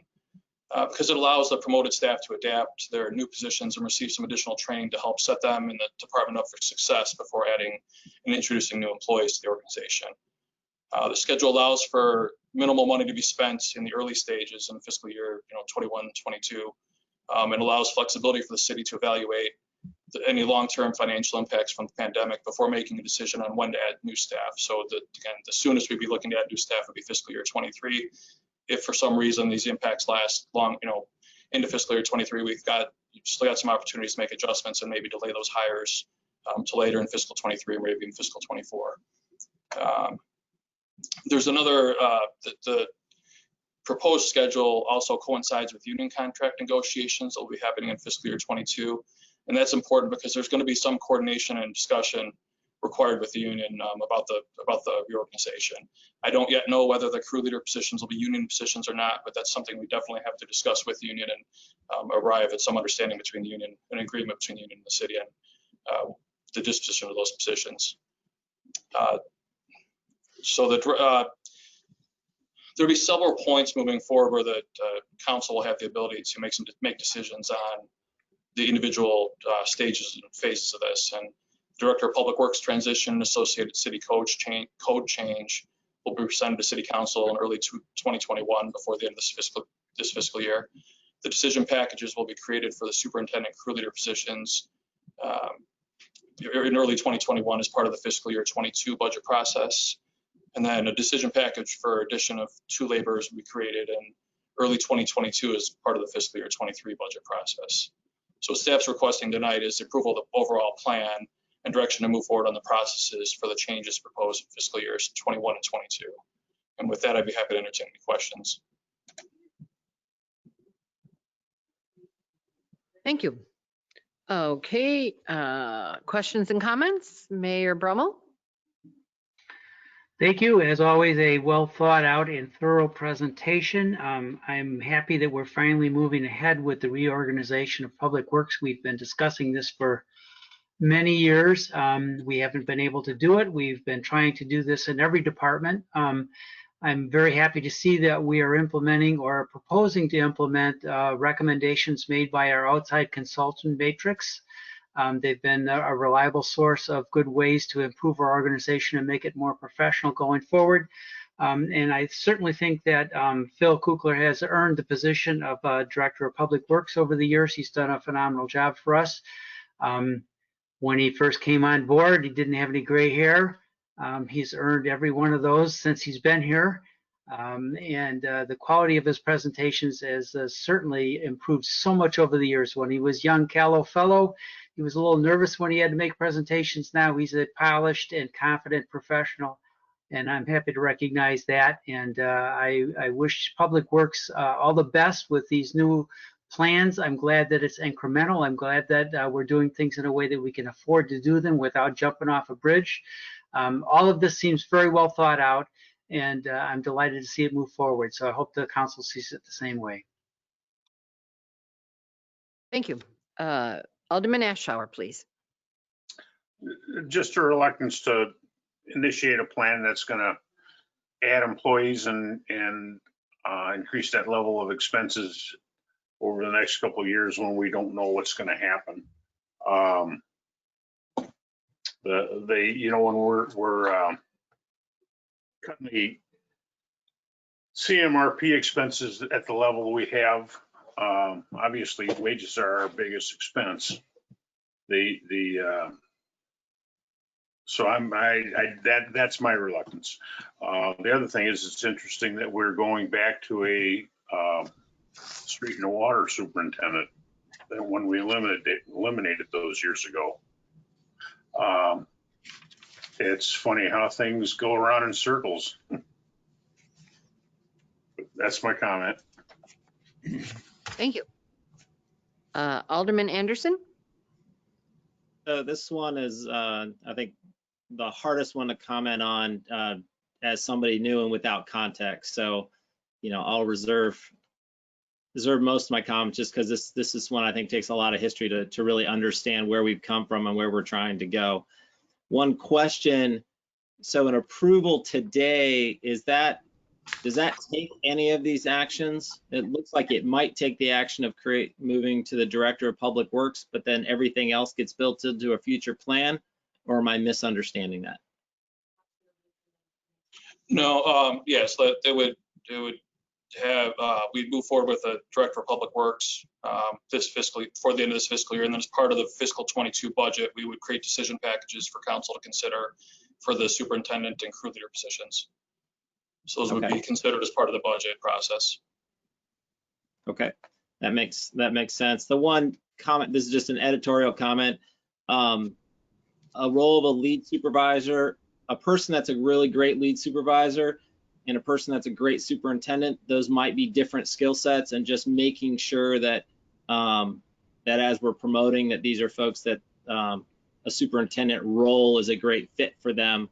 because it allows the promoted staff to adapt to their new positions and receive some additional training to help set them and the department up for success before adding and introducing new employees to the organization. The schedule allows for minimal money to be spent in the early stages in fiscal year 21, 22, and allows flexibility for the city to evaluate any long-term financial impacts from the pandemic before making a decision on when to add new staff. So again, the soonest we'd be looking to add new staff would be fiscal year 23. If for some reason these impacts last long, into fiscal year 23, we've still got some opportunities to make adjustments and maybe delay those hires to later in fiscal 23 or maybe in fiscal 24. There's another, the proposed schedule also coincides with union contract negotiations that will be happening in fiscal year 22. And that's important because there's going to be some coordination and discussion required with the union about the reorganization. I don't yet know whether the crew leader positions will be union positions or not, but that's something we definitely have to discuss with the union and arrive at some understanding between the union, an agreement between the union and the city on the disposition of those positions. So there'll be several points moving forward where the council will have the ability to make decisions on the individual stages and phases of this. And Director of Public Works transition, associated city code change will be presented to City Council in early 2021 before the end of this fiscal year. The decision packages will be created for the superintendent crew leader positions in early 2021 as part of the fiscal year 22 budget process. And then a decision package for addition of 2 laborers will be created in early 2022 as part of the fiscal year 23 budget process. So staff's requesting tonight is the approval of the overall plan and direction to move forward on the processes for the changes proposed in fiscal years 21 and 22. And with that, I'd be happy to entertain any questions. Thank you. Okay, questions and comments? Mayor Brummel? Thank you. As always, a well thought out and thorough presentation. I'm happy that we're finally moving ahead with the reorganization of Public Works. We've been discussing this for many years. We haven't been able to do it. We've been trying to do this in every department. I'm very happy to see that we are implementing or proposing to implement recommendations made by our outside consultant matrix. They've been a reliable source of good ways to improve our organization and make it more professional going forward. And I certainly think that Phil Coogler has earned the position of Director of Public Works over the years. He's done a phenomenal job for us. When he first came on board, he didn't have any gray hair. He's earned every one of those since he's been here. And the quality of his presentations has certainly improved so much over the years. When he was young callow fellow, he was a little nervous when he had to make presentations. Now he's a polished and confident professional, and I'm happy to recognize that. And I wish Public Works all the best with these new plans. I'm glad that it's incremental. I'm glad that we're doing things in a way that we can afford to do them without jumping off a bridge. All of this seems very well thought out, and I'm delighted to see it move forward. So I hope the council sees it the same way. Thank you. Alderman Ashour, please. Just a reluctance to initiate a plan that's going to add employees and increase that level of expenses over the next couple of years when we don't know what's going to happen. When we're cutting the CMRP expenses at the level we have, obviously wages are our biggest expense. So that's my reluctance. The other thing is, it's interesting that we're going back to a street and water superintendent than when we eliminated those years ago. It's funny how things go around in circles. That's my comment. Thank you. Alderman Anderson? This one is, I think, the hardest one to comment on as somebody new and without context. So, I'll reserve most of my comments just because this is one I think takes a lot of history to really understand where we've come from and where we're trying to go. One question, so an approval today, does that take any of these actions? It looks like it might take the action of moving to the Director of Public Works, but then everything else gets built into a future plan, or am I misunderstanding that? No, yes, it would have, we'd move forward with the Director of Public Works before the end of this fiscal year, and then as part of the fiscal 22 budget, we would create decision packages for council to consider for the superintendent and crew leader positions. So those would be considered as part of the budget process. Okay, that makes sense. The one comment, this is just an editorial comment, a role of a lead supervisor, a person that's a really great lead supervisor and a person that's a great superintendent, those might be different skill sets, and just making sure that that as we're promoting that these are folks that a superintendent role is a great fit for them.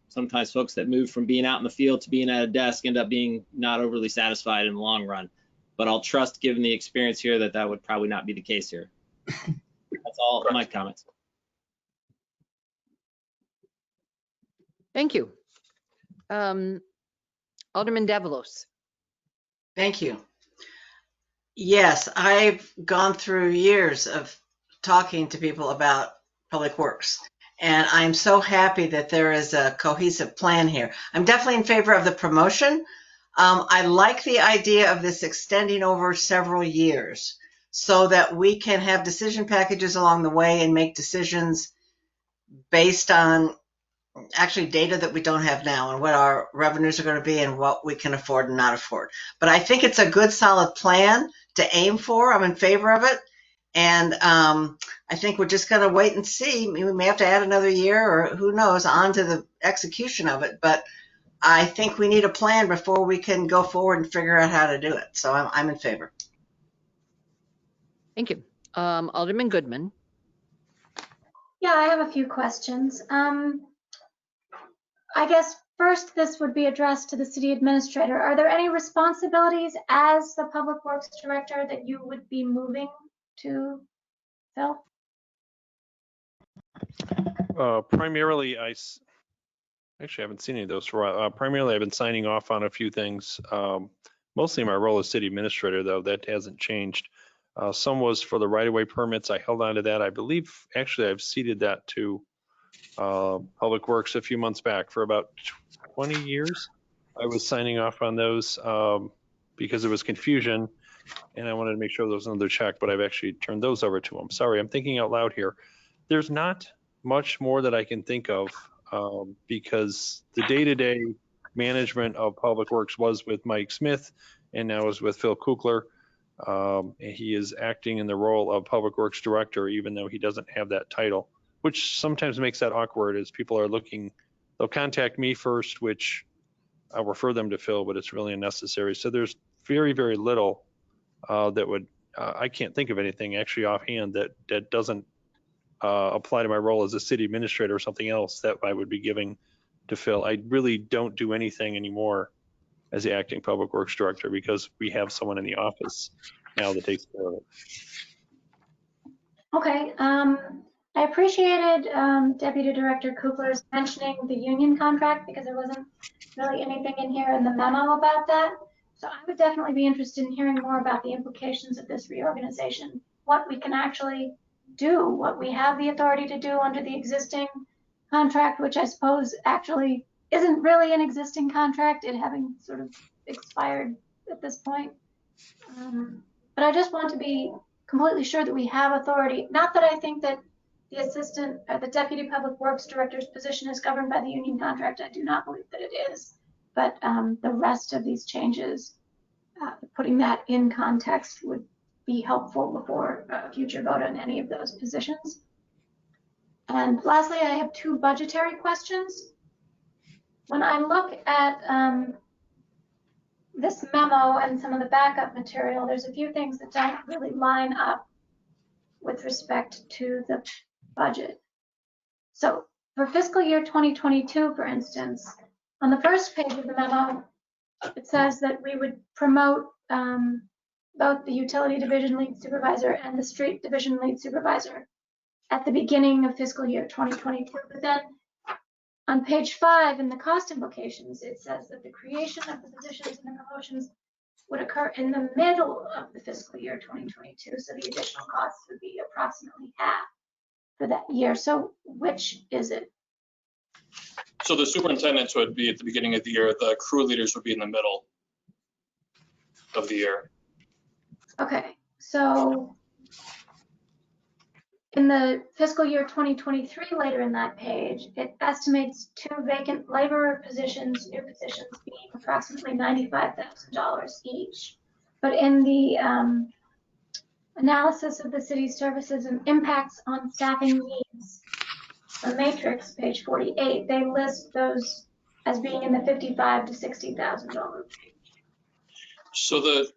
Sometimes folks that move from being out in the field to being at a desk end up being not overly satisfied in the long run. But I'll trust, given the experience here, that that would probably not be the case here. That's all my comments. Thank you. Alderman Davalos. Thank you. Yes, I've gone through years of talking to people about public works, and I'm so happy that there is a cohesive plan here. I'm definitely in favor of the promotion. I like the idea of this extending over several years so that we can have decision packages along the way and make decisions based on actually data that we don't have now and what our revenues are going to be and what we can afford and not afford. But I think it's a good, solid plan to aim for. I'm in favor of it. And I think we're just going to wait and see. We may have to add another year or who knows on to the execution of it. But I think we need a plan before we can go forward and figure out how to do it. So I'm in favor. Thank you. Alderman Goodman. Yeah, I have a few questions. I guess first this would be addressed to the city administrator. Are there any responsibilities as the Public Works Director that you would be moving to fill? Primarily, actually haven't seen any of those for a while. Primarily, I've been signing off on a few things. Mostly my role as city administrator, though, that hasn't changed. Some was for the right-of-way permits. I held on to that. I believe, actually, I've ceded that to Public Works a few months back. For about 20 years. I was signing off on those because there was confusion and I wanted to make sure there was another check, but I've actually turned those over to them. Sorry, I'm thinking out loud here. There's not much more that I can think of because the day-to-day management of Public Works was with Mike Smith and now is with Phil Coogler. He is acting in the role of Public Works Director, even though he doesn't have that title, which sometimes makes that awkward as people are looking. They'll contact me first, which I'll refer them to Phil, but it's really unnecessary. So there's very, very little that would, I can't think of anything actually offhand that doesn't apply to my role as a city administrator or something else that I would be giving to Phil. I really don't do anything anymore as the acting Public Works Director because we have someone in the office now that takes care of it. Okay. I appreciated Deputy Director Coogler's mentioning the union contract because there wasn't really anything in here in the memo about that. So I would definitely be interested in hearing more about the implications of this reorganization, what we can actually do, what we have the authority to do under the existing contract, which I suppose actually isn't really an existing contract, it having sort of expired at this point. But I just want to be completely sure that we have authority. Not that I think that the assistant or the deputy public works director's position is governed by the union contract. I do not believe that it is. But the rest of these changes, putting that in context would be helpful before a future vote on any of those positions. And lastly, I have two budgetary questions. When I look at this memo and some of the backup material, there's a few things that don't really line up with respect to the budget. So for fiscal year 2022, for instance, on the first page of the memo, it says that we would promote both the utility division lead supervisor and the street division lead supervisor at the beginning of fiscal year 2022. But then on page 5 in the cost implications, it says that the creation of the positions and the promotions would occur in the middle of the fiscal year 2022. So the additional costs would be approximately half for that year. So which is it? So the superintendents would be at the beginning of the year. The crew leaders would be in the middle of the year. Okay, so in the fiscal year 2023, later in that page, it estimates 2 vacant labor positions, new positions being approximately $95,000 each. But in the analysis of the city's services and impacts on staffing needs, the matrix, page 48, they list those as being in the $55,000 to $60,000 range. So the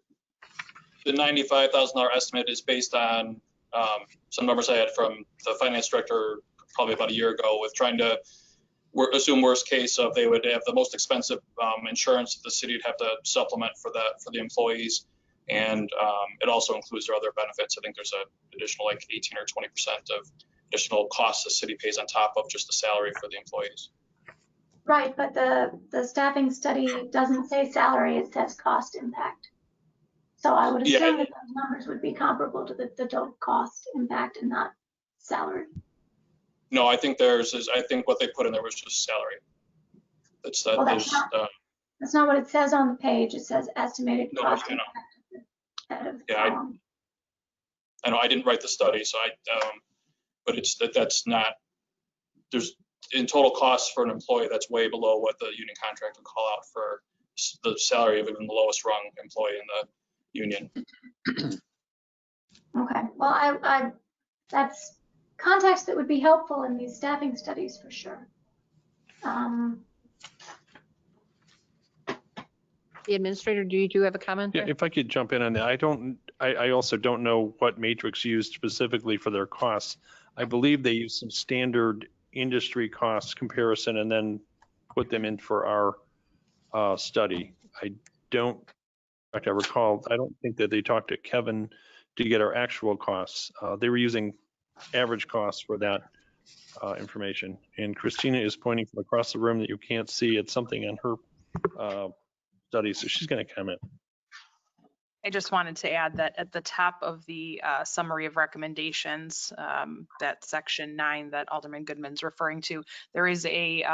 $95,000 estimate is based on some numbers I had from the finance director probably about a year ago with trying to assume worst case of they would have the most expensive insurance that the city would have to supplement for the employees. And it also includes their other benefits. I think there's an additional like 18 or 20% of additional costs the city pays on top of just the salary for the employees. Right, but the staffing study doesn't say salary, it says cost impact. So I would assume that those numbers would be comparable to the total cost impact and not salary. No, I think I think what they put in there was just salary. That's not what it says on the page. It says estimated cost impact. I know I didn't write the study, so but that's not, there's in total costs for an employee, that's way below what the union contract would call out for the salary of even the lowest rung employee in the union. Okay, well, that's context that would be helpful in these staffing studies for sure. The administrator, do you have a comment? Yeah, if I could jump in on that, I also don't know what matrix used specifically for their costs. I believe they used some standard industry cost comparison and then put them in for our study. I don't think that they talked to Kevin to get our actual costs. They were using average costs for that information. And Christina is pointing from across the room that you can't see. It's something on her study, so she's going to comment. I just wanted to add that at the top of the summary of recommendations, that section 9 that Alderman Goodman's referring to, there is a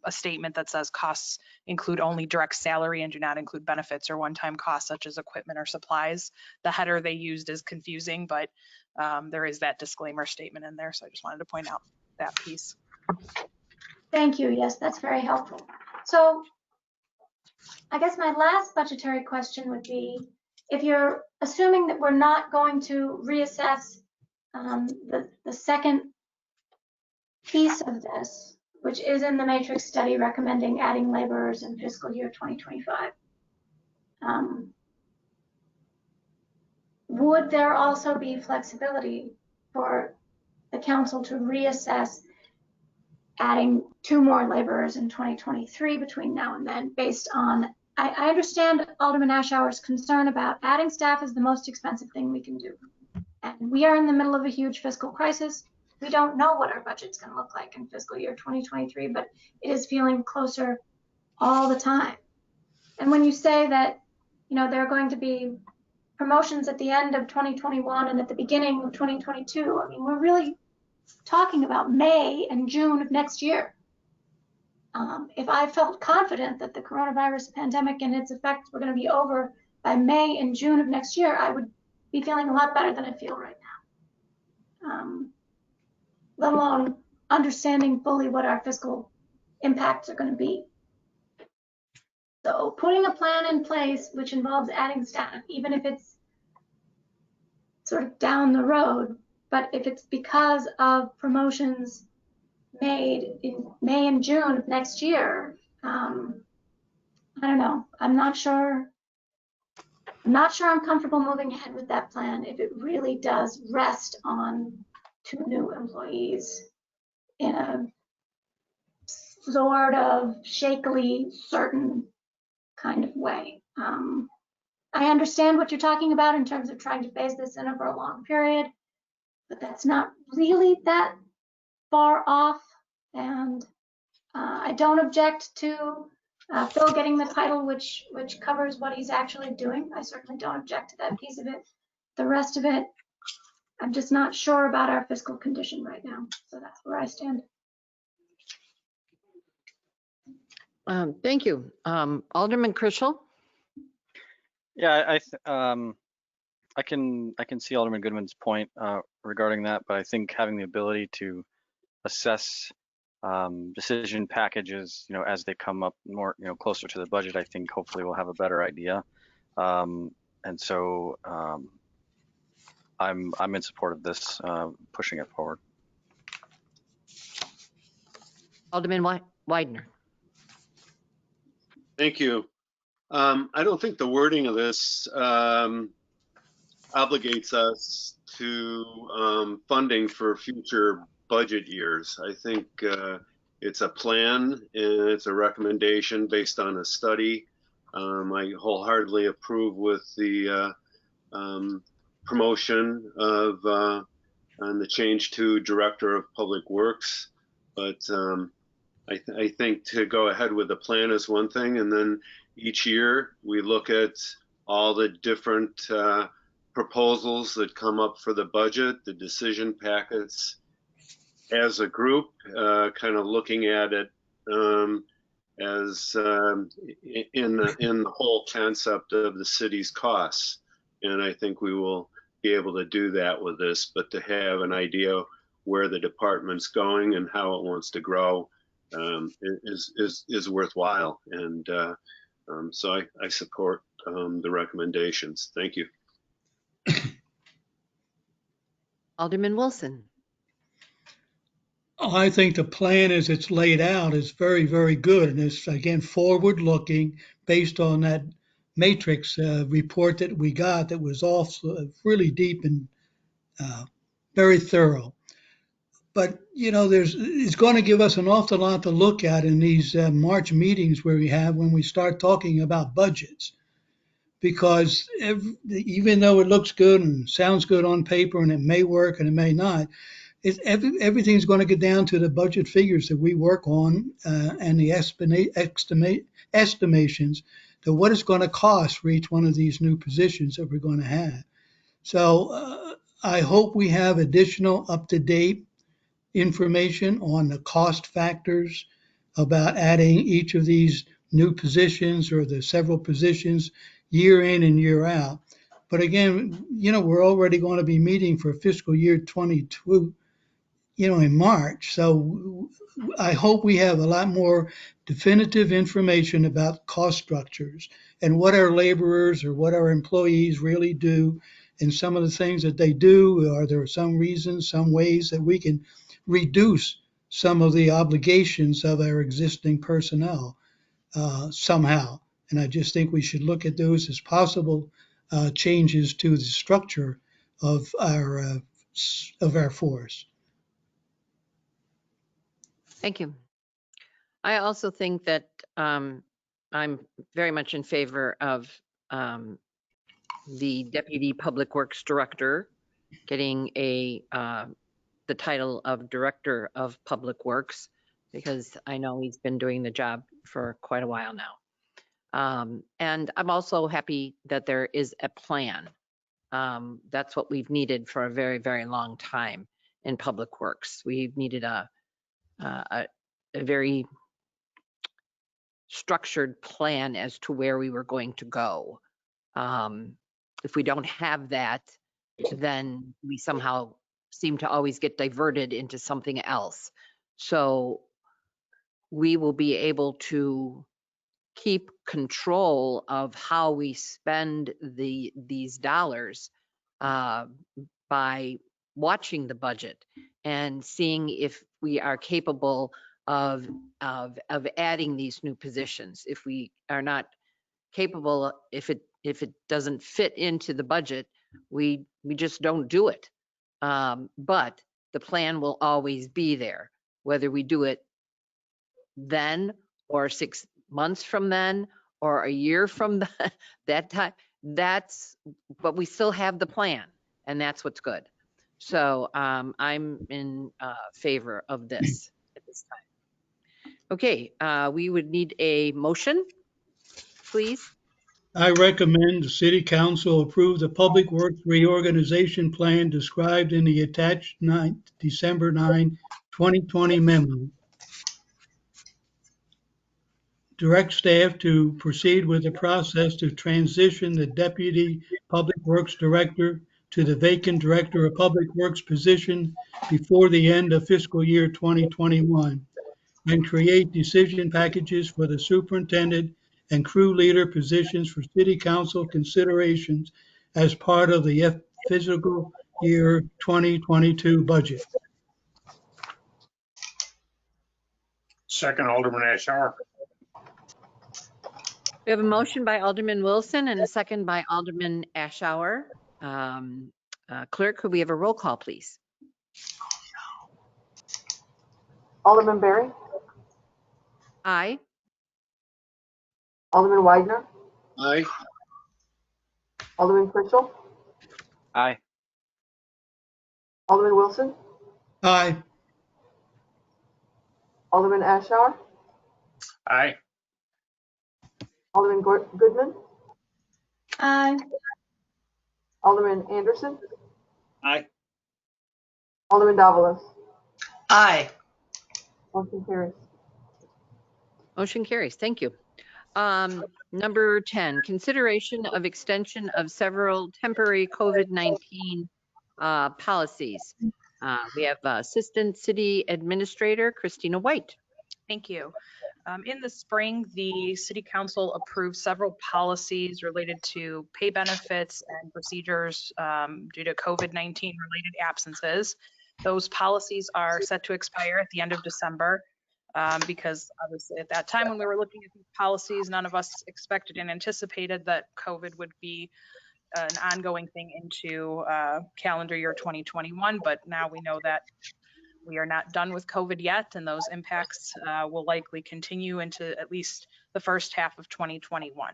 statement that says costs include only direct salary and do not include benefits or one-time costs such as equipment or supplies. The header they used is confusing, but there is that disclaimer statement in there, so I just wanted to point out that piece. Thank you. Yes, that's very helpful. So I guess my last budgetary question would be, if you're assuming that we're not going to reassess the second piece of this, which is in the matrix study recommending adding laborers in fiscal year 2025, would there also be flexibility for the council to reassess adding 2 more laborers in 2023 between now and then based on, I understand Alderman Ashour's concern about adding staff is the most expensive thing we can do. And we are in the middle of a huge fiscal crisis. We don't know what our budget's going to look like in fiscal year 2023, but it is feeling closer all the time. And when you say that, there are going to be promotions at the end of 2021 and at the beginning of 2022, I mean, we're really talking about May and June of next year. If I felt confident that the coronavirus pandemic and its effects were going to be over by May and June of next year, I would be feeling a lot better than I feel right now. Let alone understanding fully what our fiscal impacts are going to be. So putting a plan in place which involves adding staff, even if it's sort of down the road, but if it's because of promotions made in May and June of next year, I don't know. I'm not sure I'm comfortable moving ahead with that plan if it really does rest on 2 new employees in a sort of shakily certain kind of way. I understand what you're talking about in terms of trying to phase this in over a long period, but that's not really that far off. And I don't object to Phil getting the title which covers what he's actually doing. I certainly don't object to that piece of it. The rest of it, I'm just not sure about our fiscal condition right now. So that's where I stand. Thank you. Alderman Krischel? Yeah, I can see Alderman Goodman's point regarding that, but I think having the ability to assess decision packages, as they come up more, closer to the budget, I think hopefully we'll have a better idea. And so I'm in support of this, pushing it forward. Alderman Widener. Thank you. I don't think the wording of this obligates us to funding for future budget years. I think it's a plan and it's a recommendation based on a study. I wholeheartedly approve with the promotion of and the change to Director of Public Works. But I think to go ahead with the plan is one thing, and then each year we look at all the different proposals that come up for the budget, the decision packets as a group, kind of looking at it as in the whole concept of the city's costs. And I think we will be able to do that with this, but to have an idea where the department's going and how it wants to grow is worthwhile. And so I support the recommendations. Thank you. Alderman Wilson. I think the plan as it's laid out is very, very good. And it's, again, forward-looking based on that matrix report that we got that was also really deep and very thorough. But, you know, it's going to give us an awful lot to look at in these March meetings where we have when we start talking about budgets. Because even though it looks good and sounds good on paper and it may work and it may not, everything's going to get down to the budget figures that we work on and the estimations to what it's going to cost for each one of these new positions that we're going to have. So I hope we have additional up-to-date information on the cost factors about adding each of these new positions or the several positions year in and year out. But again, you know, we're already going to be meeting for fiscal year 22, you know, in March. So I hope we have a lot more definitive information about cost structures and what our laborers or what our employees really do and some of the things that they do. Are there some reasons, some ways that we can reduce some of the obligations of our existing personnel somehow? And I just think we should look at those as possible changes to the structure of our force. Thank you. I also think that I'm very much in favor of the Deputy Public Works Director getting the title of Director of Public Works, because I know he's been doing the job for quite a while now. And I'm also happy that there is a plan. That's what we've needed for a very, very long time in Public Works. We've needed a very structured plan as to where we were going to go. If we don't have that, then we somehow seem to always get diverted into something else. So we will be able to keep control of how we spend these dollars by watching the budget and seeing if we are capable of adding these new positions. If we are not capable, if it doesn't fit into the budget, we just don't do it. But the plan will always be there, whether we do it then or 6 months from then or a year from that time. But we still have the plan, and that's what's good. So I'm in favor of this at this time. Okay, we would need a motion, please. I recommend the City Council approve the Public Works Reorganization Plan described in the attached December 9, 2020 memo. Direct staff to proceed with the process to transition the Deputy Public Works Director to the vacant Director of Public Works position before the end of fiscal year 2021, and create decision packages for the superintendent and crew leader positions for City Council considerations as part of the fiscal year 2022 budget. Second, Alderman Ashour. We have a motion by Alderman Wilson and a second by Alderman Ashour. Clerk, could we have a roll call, please? Alderman Berry, Aye. Alderman Widener, Aye. Alderman Pritchell, Aye. Alderman Wilson, Aye. Alderman Ashour, Aye. Alderman Goodman, Aye. Alderman Anderson, Aye. Alderman Davalos. Aye. Motion carries. Motion carries. Thank you. Number 10, consideration of extension of several temporary COVID-19 policies. We have Assistant City Administrator Christina White. Thank you. In the spring, the City Council approved several policies related to pay benefits and procedures due to COVID-19 related absences. Those policies are set to expire at the end of December because obviously at that time when we were looking at these policies, none of us expected and anticipated that COVID would be an ongoing thing into calendar year 2021, but now we know that we are not done with COVID yet, and those impacts will likely continue into at least the first half of 2021.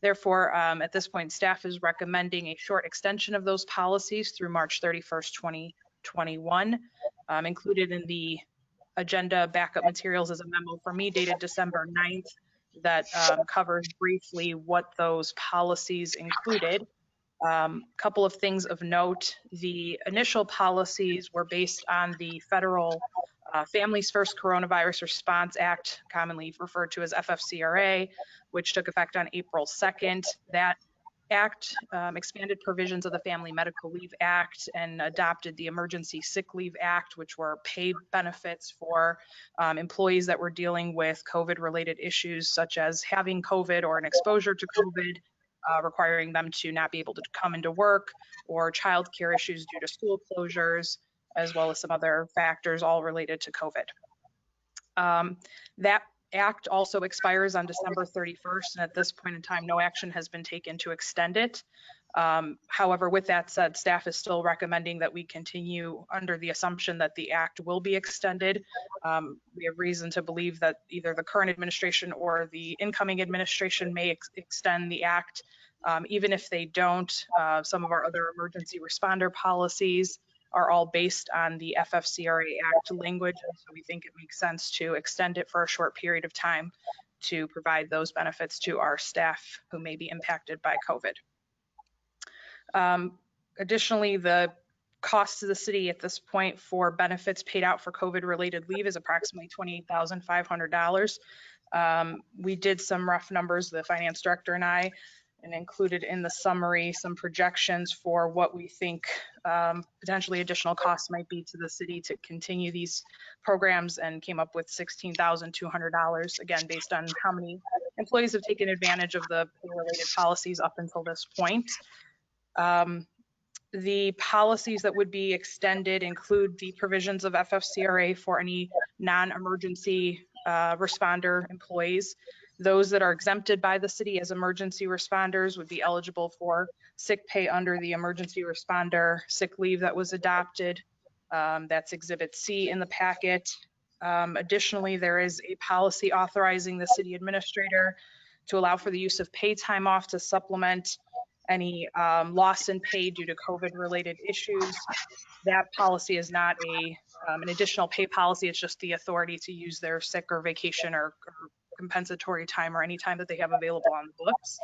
Therefore, at this point, staff is recommending a short extension of those policies through March 31st, 2021. Included in the agenda backup materials is a memo from me dated December 9th that covers briefly what those policies included. Couple of things of note, the initial policies were based on the federal Families First Coronavirus Response Act, commonly referred to as FFCRA, which took effect on April 2nd. That act expanded provisions of the Family Medical Leave Act and adopted the Emergency Sick Leave Act, which were pay benefits for employees that were dealing with COVID-related issues, such as having COVID or an exposure to COVID, requiring them to not be able to come into work, or childcare issues due to school closures, as well as some other factors all related to COVID. That act also expires on December 31st, and at this point in time, no action has been taken to extend it. However, with that said, staff is still recommending that we continue under the assumption that the act will be extended. We have reason to believe that either the current administration or the incoming administration may extend the act. Even if they don't, some of our other emergency responder policies are all based on the FFCRA Act language, and so we think it makes sense to extend it for a short period of time to provide those benefits to our staff who may be impacted by COVID. Additionally, the cost to the city at this point for benefits paid out for COVID-related leave is approximately $28,500. We did some rough numbers, the finance director and I, and included in the summary some projections for what we think potentially additional costs might be to the city to continue these programs, and came up with $16,200, again, based on how many employees have taken advantage of the pay-related policies up until this point. The policies that would be extended include the provisions of FFCRA for any non-emergency responder employees. Those that are exempted by the city as emergency responders would be eligible for sick pay under the emergency responder sick leave that was adopted. That's Exhibit C in the packet. Additionally, there is a policy authorizing the city administrator to allow for the use of pay time off to supplement any loss in pay due to COVID-related issues. That policy is not an additional pay policy. It's just the authority to use their sick or vacation or compensatory time or any time that they have available on the books.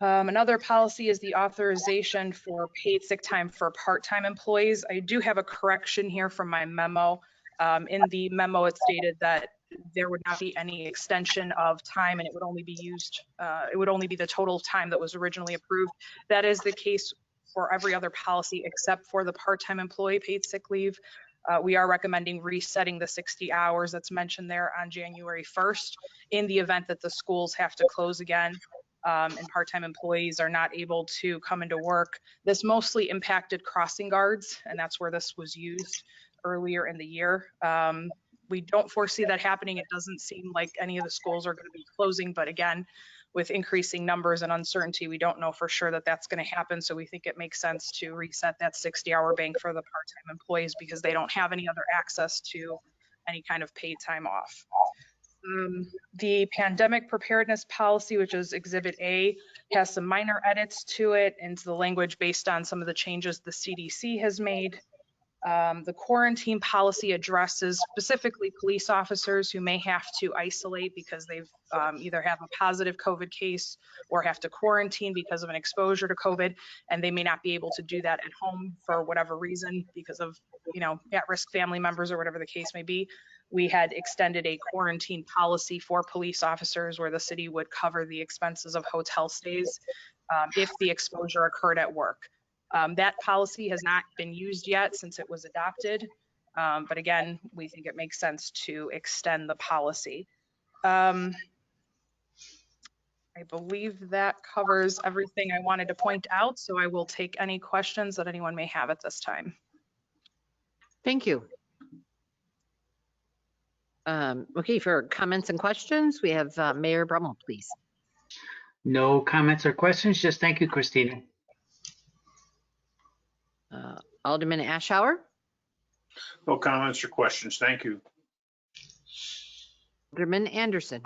Another policy is the authorization for paid sick time for part-time employees. I do have a correction here from my memo. In the memo, it stated that there would not be any extension of time, and it would only be used, it would only be the total time that was originally approved. That is the case for every other policy except for the part-time employee paid sick leave. We are recommending resetting the 60 hours that's mentioned there on January 1st in the event that the schools have to close again and part-time employees are not able to come into work. This mostly impacted crossing guards, and that's where this was used earlier in the year. We don't foresee that happening. It doesn't seem like any of the schools are going to be closing, but again, with increasing numbers and uncertainty, we don't know for sure that that's going to happen. So we think it makes sense to reset that 60-hour bank for the part-time employees because they don't have any other access to any kind of paid time off. The pandemic preparedness policy, which is Exhibit A, has some minor edits to it and to the language based on some of the changes the CDC has made. The quarantine policy addresses specifically police officers who may have to isolate because they've either have a positive COVID case or have to quarantine because of an exposure to COVID, and they may not be able to do that at home for whatever reason because of, you know, at-risk family members or whatever the case may be. We had extended a quarantine policy for police officers where the city would cover the expenses of hotel stays if the exposure occurred at work. That policy has not been used yet since it was adopted. But again, we think it makes sense to extend the policy. I believe that covers everything I wanted to point out. So I will take any questions that anyone may have at this time. Thank you. Okay, for comments and questions, we have Mayor Brummel, please. No comments or questions, just thank you, Christina. Alderman Ashour. No comments or questions. Thank you. Alderman Anderson.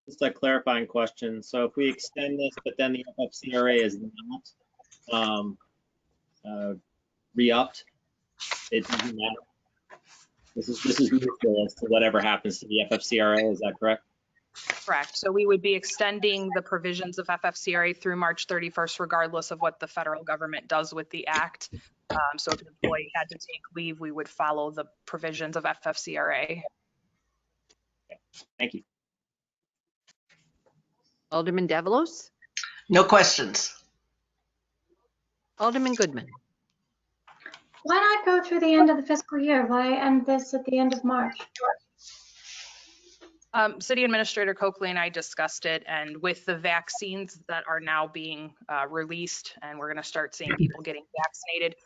Just a clarifying question. So if we extend this, but then the FFCRA is not re-upped, it doesn't matter. This is neutral as to whatever happens to the FFCRA. Is that correct? Correct. So we would be extending the provisions of FFCRA through March 31st, regardless of what the federal government does with the act. So if an employee had to take leave, we would follow the provisions of FFCRA. Okay. Thank you. Alderman Davalos. No questions. Alderman Goodman. Why not go through the end of the fiscal year? Why end this at the end of March? City Administrator Coakley and I discussed it, and with the vaccines that are now being released, and we're going to start seeing people getting vaccinated,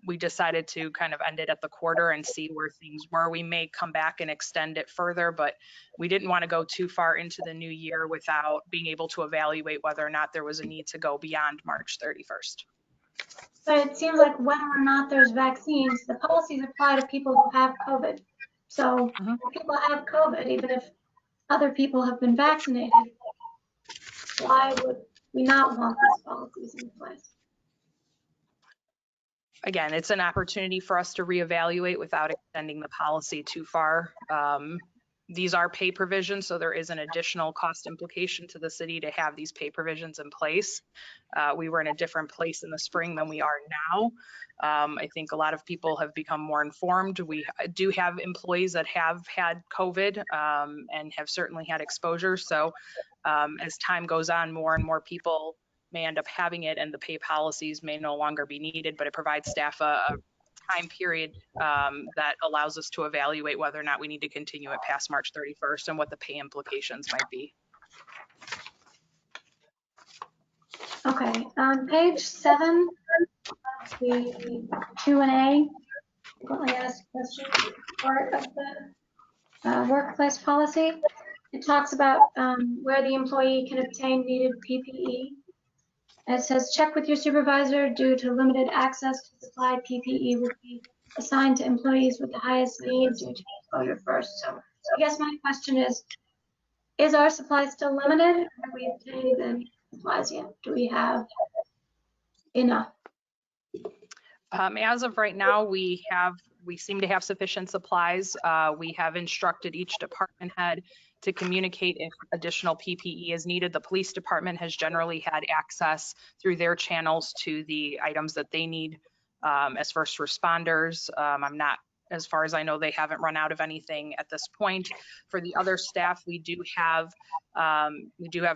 we decided to kind of end it at the quarter and see where things were. We may come back and extend it further, but we didn't want to go too far into the new year without being able to evaluate whether or not there was a need to go beyond March 31st. But it seems like whether or not there's vaccines, the policies apply to people who have COVID. So if people have COVID, even if other people have been vaccinated, why would we not want these policies in place? Again, it's an opportunity for us to reevaluate without extending the policy too far. These are pay provisions, so there is an additional cost implication to the city to have these pay provisions in place. We were in a different place in the spring than we are now. I think a lot of people have become more informed. We do have employees that have had COVID and have certainly had exposure. So as time goes on, more and more people may end up having it, and the pay policies may no longer be needed, but it provides staff a time period that allows us to evaluate whether or not we need to continue it past March 31st and what the pay implications might be. Okay, on page 7, the Q&A, frequently asked questions part of the workplace policy. It talks about where the employee can obtain needed PPE. It says, check with your supervisor. Due to limited access to supplied PPE will be assigned to employees with the highest need due to exposure first. So I guess my question is our supply still limited? Have we obtained any supplies yet? Do we have enough? As of right now, we seem to have sufficient supplies. We have instructed each department head to communicate if additional PPE is needed. The police department has generally had access through their channels to the items that they need as first responders. As far as I know, they haven't run out of anything at this point. For the other staff, we do have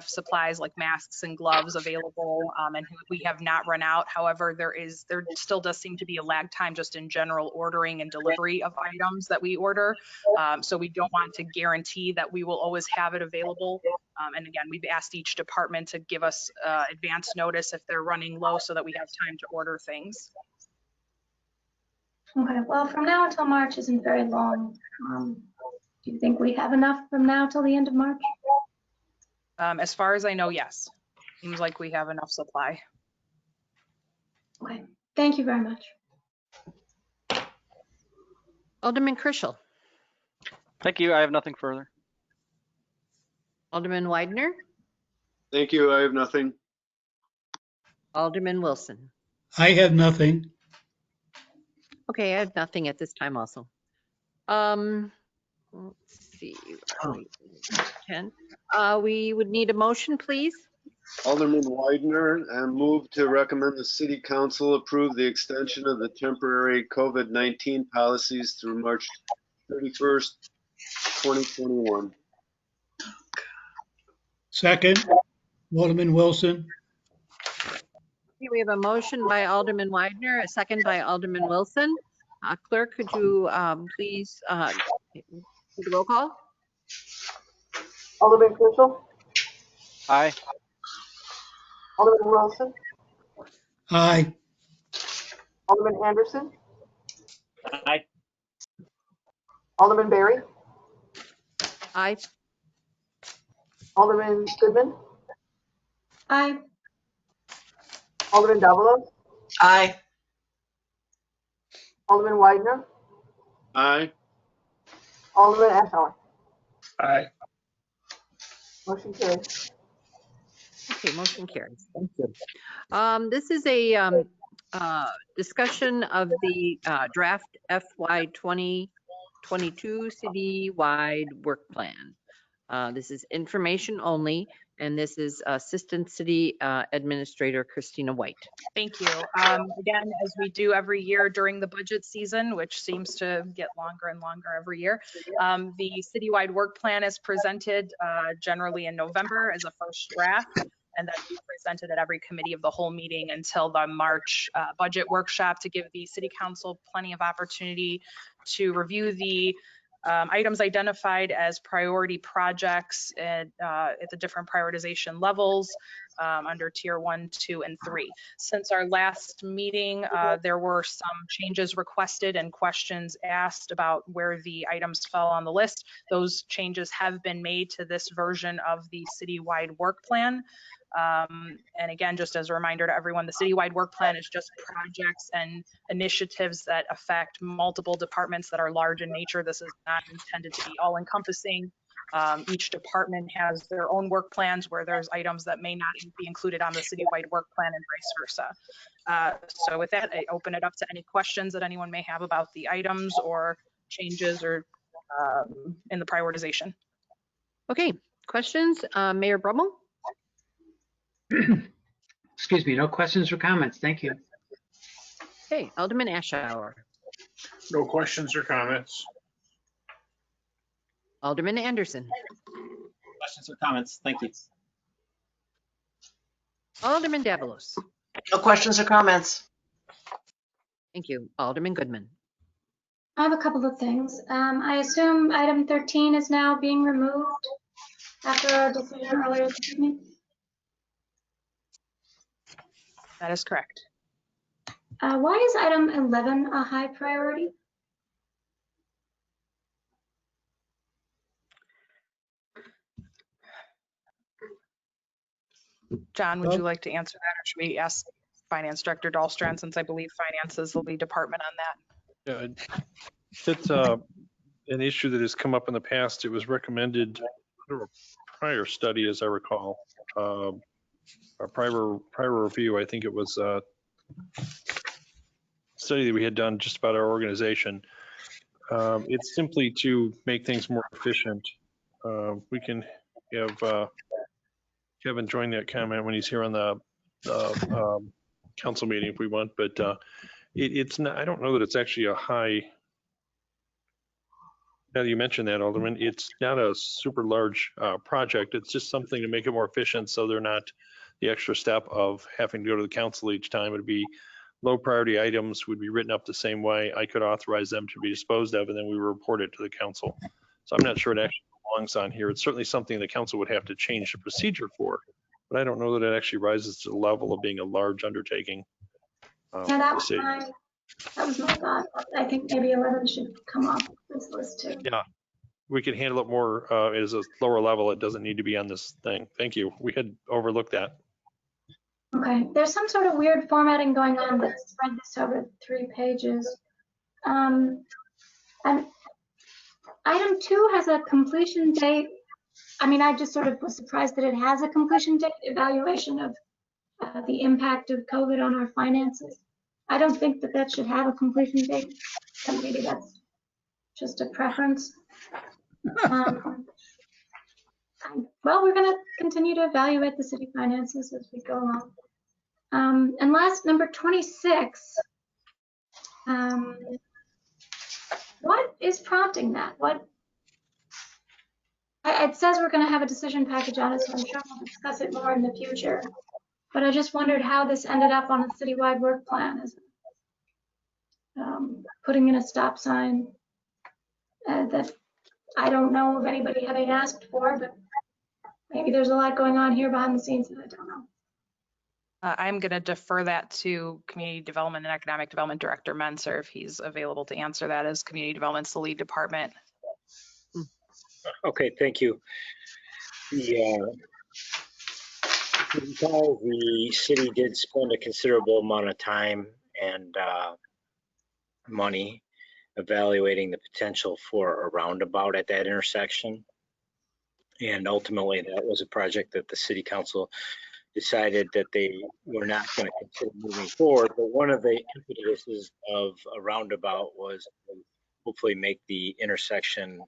supplies like masks and gloves available, and we have not run out. However, there still does seem to be a lag time just in general ordering and delivery of items that we order. So we don't want to guarantee that we will always have it available. And again, we've asked each department to give us advance notice if they're running low so that we have time to order things. Okay, well, from now until March isn't very long. Do you think we have enough from now till the end of March? As far as I know, yes. Seems like we have enough supply. Okay, thank you very much. Alderman Krischel, Thank you. I have nothing further. Alderman Widener, Thank you. I have nothing. Alderman Wilson. I have nothing. Okay, I have nothing at this time also. Let's see. 10. We would need a motion, please. Alderman Widener, I move to recommend the City Council approve the extension of the temporary COVID-19 policies through March 31st, 2021. Second, Alderman Wilson. Okay, we have a motion by Alderman Widener, a second by Alderman Wilson. Clerk, could you please do the roll call? Alderman Krischel, Aye. Alderman Wilson, Aye. Alderman Anderson, Aye. Alderman Berry, Aye. Alderman Goodman, Aye. Alderman Davalos, Aye. Alderman Widener, Aye. Alderman Ashour. Aye. Motion carries. Okay, motion carries. Thank you. This is a discussion of the draft FY 2022 citywide work plan. This is information only, and this is Assistant City Administrator Christina White. Thank you. Again, as we do every year during the budget season, which seems to get longer and longer every year, the citywide work plan is presented generally in November as a first draft, and then we presented at every committee of the whole meeting until the March budget workshop to give the City Council plenty of opportunity to review the items identified as priority projects at the different prioritization levels under tier 1, 2, and 3. Since our last meeting, there were some changes requested and questions asked about where the items fell on the list. Those changes have been made to this version of the citywide work plan. And again, just as a reminder to everyone, the citywide work plan is just projects and initiatives that affect multiple departments that are large in nature. This is not intended to be all encompassing. Each department has their own work plans where there's items that may not be included on the citywide work plan and vice versa. So with that, I open it up to any questions that anyone may have about the items or changes or in the prioritization. Okay, questions? Mayor Brummel? Excuse me, no questions or comments. Thank you. Okay, Alderman Ashour. No questions or comments. Alderman Anderson. Questions or comments? Thank you. Alderman Davalos. No questions or comments. Thank you. Alderman Goodman. I have a couple of things. I assume item 13 is now being removed after our decision earlier this evening. That is correct. Why is item 11 a high priority? John, would you like to answer that, or should we ask Finance Director Dahlstrand, since I believe finances will be department on that? Yeah, it's an issue that has come up in the past. It was recommended under a prior study, as I recall, a prior review. I think it was a study that we had done just about our organization. It's simply to make things more efficient. We can have Kevin join that comment when he's here on the council meeting if we want, but it's not, I don't know that it's actually a high, now that you mentioned that, Alderman, it's not a super large project. It's just something to make it more efficient, so they're not the extra step of having to go to the council each time. It'd be low priority items would be written up the same way. I could authorize them to be disposed of, and then we report it to the council. So I'm not sure it actually belongs on here. It's certainly something the council would have to change the procedure for, but I don't know that it actually rises to the level of being a large undertaking. Yeah, that was my thought. I think maybe 11 should come off this list too. Yeah, we could handle it more as a lower level. It doesn't need to be on this thing. Thank you. We had overlooked that. Okay, there's some sort of weird formatting going on that spread this over 3 pages. And item 2 has a completion date. I mean, I just sort of was surprised that it has a completion date, evaluation of the impact of COVID on our finances. I don't think that that should have a completion date. And maybe that's just a preference. Well, we're going to continue to evaluate the city finances as we go along. And last, number 26. What is prompting that? It says we're going to have a decision package on it, so I'm sure we'll discuss it more in the future. But I just wondered how this ended up on a citywide work plan. Is putting in a stop sign that I don't know of anybody having asked for, but maybe there's a lot going on here behind the scenes that I don't know. I'm going to defer that to Community Development and Economic Development Director Menser if he's available to answer that, as Community Development's the lead department. Okay, thank you. The city did spend a considerable amount of time and money evaluating the potential for a roundabout at that intersection. And ultimately, that was a project that the city council decided that they were not going to consider moving forward. But one of the impetuses of a roundabout was to hopefully make the intersection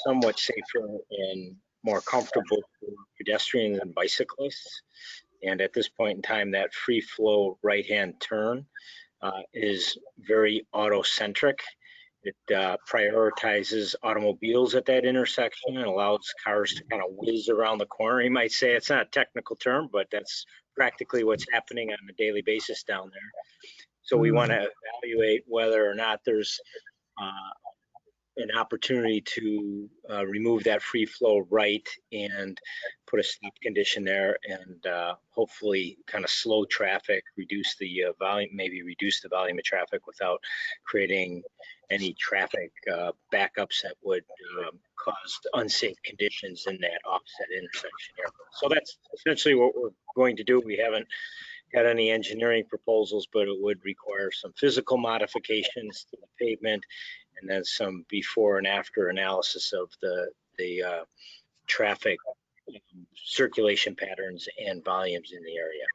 somewhat safer and more comfortable for pedestrians and bicyclists. And at this point in time, that free flow right-hand turn is very auto-centric. It prioritizes automobiles at that intersection and allows cars to kind of whiz around the corner. You might say it's not a technical term, but that's practically what's happening on a daily basis down there. So we want to evaluate whether or not there's an opportunity to remove that free flow right and put a stop condition there and hopefully kind of slow traffic, reduce the volume, maybe reduce the volume of traffic without creating any traffic backups that would cause unsafe conditions in that offset intersection here. So that's essentially what we're going to do. We haven't got any engineering proposals, but it would require some physical modifications to the pavement and then some before and after analysis of the traffic circulation patterns and volumes in the area.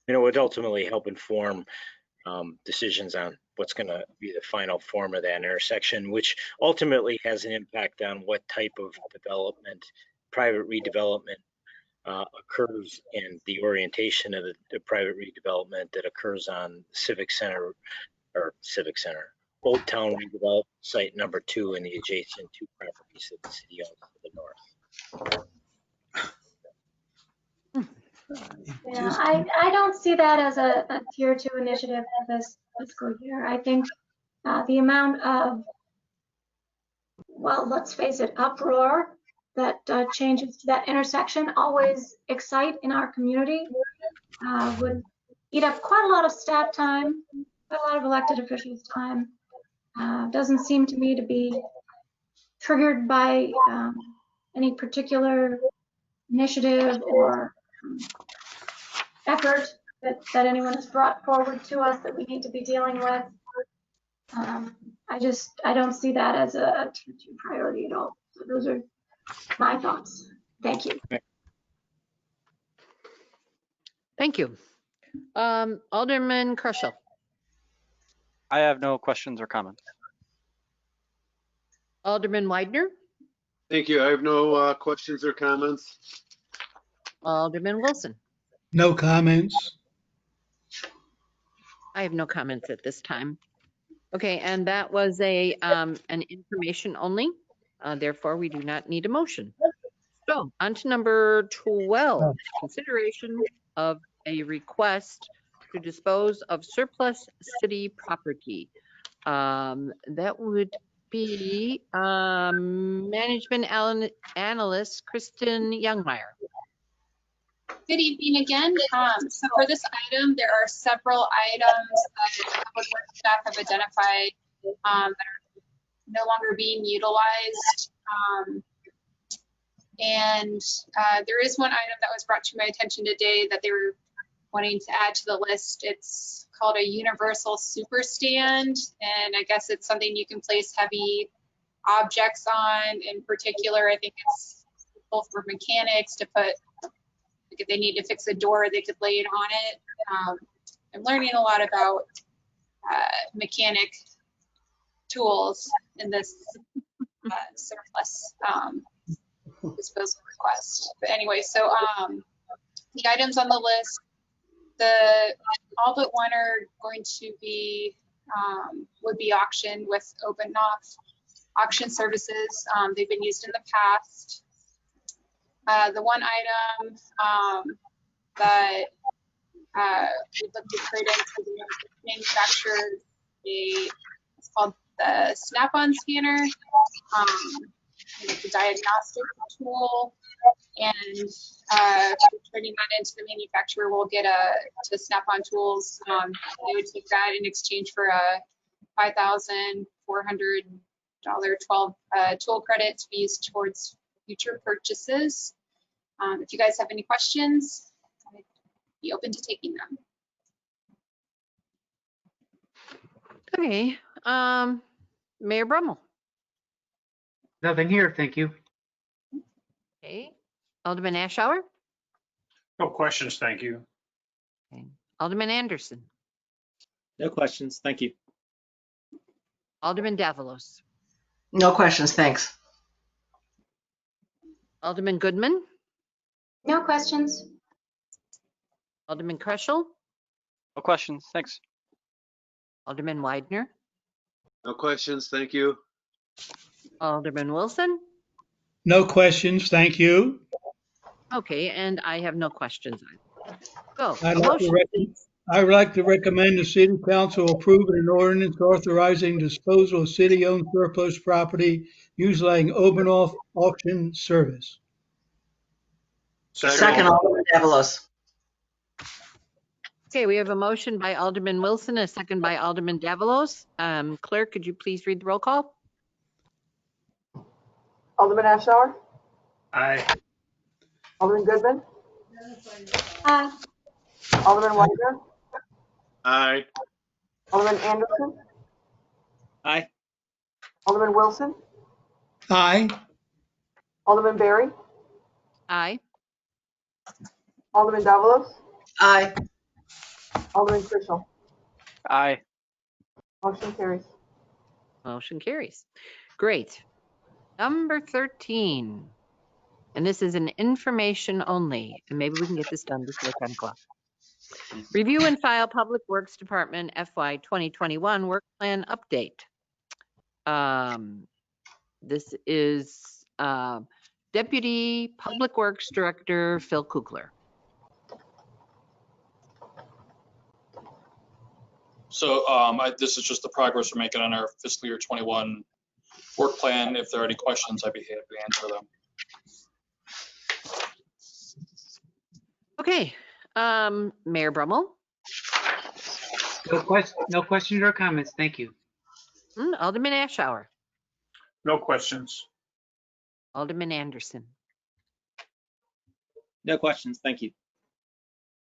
And it would ultimately help inform decisions on what's going to be the final form of that intersection, which ultimately has an impact on what type of development, private redevelopment occurs and the orientation of the private redevelopment that occurs on Old Town redevelopment site number 2 and the adjacent 2 properties that the city owns to the north. Yeah, I don't see that as a tier 2 initiative for this fiscal year. I think the amount of, well, let's face it, uproar that changes to that intersection always excite in our community would eat up quite a lot of staff time, quite a lot of elected officials' time. Doesn't seem to me to be triggered by any particular initiative or effort that anyone has brought forward to us that we need to be dealing with. I don't see that as a tier 2 priority at all. So those are my thoughts. Thank you. Thank you. Alderman Crushel. I have no questions or comments. Alderman Widener. Thank you. I have no questions or comments. Alderman Wilson. No comments. I have no comments at this time. Okay, and that was an information only. Therefore, we do not need a motion. So on to number 12, consideration of a request to dispose of surplus city property. That would be management analyst Kristen Youngmeyer. Good evening again. So for this item, there are several items that public works staff have identified that are no longer being utilized. And there is one item that was brought to my attention today that they were wanting to add to the list. It's called a universal super stand, and I guess it's something you can place heavy objects on. In particular, I think it's both for mechanics to put, like if they need to fix a door, they could lay it on it. I'm learning a lot about mechanic tools in this surplus disposal request. But anyway, so the items on the list, all but one are going to be would be auctioned with OpenOff auction services. They've been used in the past. The one item that we'd look to trade into the manufacturer, it's called the Snap-on scanner. It's a diagnostic tool, and trading that into the manufacturer, we'll get to Snap-on Tools. They would take that in exchange for a $5,400 tool credit to be used towards future purchases. If you guys have any questions, I'd be open to taking them. Okay, Mayor Brummel. Nothing here, thank you. Okay, Alderman Ashour. No questions, thank you. Okay. Alderman Anderson. No questions. Thank you. Alderman Davalos. No questions, thanks. Alderman Goodman. No questions. Alderman Kreschel. No questions. Thanks. Alderman Widener. No questions, thank you. Alderman Wilson. No questions, thank you. Okay, and I have no questions either. So, I'd a like to motion, rec- please. I would like to recommend the city council approve an ordinance authorizing disposal of city-owned surplus property utilizing open-off auction service. Second, Alderman Davalos. Okay, we have a motion by Alderman Wilson, a second by Alderman Davalos. Clerk, could you please read the roll call? Alderman Ashour, Aye. Alderman Goodman, Aye. Alderman Widener, Aye. Alderman Anderson, Aye. Alderman Wilson, Aye. Alderman Berry, Aye. Alderman Davalos, Aye. Alderman Krischel. Aye. Motion carries. Motion carries. Great. Number 13, and this is an information only, and maybe we can get this done before 10 o'clock. Review and file Public Works Department FY 2021 work plan update. This is Deputy Public Works Director Phil Coogler. So this is just the progress we're making on our fiscal year 21 work plan. If there are any questions, I'd be happy to answer them. Okay, Mayor Brummel. No questions or comments, thank you. Alderman Ashour. No questions. Alderman Anderson. No questions. Thank you.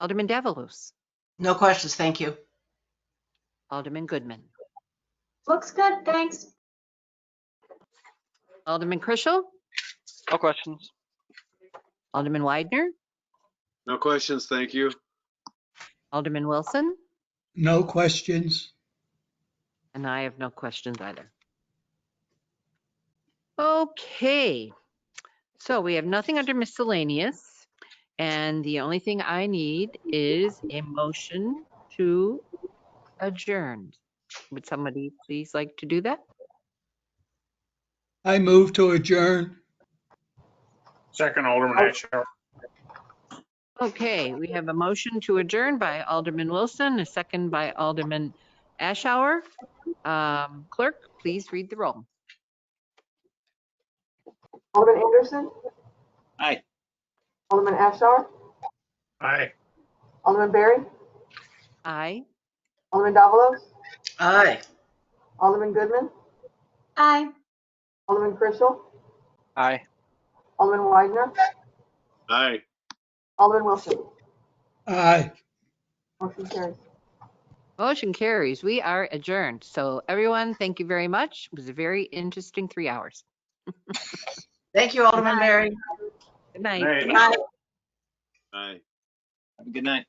Alderman Davalos. No questions, thank you. Alderman Goodman. Looks good, thanks. Alderman Krischel. No questions. Alderman Widener. No questions, thank you. Alderman Wilson. No questions. And I have no questions either. Okay, so we have nothing under miscellaneous, and the only thing I need is a motion to adjourn. Would somebody please like to do that? I move to adjourn. Second, Alderman Ashour. Okay, we have a motion to adjourn by Alderman Wilson, a second by Alderman Ashour. Clerk, please read the roll. Alderman Anderson, Aye. Alderman Ashour, Aye. Alderman Berry, Aye. Alderman Davalos, Aye. Alderman Goodman, Aye. Alderman Chrisell, Aye. Alderman Widener, Aye. Alderman Wilson. Aye. Motion carries. Motion carries. We are adjourned. So everyone, thank you very much. It was a very interesting 3 hours. Thank you, Alderman Berry. Good night. Night. Bye. Aye. Have a good night.